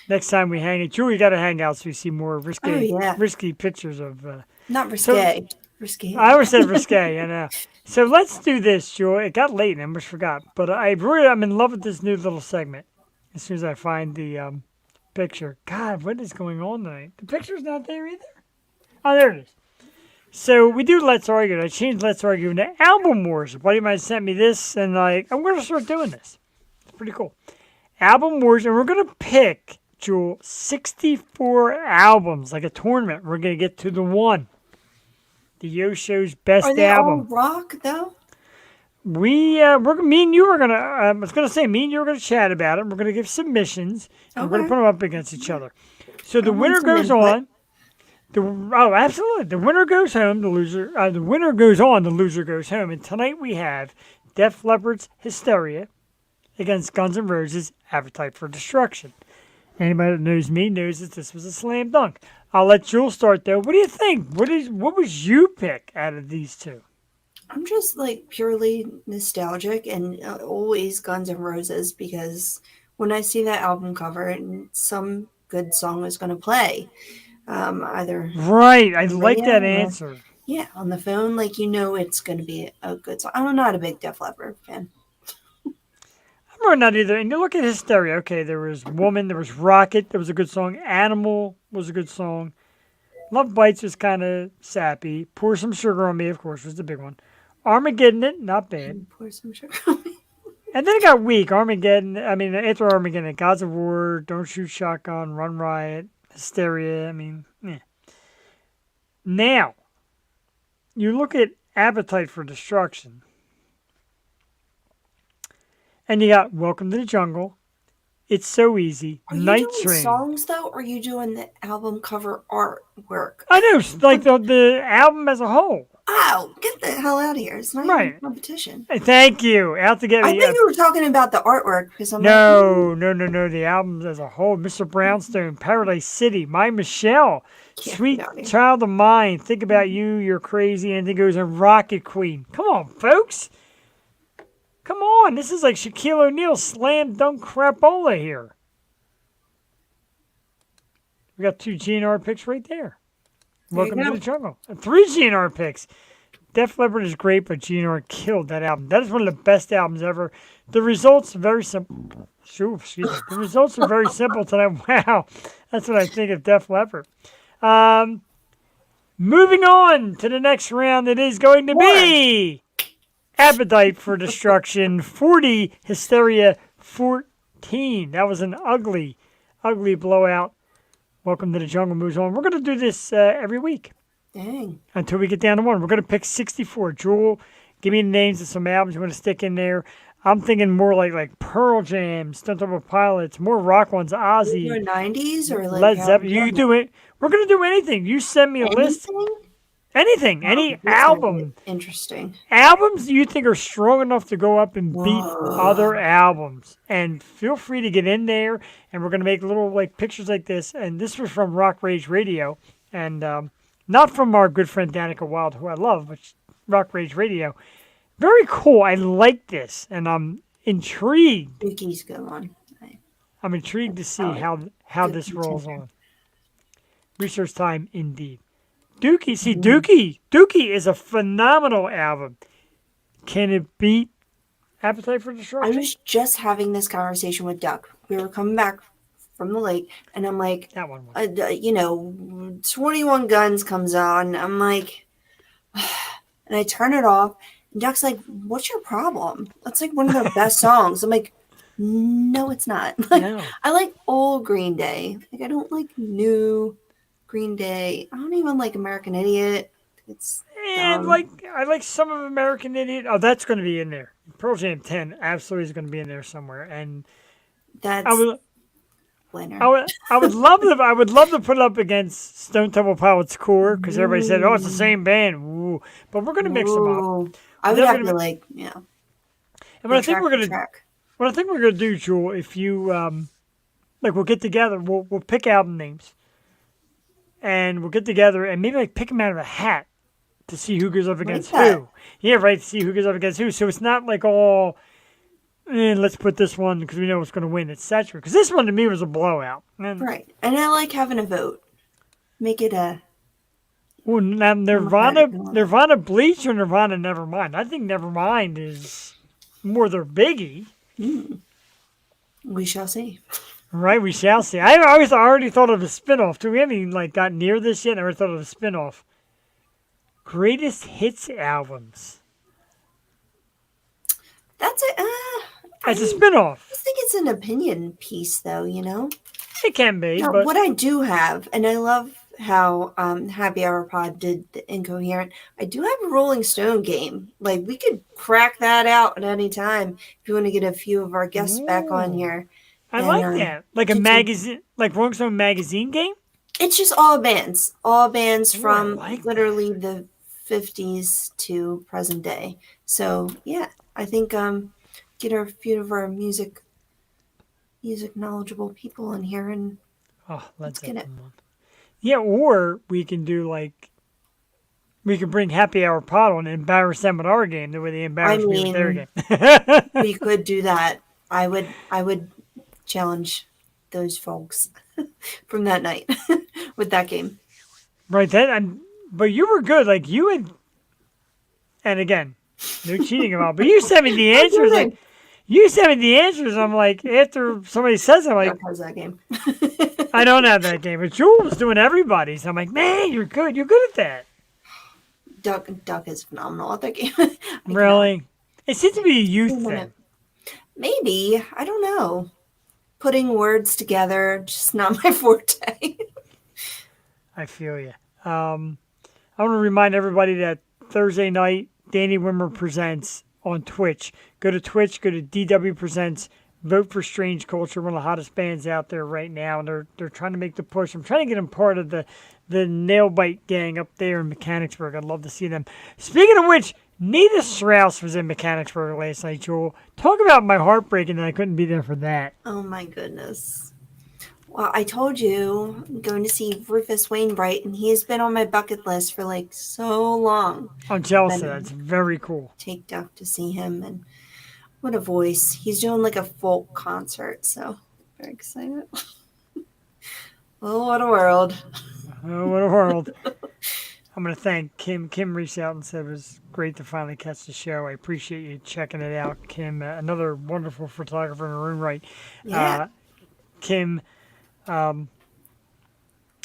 Next time we hang it, Drew, we gotta hang out so we see more risky Oh, yeah. risky pictures of Not risque. Risque. I always said risque, I know. So let's do this, Joy. It got late and I almost forgot. But I'm in love with this new little segment. As soon as I find the picture. God, what is going on tonight? The picture's not there either. Oh, there it is. So we do Let's Argue. I changed Let's Argue into Album Wars. A buddy of mine sent me this, and I'm going to start doing this. It's pretty cool. Album Wars, and we're going to pick, Jewel, 64 albums, like a tournament. We're going to get to the one. The Yo Show's best Are they album. all rock though? Me and you are gonna. I was gonna say, me and you are gonna chat about it. We're gonna give submissions. And we're gonna Okay. put them up against each other. So the I want winner some goes input. on. Absolutely. The winner goes home. The loser. The winner goes on. The loser goes home. And tonight we have Def Leppard's "Hysteria" against Guns N' Roses' "Appetite for Destruction." Anybody that knows me knows that this was a slam dunk. I'll let Jules start though. What do you think? What was you pick out of these two? I'm just like purely nostalgic and always Guns N' Roses because when I see that album cover and some good song is going to play, either Right. I like that Yeah. answer. on the phone, like it's going to be a good song. I'm not a big Def Leppard fan. I'm not either. And you look at Hysteria. Okay, there was Woman, there was Rocket, there was a good song. Animal was a good song. Love Bites was kind of sappy. Pour Some Sugar on Me, of course, was the big one. Armageddon, not bad. Pour some sugar on me. And then it got weak. Armageddon. I mean, after Armageddon, Gods of War, Don't Shoot Shotgun, Run Riot, Hysteria. I mean, Now, you look at Appetite for Destruction, and you got Welcome to the Jungle, It's So Easy, Are you Night doing Train. songs though, or are you doing the album cover artwork? I know, like the album as a whole. Oh, get the hell out of here! It's not even Right. a competition. Hey, thank you. Out to get I me. think you were talking about the artwork because I'm No. The albums as a whole. Mr. Brownstone, Paradise City, My Michelle, Yeah, Sweet get out of here. Child of Mine, Think About You, You're Crazy, Anything Goes, and Rocket Queen. Come on, folks. Come on. This is like Shaquille O'Neal slam dunk crapola here. We got 2 GNR picks right there. There you Welcome to go. the Jungle. And 3 GNR picks. Def Leppard is great, but GNR killed that album. That is one of the best albums ever. The results are very simple. Excuse me. The results are very simple tonight. Wow, that's what I think of Def Leppard. Moving on to the next round, it is going to be Appetite for Destruction 40, Hysteria 14. That was an ugly blowout. Welcome to the Jungle moves on. We're going to do this every week. Dang. Until we get down to one. We're going to pick 64. Jewel, give me the names of some albums you want to stick in there. I'm thinking more like Pearl Jam, Stone Temple Pilots, more rock ones, You Ozzy, doing 90s or like Led how- Zeppelin. You can do it. We're going to do anything. You send me a list. Anything? Anything. Any This sounds album. Interesting. Albums you think are strong enough to go up and beat Whoa. other albums. And feel free to get in there. And we're going to make little pictures like this. And this was from Rock Rage Radio. And not from our good friend Danica Wild, who I love, but Rock Rage Radio. Very cool. I like this. And I'm intrigued. Dookie's good one. I'm intrigued to see Oh, how good this rolls contender. on. Research time indeed. Dookie is a phenomenal album. Can it beat Appetite for I Destruction? was just having this conversation with Duck. We were coming back from the lake, and I'm like, That one was. 21 Guns comes on. I'm like, and I turn it off, and Duck's like, "What's your problem? That's like one of their best songs." I'm like, "No, it's not." Like, No. I like old Green Day. Like, I don't like new Green Day. I don't even like American Idiot. It's And dumb. I like some of American Idiot. Oh, that's going to be in there. Pearl Jam 10 absolutely is going to be in there somewhere. And That's I would winner. I would love to put it up against Stone Temple Pilots Core because everybody said, "Oh, it's the same band." Ooh. But we're going to mix them up. Ooh. I would They're have gonna to be- like, yeah. And what I think track we're to going to track. What I think we're gonna do, Jewel, if you we'll get together, we'll pick album names, and we'll get together and maybe pick them out of a hat to see who goes up against that. who. Yeah, right. To see who goes up against who. So it's not like all. Let's put this one because we know what's going to win, etc. Because this one to me was a blowout. And, Right. And I like having a vote. Make it a Well, now Nirvana Bleach or Nirvana Nevermind. I think Nevermind is more their biggie. we shall see. Right, we shall see. I already thought of a spinoff too. We haven't even got near this yet. I already thought of a spinoff. Greatest hits albums. That's it. As a spinoff. I think it's an opinion piece, though. It can be, Now, but what I do have, and I love how Happy Hour Pod did the Incoherent. I do have a Rolling Stone game. Like, we could crack that out at any time if you want to get a few of our guests back on here. I And, like that. Like a it's a- magazine, like Rolling Stone magazine game. It's just all bands Ooh, from I like literally the 50s to present day. So yeah, I think get a few of our music knowledgeable people in here, and Oh, Let's get it. Zeppelin one. Yeah, or we can do we can bring Happy Hour Pod on and embarrass them with our game the way they embarrass me with their game. we could do that. I would challenge those folks from that night with that game. Right, but you were good. Like you had, and again, no cheating about. But you sent me the answers. Like you sent me the answers. I'm like, after somebody says, it, I'm like, Duck has that game. I don't have that game. But Jewel was doing everybody's. I'm like, man, you're good. You're good at that. Duck is phenomenal at that game. I cannot- Really? It seems to be a youth win thing. it. Maybe. I don't know. Putting words together, just not my forte. I feel you. I want to remind everybody that Thursday night, Danny Wimmer presents on Twitch. Go to Twitch, go to DW Presents, vote for Strange Culture, one of the hottest bands out there right now. And they're trying to make the push. I'm trying to get them part of the Nailbite gang up there in Mechanicsburg. I'd love to see them. Speaking of which, Nita Strauss was in Mechanicsburg last night, Joel. Talk about my heartbreak and that I couldn't be there for that. Oh my goodness. Well, I told you I'm going to see Rufus Wainwright, and he has been on my bucket list for like so long. I'm jealous of Been that. It's very cool. Taped up to see him, and what a voice. He's doing like a folk concert, so very excited. Oh, what a world. Oh, what a world. I'm going to thank Kim. Kim reached out and said it was great to finally catch the show. I appreciate you checking it out, Kim. Another wonderful photographer in her own right. Yeah. Kim, you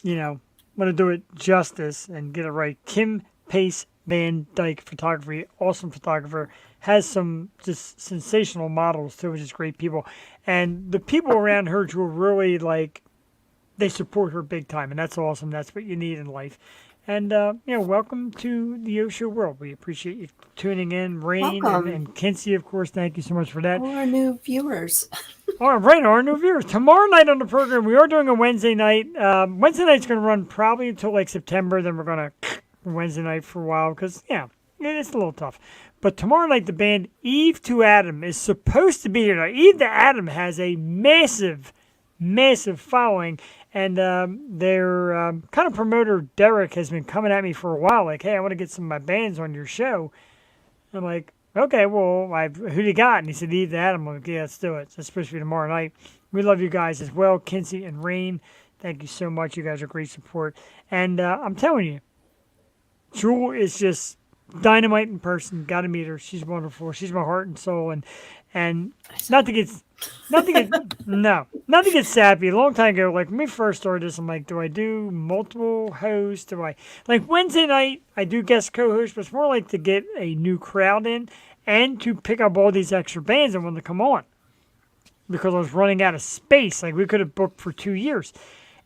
know, want to do it justice and get it right. Kim Pace Van Dyke Photography, awesome photographer, has some just sensational models too, which is great people. And the people around her who are really like, they support her big time, and that's awesome. That's what you need in life. And, welcome to the Osho world. We appreciate you tuning in. Rain Welcome. and Kinsey, of course, thank you so much for that. All our new viewers. All right, our new viewers. Tomorrow night on the program, we are doing a Wednesday night. Wednesday night's going to run probably until like September. Then we're going to Wednesday night for a while because, it's a little tough. But tomorrow night, the band Eve to Adam is supposed to be here. Now, Eve to Adam has a massive following. And their kind of promoter, Derek, has been coming at me for a while. Like, hey, I want to get some of my bands on your show. I'm like, okay, well, who do you got? And he said, Eve to Adam. I'm like, yeah, let's do it. So it's supposed to be tomorrow night. We love you guys as well. Kinsey and Rain, thank you so much. You guys are great support. And I'm telling you, Jewel is just dynamite in person. Got to meet her. She's wonderful. She's my heart and soul. And not to get sappy. A long time ago, like when we first started this, I'm like, do I do multiple hosts? Do I like Wednesday night? I do guest co-host, but it's more like to get a new crowd in and to pick up all these extra bands that want to come on because I was running out of space. Like we could have booked for 2 years,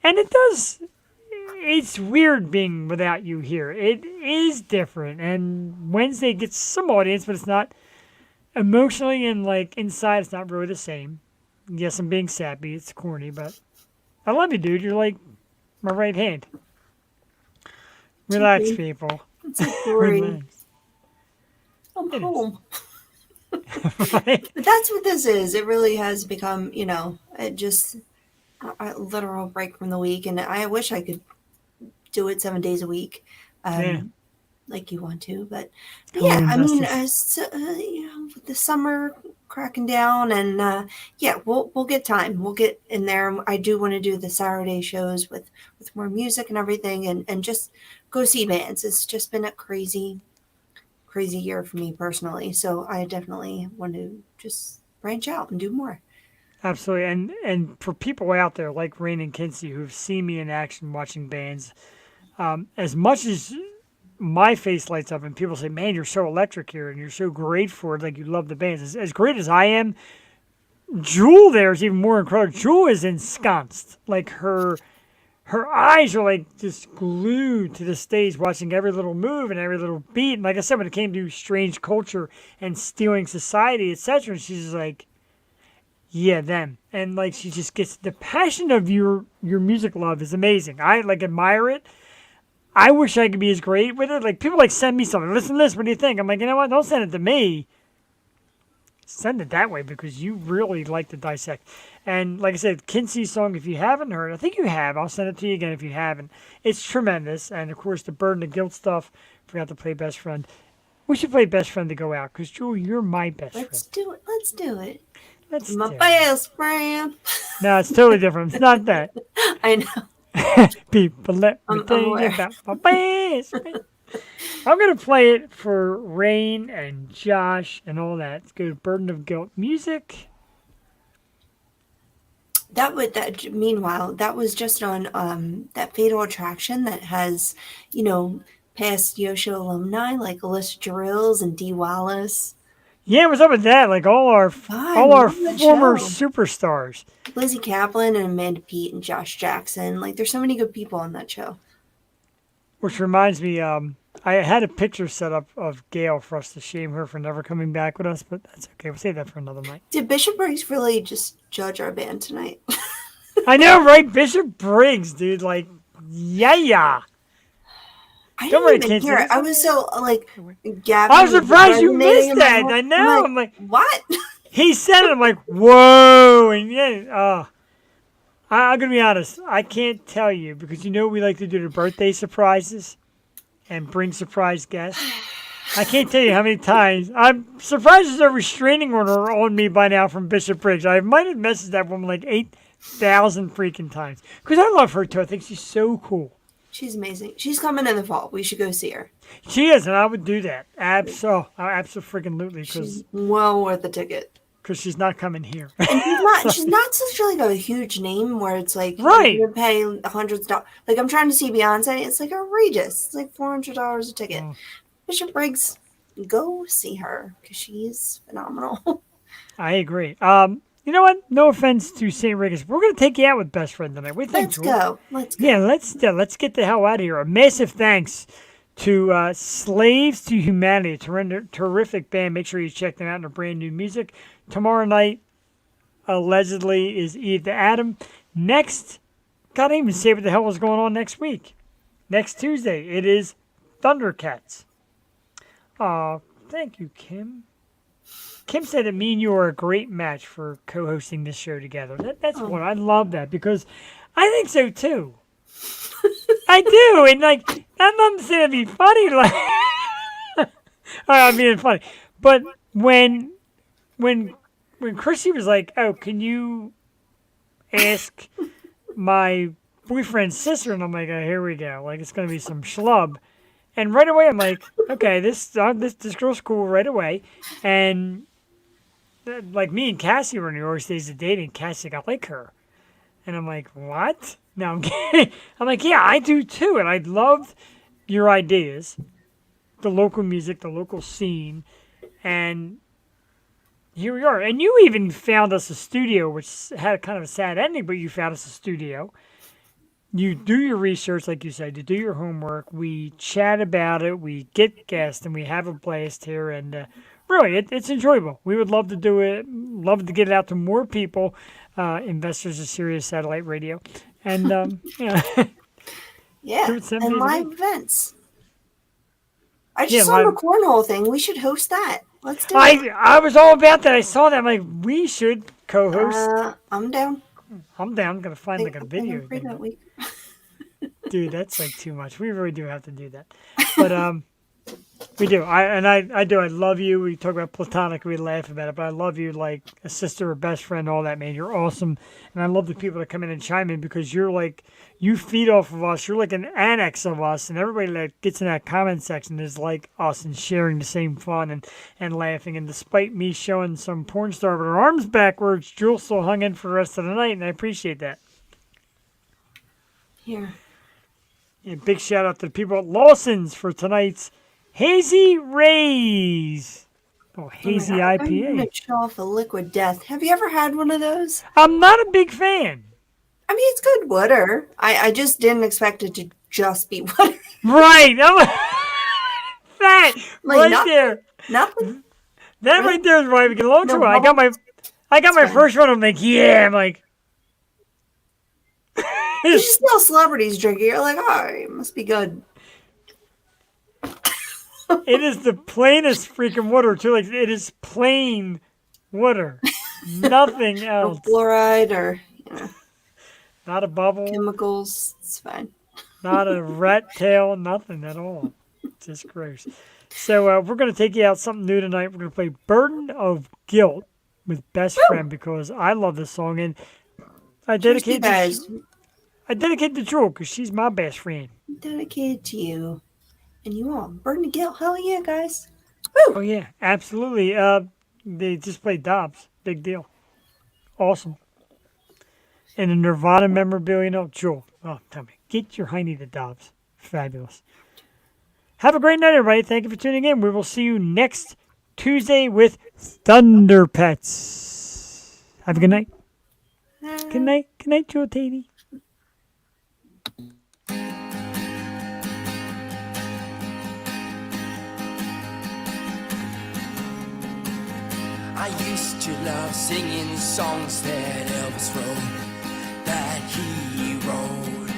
and it's weird being without you here. It is different, and Wednesday gets some audience, but it's not. Emotionally and like inside, it's not really the same. Yes, I'm being sappy. It's corny, but I love you, dude. You're like my right hand. Relax, people. It's like boring. Relax. I'm It is. home. Right? But that's what this is. It really has become, just a literal break from the week. And I wish I could do it 7 days a week. Yeah. Like you want to, but Oh, yeah, I mean, justice. with the summer cracking down, and we'll get time. We'll get in there. I do want to do the Saturday shows with more music and everything, and just go see bands. It's just been a crazy year for me personally. So I definitely want to just branch out and do more. Absolutely. And for people out there like Rain and Kinsey who've seen me in action watching bands, as much as my face lights up and people say, man, you're so electric here and you're so great for it. Like you love the bands. As great as I am, Jewel there is even more incredible. Jewel is ensconced. Like her eyes are like just glued to the stage watching every little move and every little beat. And like I said, when it came to Strange Culture and Stealing Society, etc., she's just like, yeah, them. And like she just gets the passion of your music love is amazing. I like admire it. I wish I could be as great with it. Like, people, like, send me something. Listen to this. What do you think? I'm like, you know what? Don't send it to me. Send it that way because you really like to dissect. And, like I said, Kinsey's song, if you haven't heard, I think you have. I'll send it to you again if you haven't. It's tremendous. And, of course, the Burden of Guilt stuff. Forgot to play Best Friend. We should play Best Friend to go out because, Jewel, you're my best Let's friend. do it. Let's do it. Let's My do it. best friend. No, it's totally different. It's not that. I know. People, let me I'm tell you aware. about my best friend. I'm going to play it for Rain and Josh and all that. Let's go to Burden of Guilt music. Meanwhile, that was just on that Fatal Attraction that has, past Yosho alumni like Alyssa Drills and Dee Wallace. Yeah, what's up with that? Like all our Fun, former show. superstars. Lizzie Kaplan and Amanda Pete and Josh Jackson. Like, there's so many good people on that show. Which reminds me, I had a picture set up of Gail for us to shame her for never coming back with us, but that's okay. We'll save that for another night. Did Bishop Briggs really just judge our band tonight? I know, right? Bishop Briggs, dude. Like, yeah. I Don't didn't worry, even kids, hear it. listen. I was so, like, Gavin. I was surprised you resonating missed in my that. whole- I know. I'm like, what? he said it. I'm like, whoa. And yeah, I'm going to be honest. I can't tell you because you know we like to do the birthday surprises and bring surprise guests. I can't tell you how many times. I'm surprised there's a restraining order on me by now from Bishop Briggs. I might have messaged that woman like 8,000 freaking times because I love her too. I think she's so cool. She's amazing. She's coming in the fall. We should go see her. She is, and I would do that. Absolutely, She's well worth the ticket. because she's not coming here. And she's not such like a huge name where it's like Right. you're paying hundreds of dollars. Like I'm trying to see Beyonce, it's like outrageous. It's like $400 a ticket. Oh. Bishop Briggs, go see her because she's phenomenal. I agree. You know what? No offense to St. Regis. We're going to take you out with Best Friend tonight. What do you think, Let's Jewel? go. Let's go. Yeah, let's get the hell out of here. A massive thanks to Slaves to Humanity, a terrific band. Make sure you check them out in their brand new music. Tomorrow night, allegedly, is Eve to Adam. Next, can't even say what the hell was going on next week. Next Tuesday, it is Thundercats. Thank you, Kim. Kim said that me and you are a great match for co-hosting this show together. That's what I love that because I think so too. I do, and like I'm not saying it'd be funny, like I'm being funny, but when Chrissy was like, "Oh, can you ask my boyfriend's sister?" and I'm like, "Oh, here we go. Like it's gonna be some schlub." And right away, I'm like, "Okay, this girl's cool right away," and like me and Cassie were in the early stages of dating. Cassie got like her, and I'm like, "What?" No, I'm kidding. I'm like, "Yeah, I do too," and I loved your ideas, the local music, the local scene, and here we are. And you even found us a studio, which had kind of a sad ending, but you found us a studio. You do your research, like you said, you do your homework. We chat about it. We get guests, and we have a blast here. And really, it's enjoyable. We would love to do it. Love to get it out to more people, investors of Sirius Satellite Radio, and yeah, Yeah, Do it 7 and days a live week. events. I just Yeah, saw the live- cornhole thing. We should host that. Let's do it. I was all about that. I saw that. I'm like, we should co-host. I'm down. I'm down. I'm gonna find like a I'm video. free thing. that week. Dude, that's like too much. We really do have to do that. But we do. I do. I love you. We talk about platonic. We laugh about it, but I love you like a sister or best friend. All that, man. You're awesome, and I love the people that come in and chime in because you're like you feed off of us. You're like an annex of us, and everybody that gets in that comment section is like us and sharing the same fun and laughing. And despite me showing some porn star with her arms backwards, Jewel still hung in for the rest of the night, and I appreciate that. Here. And big shout out to the people at Lawson's for tonight's Hazy Rays. Oh, Hazy Oh my God, I'm IPA. gonna show off a Liquid Death. Have you ever had one of those? I'm not a big fan. I mean, it's good water. I just didn't expect it to just be water. Right. That Like, right not- there. Nothing. That right there is why we get along so No well. I got my fine. first one. I'm like, yeah. I'm like, You just smell celebrities drinking. You're like, oh, it must be good. it is the plainest freaking water too. Like it is plain water. Nothing No else. fluoride or Not a bubble. chemicals. It's fine. Not a rat tail, nothing at all. Just gross. So we're going to take you out something new tonight. We're going to play Burden of Guilt with Best Friend because I love this song. And I Cheers to you dedicate guys. I dedicate to Jewel because she's my best friend. Dedicated to you and you all. Burden of guilt. Hell yeah, guys. Oh, yeah, absolutely. They just played Dobbs. Big deal. Awesome. And the Nirvana memorabilia, no, Jewel. Oh, tell me. Get your hiney to Dobbs. Fabulous. Have a great night, everybody. Thank you for tuning in. We will see you next Tuesday with Thunder Pets. Have a good night. Good night. Good night, Joe Tatey. I used to love singing songs that Elvis wrote, that he wrote.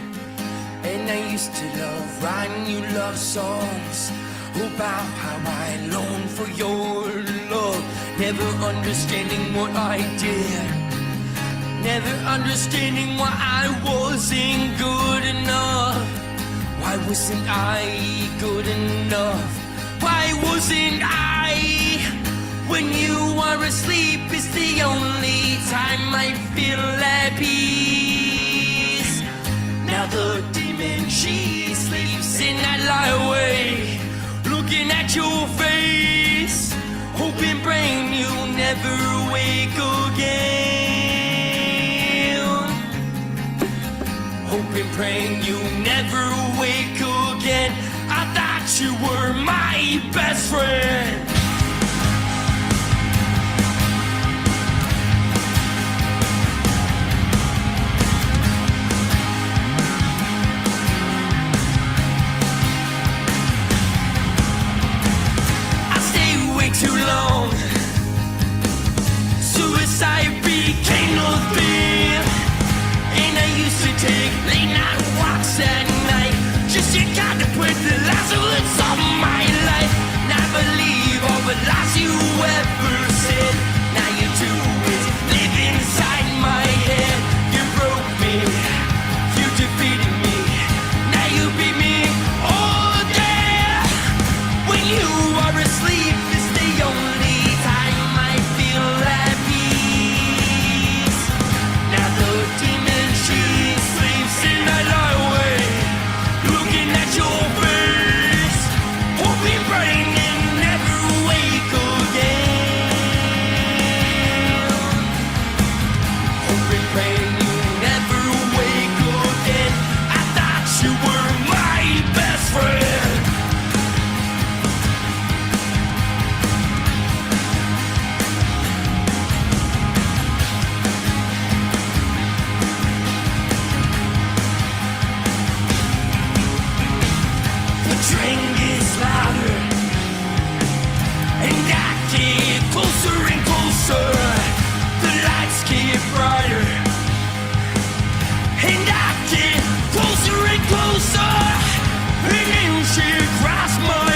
And I used to love writing you love songs about how I long for your love. Never understanding what I did, never understanding why I wasn't good enough. Why wasn't I good enough? Why wasn't I? When you are asleep, it's the only time I feel at peace. Now the demon, she sleeps and I lie awake, looking at your face, hoping, praying you never wake again. Hoping, praying you never wake again. I thought you were my best friend. Too long, suicide became a thing, and I used to take late night walks at night just to contemplate the last words of my life. And I believe all the lies you ever said. Now you do is live inside my head. You broke me, you defeated me, now you beat me all day. When you are asleep, the only time I feel at peace. Now the demon, she sleeps and I lie awake, looking at your face, hoping, praying and never wake again. Hoping, praying you never wake again. I thought you were my best friend. Train gets louder, and I get closer and closer. The lights get brighter, and I get closer and closer. And then she grasps my